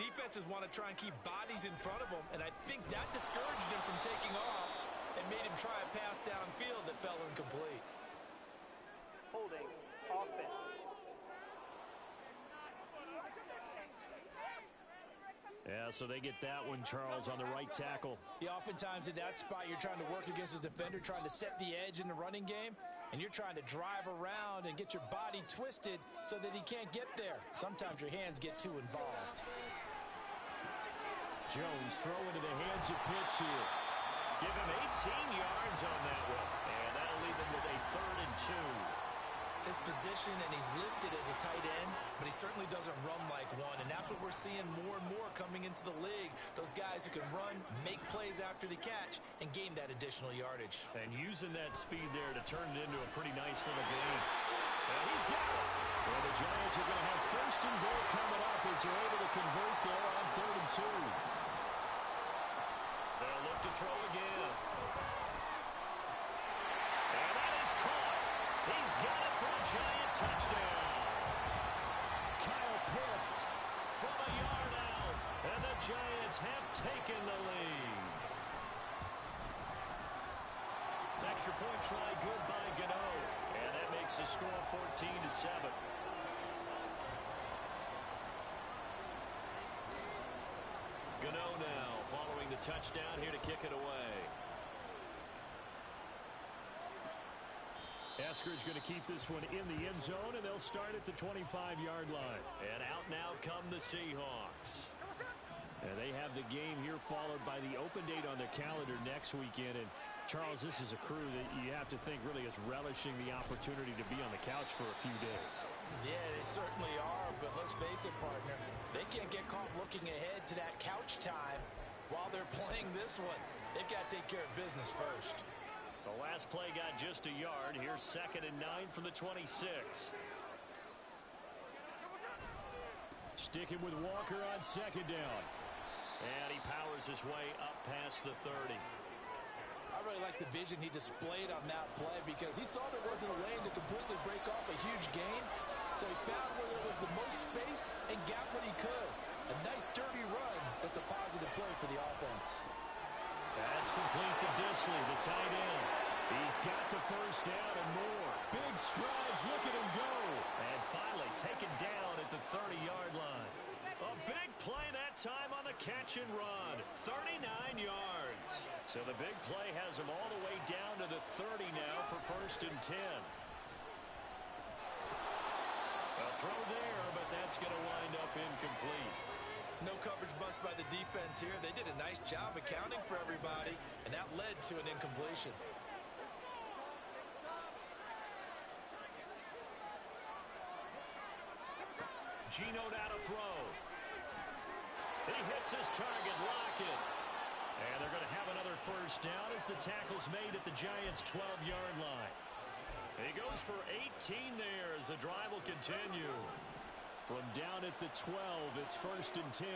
defenses want to try and keep bodies in front of them, and I think that discouraged him from taking off and made him try a pass downfield that fell incomplete. Holding offense. Yeah, so they get that one, Charles, on the right tackle. Yeah, oftentimes in that spot, you're trying to work against a defender, trying to set the edge in the running game, and you're trying to drive around and get your body twisted so that he can't get there. Sometimes your hands get too involved. Jones throw into the hands of Pitts here. Give him 18 yards on that one, and that'll leave him with a 3rd and 2. His position, and he's listed as a tight end, but he certainly doesn't run like one, and that's what we're seeing more and more coming into the league. Those guys who can run, make plays after the catch, and gain that additional yardage. And using that speed there to turn it into a pretty nice little gain. And he's got it! Well, the Giants are going to have 1st and goal coming up as they're able to convert there on 3rd and 2. They'll look to throw again. And that is caught. He's got it for a Giant touchdown. Kyle Pitts from a yard out, and the Giants have taken the lead. Extra point try good by Gano, and that makes the score 14-7. Gano now following the touchdown here to kick it away. Eskridge going to keep this one in the end zone, and they'll start at the 25-yard line. And out now come the Seahawks. And they have the game here followed by the open date on their calendar next weekend. And, Charles, this is a crew that you have to think really is relishing the opportunity to be on the couch for a few days. Yeah, they certainly are, but let's face it, partner. They can't get caught looking ahead to that couch time while they're playing this one. They've got to take care of business first. The last play got just a yard. Here's 2nd and 9 from the 26. Sticking with Walker on 2nd down. And he powers his way up past the 30. I really like the vision he displayed on that play, because he saw there wasn't a lane to completely break off a huge gain. So he found where there was the most space and got what he could. A nice, dirty run. That's a positive play for the offense. That's complete to Disley, the tight end. He's got the first down and more. Big strides. Look at him go. And finally taken down at the 30-yard line. A big play that time on the catch and run. 39 yards. So the big play has him all the way down to the 30 now for 1st and 10. A throw there, but that's going to wind up incomplete. No coverage bust by the defense here. They did a nice job accounting for everybody, and that led to an incompletion. Geno now to throw. He hits his target, Lockett. And they're going to have another first down as the tackle's made at the Giants' 12-yard line. He goes for 18 there as the drive will continue. From down at the 12, it's 1st and 10.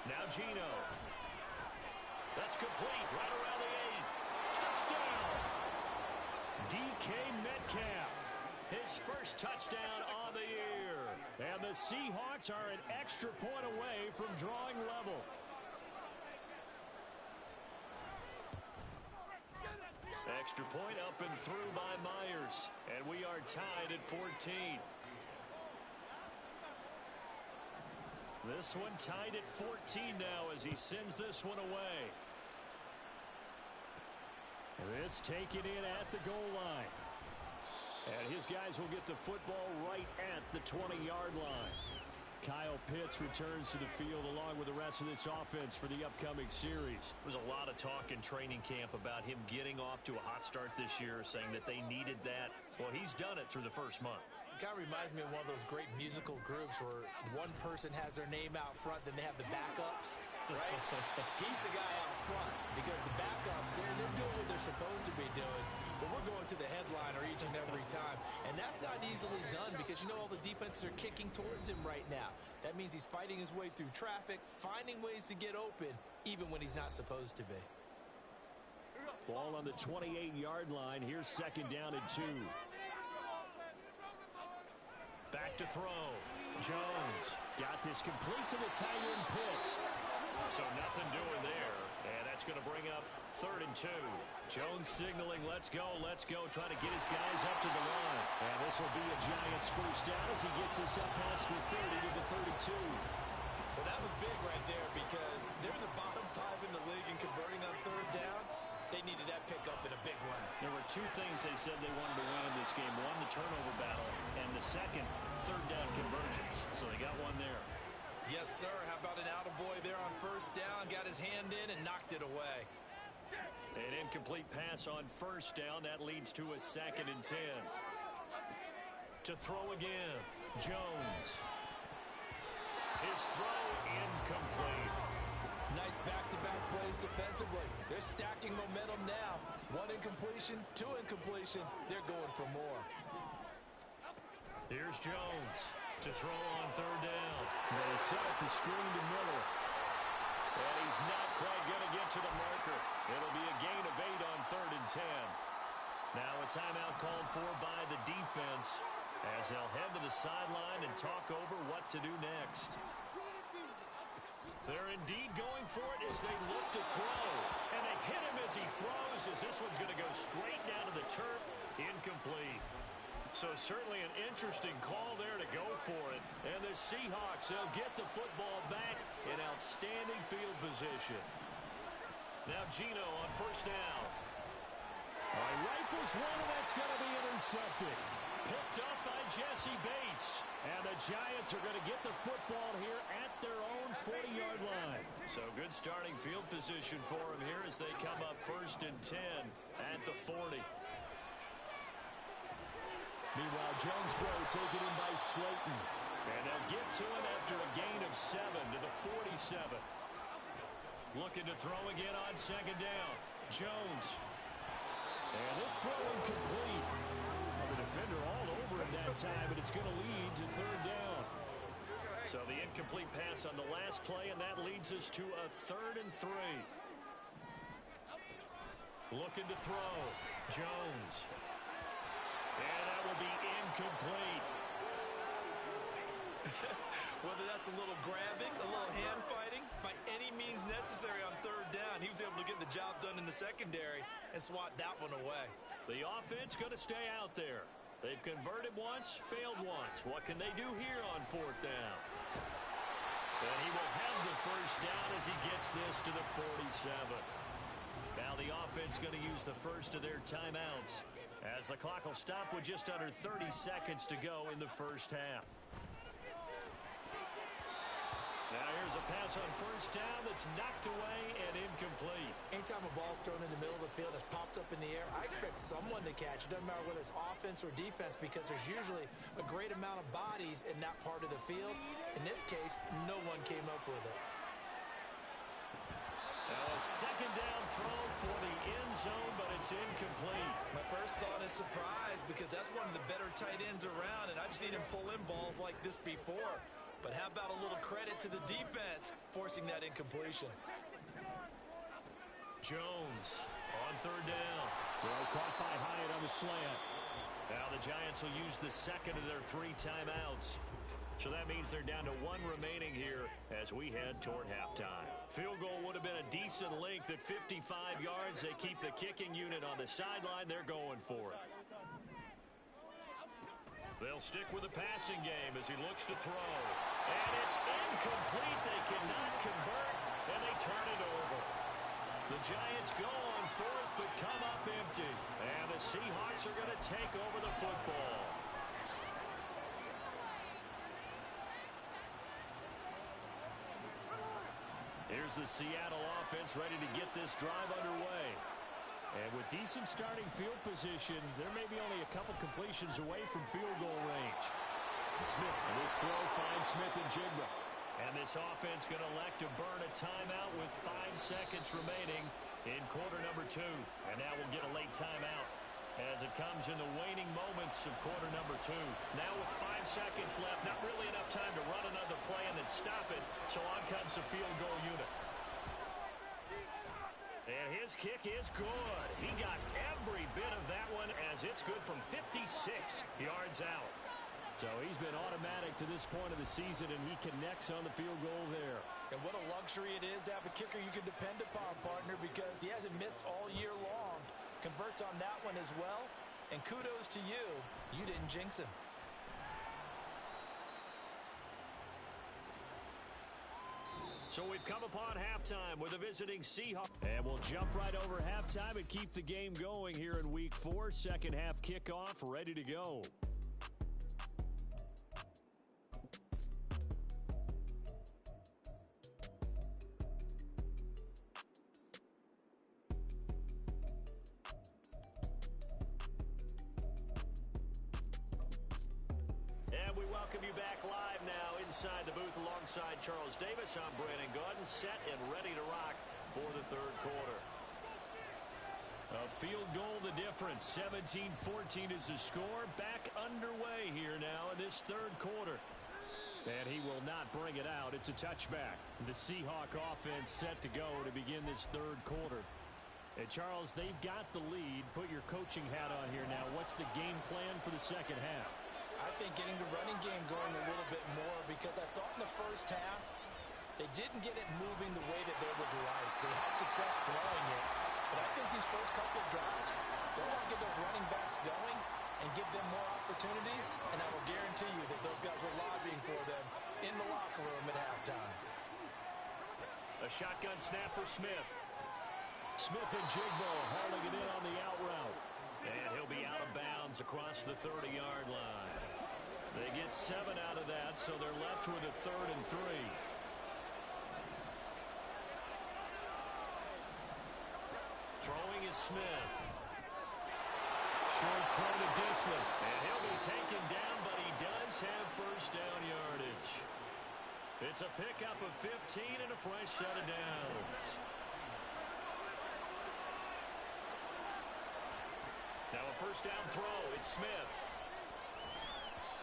Now Geno. That's complete right around the 8. Touchdown! DK Metcalf. His first touchdown on the year. And the Seahawks are an extra point away from drawing level. Extra point up and through by Myers. And we are tied at 14. This one tied at 14 now as he sends this one away. This taken in at the goal line. And his guys will get the football right at the 20-yard line. Kyle Pitts returns to the field along with the rest of this offense for the upcoming series. There was a lot of talk in training camp about him getting off to a hot start this year, saying that they needed that. Well, he's done it through the first month. It kind of reminds me of one of those great musical groups where one person has their name out front, then they have the backups, right? He's the guy out front because the backups, they're doing what they're supposed to be doing, but we're going to the headliner each and every time. And that's not easily done because, you know, all the defenses are kicking towards him right now. That means he's fighting his way through traffic, finding ways to get open, even when he's not supposed to be. Ball on the 28-yard line. Here's second down and 2. Back to throw. Jones got this complete to the tight end Pitts. So nothing doing there. And that's going to bring up 3rd and 2. Jones signaling, let's go, trying to get his guys up to the line. And this will be a Giants first down as he gets us up past the 30 to the 32. Well, that was big right there because they're in the bottom 5 in the league and converting on 3rd down. They needed that pickup in a big way. There were 2 things they said they wanted to win in this game. One, the turnover battle, and the second, 3rd down conversions. So they got one there. Yes, sir. How about an attaboy there on 1st down? Got his hand in and knocked it away. An incomplete pass on 1st down. That leads to a 2nd and 10. To throw again, Jones. His throw incomplete. Nice back-to-back plays defensively. They're stacking momentum now. 1 incompletion, 2 incompletion. They're going for more. Here's Jones to throw on 3rd down. They set up the screen to Miller. And he's not quite going to get to the marker. It'll be a gain of 8 on 3rd and 10. Now a timeout called for by the defense as they'll head to the sideline and talk over what to do next. They're indeed going for it as they look to throw. And they hit him as he throws as this one's going to go straight down to the turf. Incomplete. So certainly an interesting call there to go for it. And the Seahawks, they'll get the football back in outstanding field position. Now Geno on 1st down. Rifles one, and that's going to be intercepted. Picked up by Jesse Bates. And the Giants are going to get the football here at their own 40-yard line. So good starting field position for them here as they come up 1st and 10 at the 40. Meanwhile, Jones' throw taken in by Slayton. And they'll get to him after a gain of 7 to the 47. Looking to throw again on 2nd down. Jones. And this throw incomplete. The defender all over him that time, but it's going to lead to 3rd down. So the incomplete pass on the last play, and that leads us to a 3rd and 3. Looking to throw. Jones. And that will be incomplete. Whether that's a little grabbing, a little hand fighting, by any means necessary on 3rd down, he was able to get the job done in the secondary and swat that one away. The offense going to stay out there. They've converted once, failed once. What can they do here on 4th down? And he will have the 1st down as he gets this to the 47. Now the offense going to use the first of their timeouts as the clock will stop with just under 30 seconds to go in the 1st half. Now here's a pass on 1st down that's knocked away and incomplete. Anytime a ball's thrown in the middle of the field that's popped up in the air, I expect someone to catch. It doesn't matter whether it's offense or defense because there's usually a great amount of bodies in that part of the field. In this case, no one came up with it. Now a 2nd down throw for the end zone, but it's incomplete. My first thought is surprise because that's one of the better tight ends around, and I've seen him pull in balls like this before. But how about a little credit to the defense forcing that incompletion? Jones on 3rd down. Throw caught by Hyatt on the slant. Now the Giants will use the 2nd of their 3 timeouts. So that means they're down to 1 remaining here as we head toward halftime. Field goal would have been a decent length at 55 yards. They keep the kicking unit on the sideline. They're going for it. They'll stick with the passing game as he looks to throw. And it's incomplete. They cannot convert, and they turn it over. The Giants go on fourth, but come up empty. And the Seahawks are going to take over the football. Here's the Seattle offense ready to get this drive underway. And with decent starting field position, there may be only a couple completions away from field goal range. Smith, this throw finds Smith and Jigba. And this offense going to elect to burn a timeout with 5 seconds remaining in quarter number 2. And now we'll get a late timeout as it comes in the waning moments of quarter number 2. Now with 5 seconds left, not really enough time to run another play and then stop it. So on comes the field goal unit. And his kick is good. He got every bit of that one as it's good from 56 yards out. So he's been automatic to this point of the season, and he connects on the field goal there. And what a luxury it is to have a kicker you can depend upon, partner, because he hasn't missed all year long. Converts on that one as well. And kudos to you. You didn't jinx him. So we've come upon halftime with a visiting Seahawks. And we'll jump right over halftime and keep the game going here in Week 4. Second half kickoff ready to go. And we welcome you back live now inside the booth alongside Charles Davis. I'm Brandon Gaudin, set and ready to rock for the third quarter. A field goal the difference. 17-14 is the score. Back underway here now in this third quarter. And he will not bring it out. It's a touchback. The Seahawk offense set to go to begin this third quarter. And Charles, they've got the lead. Put your coaching hat on here now. What's the game plan for the second half? I think getting the running game going a little bit more, because I thought in the first half they didn't get it moving the way that they would like. They had success throwing it, but I think these first couple of drives, they want to get those running backs going and give them more opportunities, and I will guarantee you that those guys were lobbying for them in the locker room at halftime. A shotgun snap for Smith. Smith and Jigba hauling it in on the out route. And he'll be out of bounds across the 30-yard line. They get 7 out of that, so they're left with a 3rd and 3. Throwing is Smith. Short throw to Dissler. And he'll be taken down, but he does have first down yardage. It's a pickup of 15 and a fresh set of downs. Now a first down throw. It's Smith.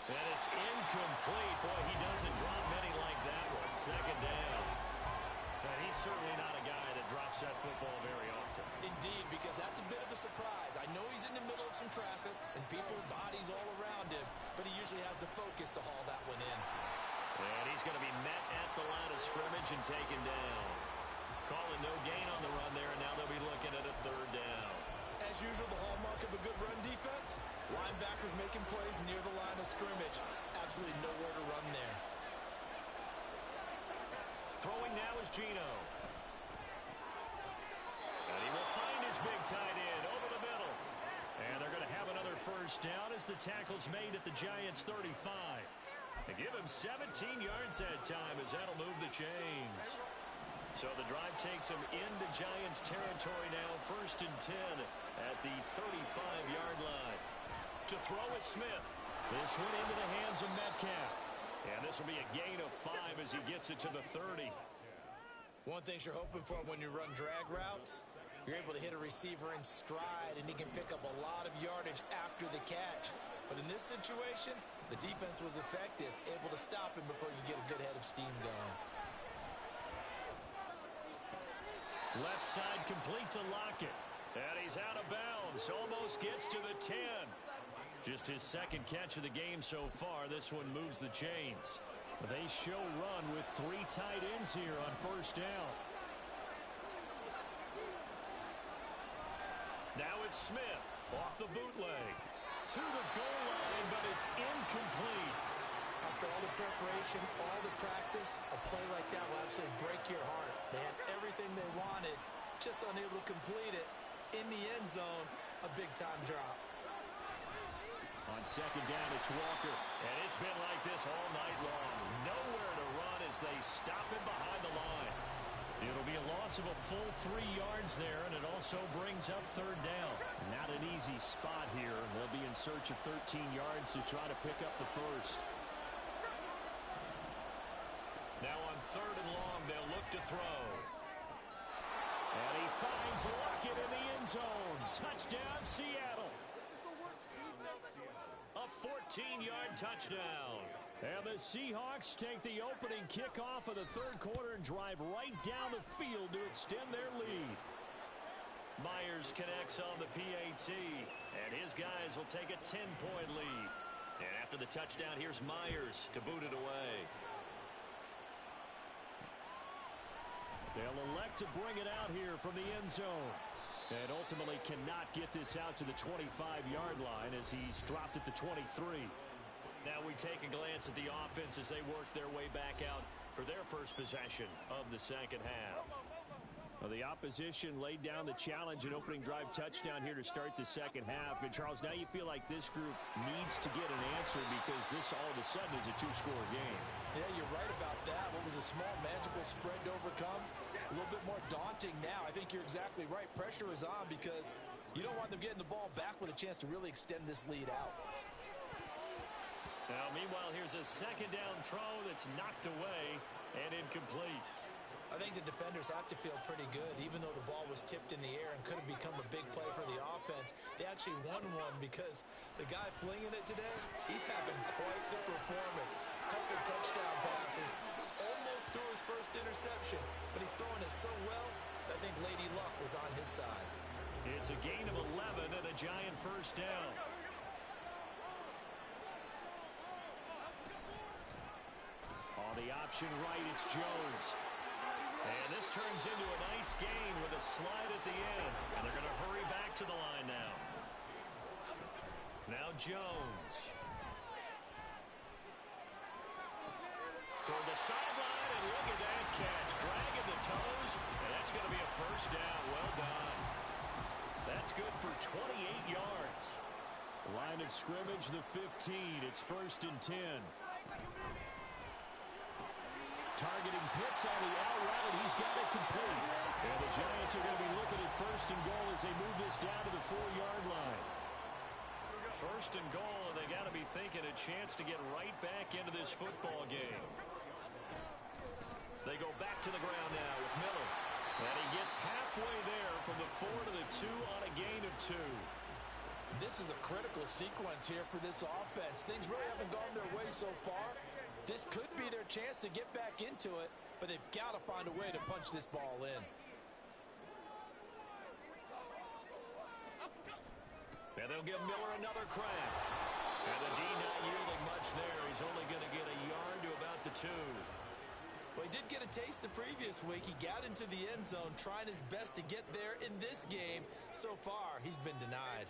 And it's incomplete. Boy, he doesn't drop many like that one. Second down. And he's certainly not a guy that drops that football very often. Indeed, because that's a bit of a surprise. I know he's in the middle of some traffic and people, bodies all around him, but he usually has the focus to haul that one in. And he's going to be met at the line of scrimmage and taken down. Calling no gain on the run there, and now they'll be looking at a 3rd down. As usual, the hallmark of a good run defense, linebackers making plays near the line of scrimmage. Absolutely nowhere to run there. Throwing now is Geno. And he will find his big tight end over the middle. And they're going to have another first down as the tackle's made at the Giants' 35. They give him 17 yards that time as that'll move the chains. So the drive takes him into Giants territory now. 1st and 10 at the 35-yard line. To throw is Smith. This one into the hands of Metcalf. And this will be a gain of 5 as he gets it to the 30. One thing you're hoping for when you run drag routes, you're able to hit a receiver in stride, and he can pick up a lot of yardage after the catch. But in this situation, the defense was effective, able to stop him before you get a good head of steam going. Left side complete to Lockett. And he's out of bounds. Almost gets to the 10. Just his 2nd catch of the game so far. This one moves the chains. They show run with 3 tight ends here on first down. It's Smith off the bootleg to the goal line, but it's incomplete. After all the preparation, all the practice, a play like that will absolutely break your heart. They had everything they wanted, just unable to complete it. In the end zone, a big-time drop. On second down, it's Walker. And it's been like this all night long. Nowhere to run as they stop him behind the line. It'll be a loss of a full 3 yards there, and it also brings up third down. Not an easy spot here. They'll be in search of 13 yards to try to pick up the first. Now on third and long, they'll look to throw. And he finds Lockett in the end zone. Touchdown, Seattle. A 14-yard touchdown. And the Seahawks take the opening kickoff of the third quarter and drive right down the field to extend their lead. Myers connects on the PAT, and his guys will take a 10-point lead. And after the touchdown, here's Myers to boot it away. They'll elect to bring it out here from the end zone. And ultimately cannot get this out to the 25-yard line as he's dropped at the 23. Now we take a glance at the offense as they work their way back out for their first possession of the second half. Well, the opposition laid down the challenge and opening drive touchdown here to start the second half. And, Charles, now you feel like this group needs to get an answer because this all of a sudden is a two-score game. Yeah, you're right about that. What was a small, magical spread to overcome? A little bit more daunting now. I think you're exactly right. Pressure is on because you don't want them getting the ball back with a chance to really extend this lead out. Now, meanwhile, here's a second down throw that's knocked away and incomplete. I think the defenders have to feel pretty good. Even though the ball was tipped in the air and could have become a big play for the offense, they actually won one because the guy flinging it today, he's having quite the performance. Couple touchdown passes, almost threw his first interception, but he's throwing it so well that I think Lady Luck was on his side. It's a gain of 11 and a Giant first down. On the option right, it's Jones. And this turns into a nice gain with a slide at the end. And they're going to hurry back to the line now. Now Jones. Toward the sideline, and look at that catch. Dragging the toes, and that's going to be a first down. Well done. That's good for 28 yards. Line of scrimmage, the 15. It's first and 10. Targeting Pitts on the out route, and he's got it complete. And the Giants are going to be looking at first and goal as they move this down to the 4-yard line. First and goal, and they got to be thinking a chance to get right back into this football game. They go back to the ground now with Miller. And he gets halfway there from the 4 to the 2 on a gain of 2. This is a critical sequence here for this offense. Things really haven't gone their way so far. This could be their chance to get back into it, but they've got to find a way to punch this ball in. And they'll give Miller another crack. And the D not yielding much there. He's only going to get a yard to about the 2. Well, he did get a taste the previous week. He got into the end zone, trying his best to get there in this game. So far, he's been denied.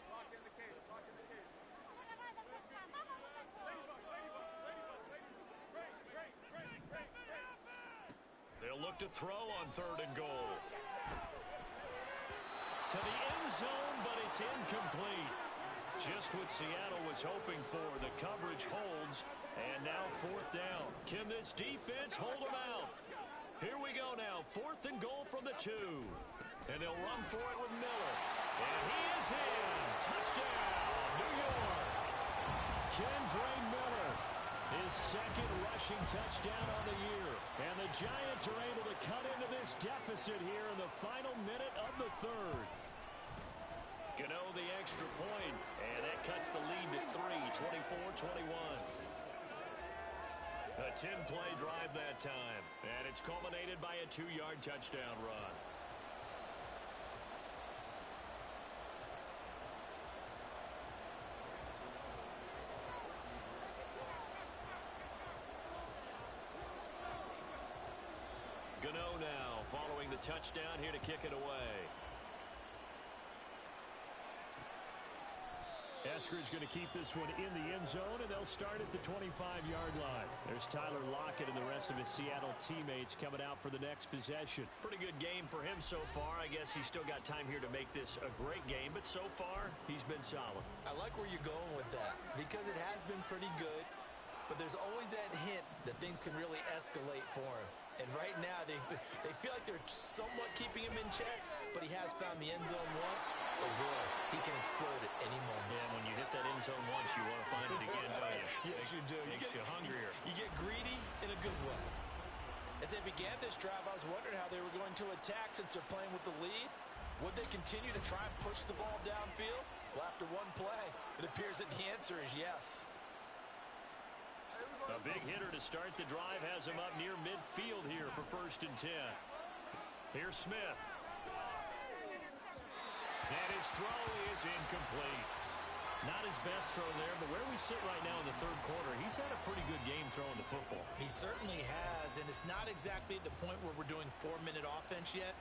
They'll look to throw on third and goal. To the end zone, but it's incomplete. Just what Seattle was hoping for. The coverage holds, and now fourth down. Can this defense hold them out? Here we go now. Fourth and goal from the 2. And they'll run for it with Miller. And he is in. Touchdown, New York. Kendre Miller. His second rushing touchdown on the year. And the Giants are able to cut into this deficit here in the final minute of the third. Gano the extra point, and that cuts the lead to 3, 24-21. A 10-play drive that time, and it's culminated by a 2-yard touchdown run. Gano now following the touchdown here to kick it away. Eskridge going to keep this one in the end zone, and they'll start at the 25-yard line. There's Tyler Lockett and the rest of his Seattle teammates coming out for the next possession. Pretty good game for him so far. I guess he's still got time here to make this a great game, but so far, he's been solid. I like where you're going with that because it has been pretty good, but there's always that hint that things can really escalate for him. And right now, they feel like they're somewhat keeping him in check, but he has found the end zone once. Oh, boy, he can explode at any moment. Yeah, when you hit that end zone once, you want to find it again, don't you? Yes, you do. Makes you hungrier. You get greedy in a good way. As they began this drive, I was wondering how they were going to attack since they're playing with the lead. Would they continue to try and push the ball downfield? Well, after one play, it appears that the answer is yes. A big hitter to start the drive has him up near midfield here for 1st and 10. Here's Smith. And his throw is incomplete. Not his best throw there, but where we sit right now in the third quarter, he's had a pretty good game throwing the football. He certainly has, and it's not exactly at the point where we're doing 4-minute offense yet,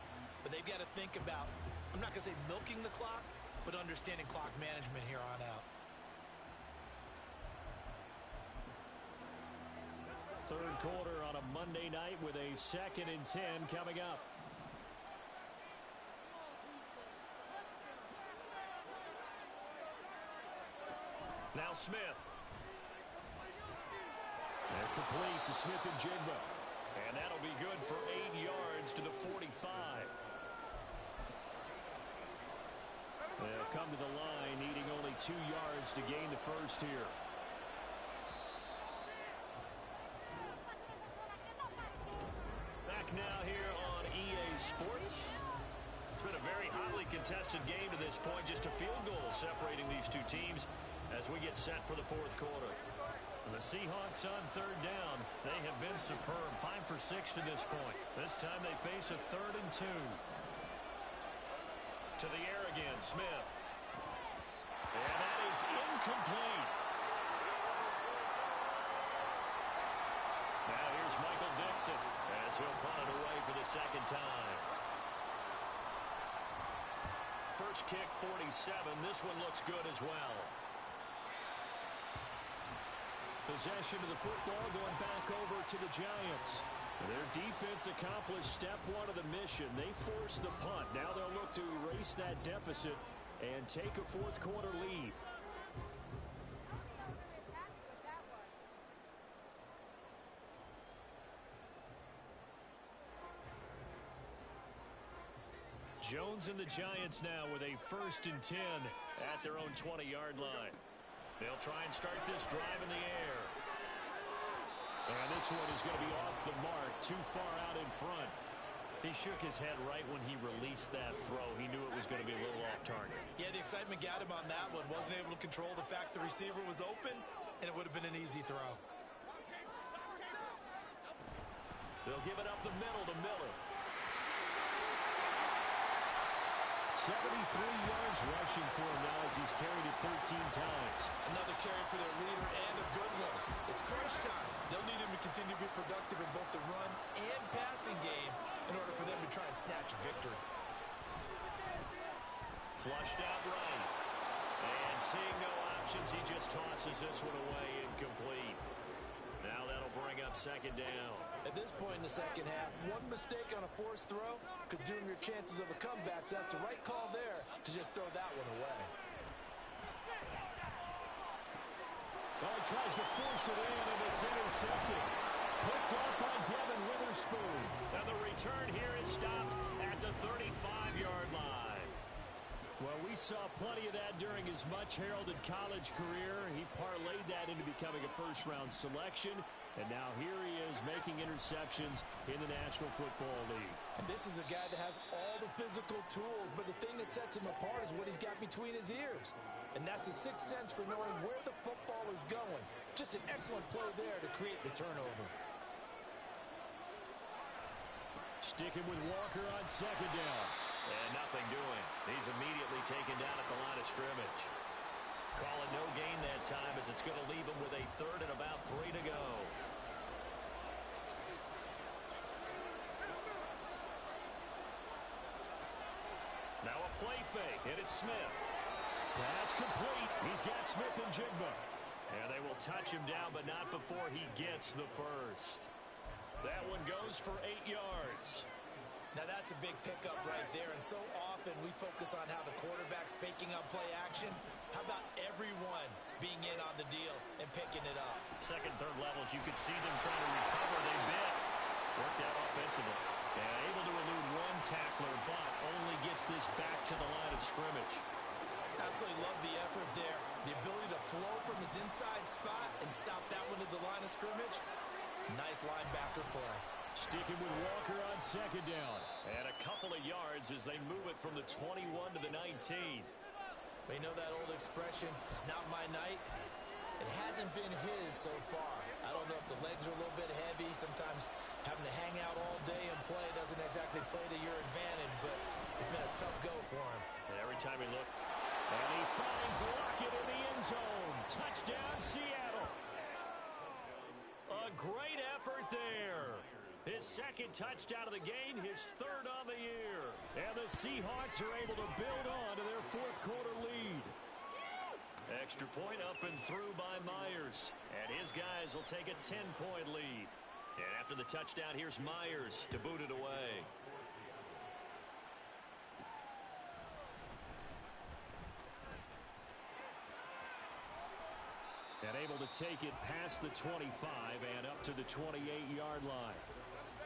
but they've got to think about, I'm not going to say milking the clock, but understanding clock management here on out. Third quarter on a Monday night with a 2nd and 10 coming up. Now Smith. They're complete to Smith and Jigba. And that'll be good for 8 yards to the 45. They'll come to the line, needing only 2 yards to gain the first here. Back now here on EA Sports. It's been a very hotly contested game to this point. Just a field goal separating these two teams as we get set for the fourth quarter. And the Seahawks on 3rd down. They have been superb. 5 for 6 to this point. This time they face a 3rd and 2. To the air again, Smith. And that is incomplete. Now here's Michael Dixon as he'll punt it away for the 2nd time. First kick, 47. This one looks good as well. Possession of the football going back over to the Giants. Their defense accomplished step 1 of the mission. They forced the punt. Now they'll look to erase that deficit and take a fourth quarter lead. Jones and the Giants now with a 1st and 10 at their own 20-yard line. They'll try and start this drive in the air. And this one is going to be off the mark, too far out in front. He shook his head right when he released that throw. He knew it was going to be a little off target. Yeah, the excitement got him on that one. Wasn't able to control the fact the receiver was open, and it would have been an easy throw. They'll give it up the middle to Miller. 73 yards rushing for him now as he's carried it 13 times. Another carry for their leader and a good one. It's crunch time. They'll need him to continue to be productive in both the run and passing game in order for them to try and snatch a victory. Flushed out right. And seeing no options, he just tosses this one away incomplete. Now that'll bring up 2nd down. At this point in the second half, one mistake on a forced throw could doom your chances of a comeback, so that's the right call there to just throw that one away. Well, he tries to force it in, and it's intercepted. Picked off by Devin Witherspoon. And the return here is stopped at the 35-yard line. Well, we saw plenty of that during his much-heralded college career. He parlayed that into becoming a first-round selection. And now here he is making interceptions in the National Football League. And this is a guy that has all the physical tools, but the thing that sets him apart is what he's got between his ears. And that's the sixth sense for knowing where the football is going. Just an excellent play there to create the turnover. Sticking with Walker on 2nd down. And nothing doing. He's immediately taken down at the line of scrimmage. Call it no gain that time as it's going to leave him with a 3rd and about 3 to go. Now a play fake, and it's Smith. Pass complete. He's got Smith and Jigba. And they will touch him down, but not before he gets the first. That one goes for 8 yards. Now that's a big pickup right there, and so often we focus on how the quarterback's faking up play action. How about everyone being in on the deal and picking it up? Second, third levels, you could see them trying to recover. They bit. Worked out offensively. And able to elude one tackler, but only gets this back to the line of scrimmage. Absolutely love the effort there. The ability to flow from his inside spot and stop that one at the line of scrimmage. Nice linebacker play. Sticking with Walker on second down. And a couple of yards as they move it from the 21 to the 19. We know that old expression, it's not my night. It hasn't been his so far. I don't know if the legs are a little bit heavy. Sometimes having to hang out all day and play doesn't exactly play to your advantage, but it's been a tough go for him. And every time he looked. And he finds Lockett in the end zone. Touchdown, Seattle. A great effort there. His second touchdown of the game, his third on the year. And the Seahawks are able to build on to their fourth quarter lead. Extra point up and through by Myers. And his guys will take a 10-point lead. And after the touchdown, here's Myers to boot it away. And able to take it past the 25 and up to the 28-yard line.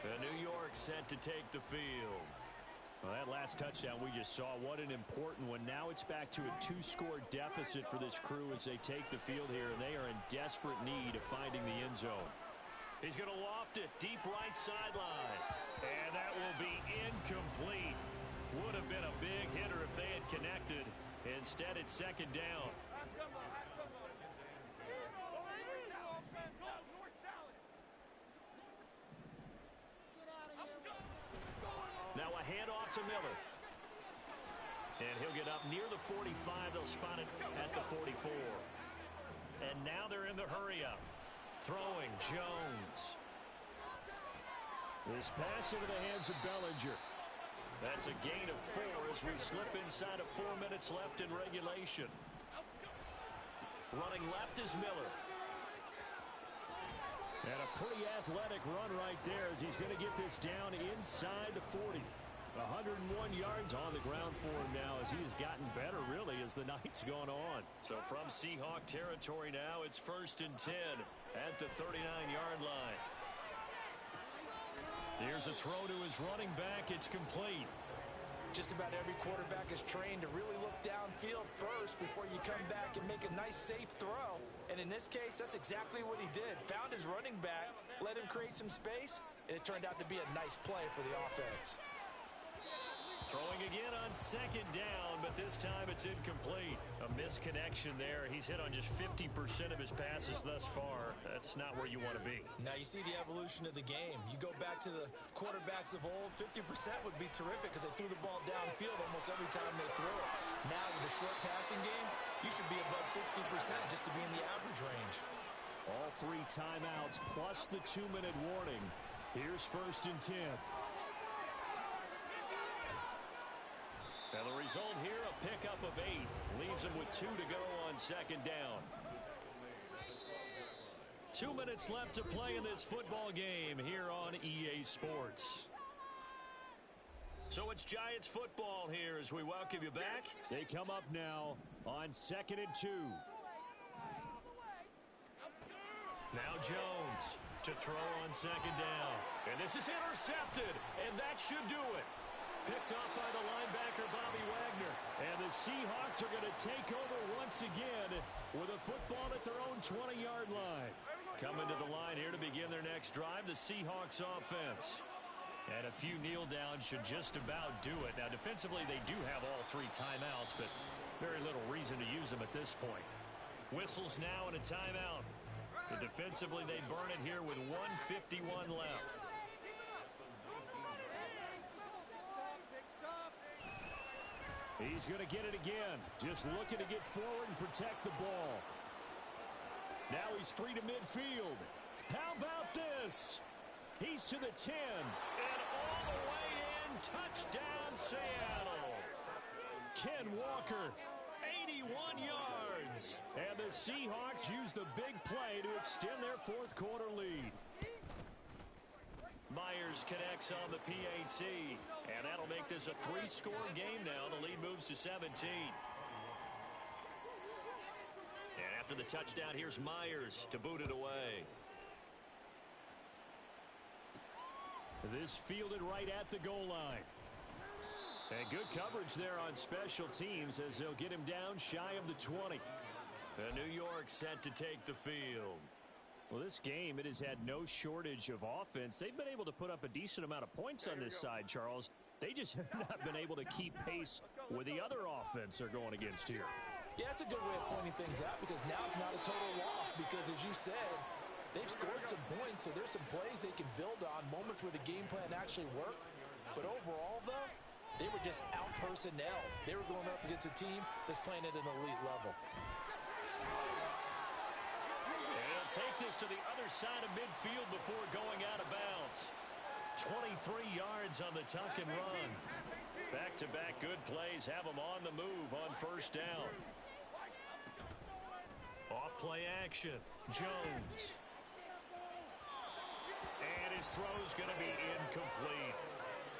The New York set to take the field. Well, that last touchdown we just saw, what an important one. Now it's back to a 2-score deficit for this crew as they take the field here, and they are in desperate need of finding the end zone. He's going to loft it deep right sideline. And that will be incomplete. Would have been a big hitter if they had connected. Instead, it's second down. Now a handoff to Miller. And he'll get up near the 45. They'll spot it at the 44. And now they're in the hurry-up. Throwing Jones. This pass into the hands of Bellinger. That's a gain of 4 as we slip inside of 4 minutes left in regulation. Running left is Miller. And a pretty athletic run right there as he's going to get this down inside the 40. 101 yards on the ground for him now as he has gotten better, really, as the night's gone on. So from Seahawk territory now, it's 1st and 10 at the 39-yard line. Here's a throw to his running back. It's complete. Just about every quarterback is trained to really look downfield first before you come back and make a nice, safe throw. And in this case, that's exactly what he did. Found his running back, let him create some space, and it turned out to be a nice play for the offense. Throwing again on second down, but this time it's incomplete. A misconnection there. He's hit on just 50% of his passes thus far. That's not where you want to be. Now you see the evolution of the game. You go back to the quarterbacks of old, 50% would be terrific because they threw the ball downfield almost every time they threw it. Now with the short passing game, you should be above 60% just to be in the average range. All 3 timeouts plus the 2-minute warning. Here's 1st and 10. And the result here, a pickup of 8. Leaves them with 2 to go on second down. 2 minutes left to play in this football game here on EA Sports. So it's Giants football here as we welcome you back. They come up now on 2nd and 2. Now Jones to throw on second down. And this is intercepted, and that should do it. Picked off by the linebacker, Bobby Wagner. And the Seahawks are going to take over once again with a football at their own 20-yard line. Coming to the line here to begin their next drive, the Seahawks offense. And a few kneel downs should just about do it. Now, defensively, they do have all 3 timeouts, but very little reason to use them at this point. Whistles now and a timeout. So defensively, they burn it here with 1:51 left. He's going to get it again. Just looking to get forward and protect the ball. Now he's free to midfield. How about this? He's to the 10. And all the way in, touchdown Seattle. Ken Walker, 31 yards. And the Seahawks use the big play to extend their fourth quarter lead. Myers connects on the PAT, and that'll make this a 3-score game now. The lead moves to 17. And after the touchdown, here's Myers to boot it away. This fielded right at the goal line. And good coverage there on special teams as they'll get him down shy of the 20. New York set to take the field. Well, this game, it has had no shortage of offense. They've been able to put up a decent amount of points on this side, Charles. They just have not been able to keep pace with the other offense they're going against here. Yeah, it's a good way of pointing things out because now it's not a total loss because, as you said, they've scored some points, so there's some plays they can build on, moments where the game plan actually worked. But overall, though, they were just out-personnel. They were going up against a team that's playing at an elite level. Take this to the other side of midfield before going out of bounds. 23 yards on the tuck and run. Back-to-back good plays have them on the move on first down. Off-play action. Jones. And his throw's going to be incomplete.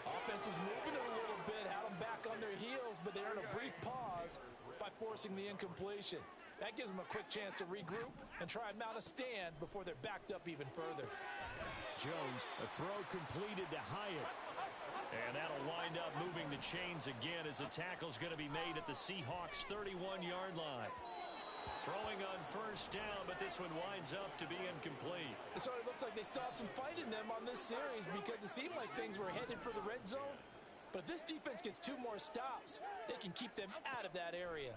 Offense was moving it a little bit, had them back on their heels, but they earned a brief pause by forcing the incompletion. That gives them a quick chance to regroup and try and mount a stand before they're backed up even further. Jones, a throw completed to Hyatt. And that'll wind up moving the chains again as the tackle's going to be made at the Seahawks' 31-yard line. Throwing on first down, but this one winds up to be incomplete. So it looks like they still have some fight in them on this series because it seemed like things were headed for the red zone. But if this defense gets 2 more stops, they can keep them out of that area.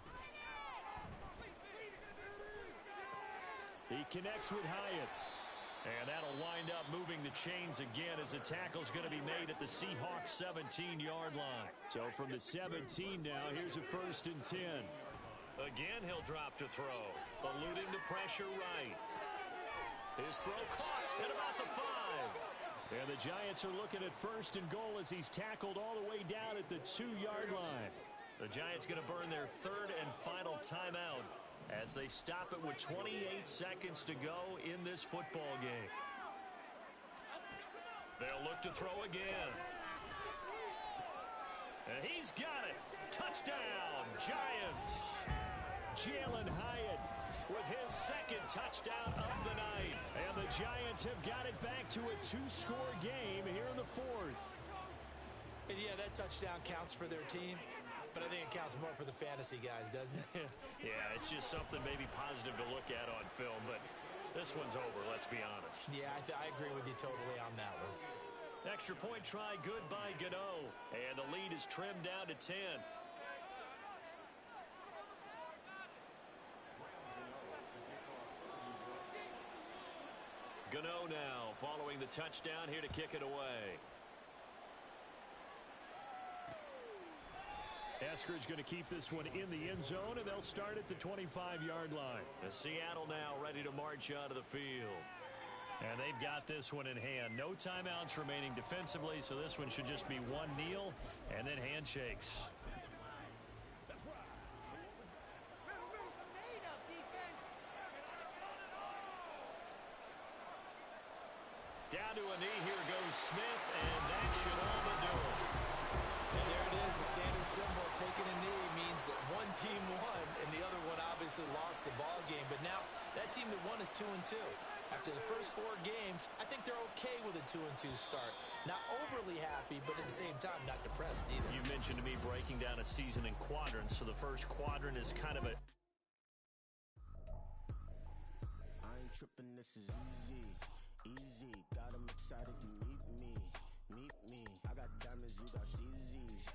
He connects with Hyatt. And that'll wind up moving the chains again as the tackle's going to be made at the Seahawks' 17-yard line. So from the 17 now, here's a 1st and 10. Again, he'll drop to throw, eluding the pressure right. His throw caught at about the 5. And the Giants are looking at 1st and goal as he's tackled all the way down at the 2-yard line. The Giants going to burn their 3rd and final timeout as they stop it with 28 seconds to go in this football game. They'll look to throw again. And he's got it. Touchdown, Giants. Jalen Hyatt with his 2nd touchdown of the night. And the Giants have got it back to a 2-score game here in the 4th. And yeah, that touchdown counts for their team. But I think it counts more for the fantasy guys, doesn't it? Yeah, it's just something maybe positive to look at on film, but this one's over, let's be honest. Yeah, I agree with you totally on that one. Extra point try good by Gano, and the lead is trimmed down to 10. Gano now following the touchdown here to kick it away. Eskridge going to keep this one in the end zone, and they'll start at the 25-yard line. The Seattle now ready to march out of the field. And they've got this one in hand. No timeouts remaining defensively, so this one should just be one kneel and then handshakes. Down to a knee. Here goes Smith, and that should all but do it. And there it is, the standard symbol. Taking a knee means that one team won, and the other one obviously lost the ball game. But now that team that won is 2-2. After the first 4 games, I think they're okay with a 2-2 start. Not overly happy, but at the same time, not depressed either. You mentioned to me breaking down a season in quadrants, so the first quadrant is kind of a... I ain't tripping, this is easy. Easy, got 'em excited to meet me. I got diamonds, you got CZs.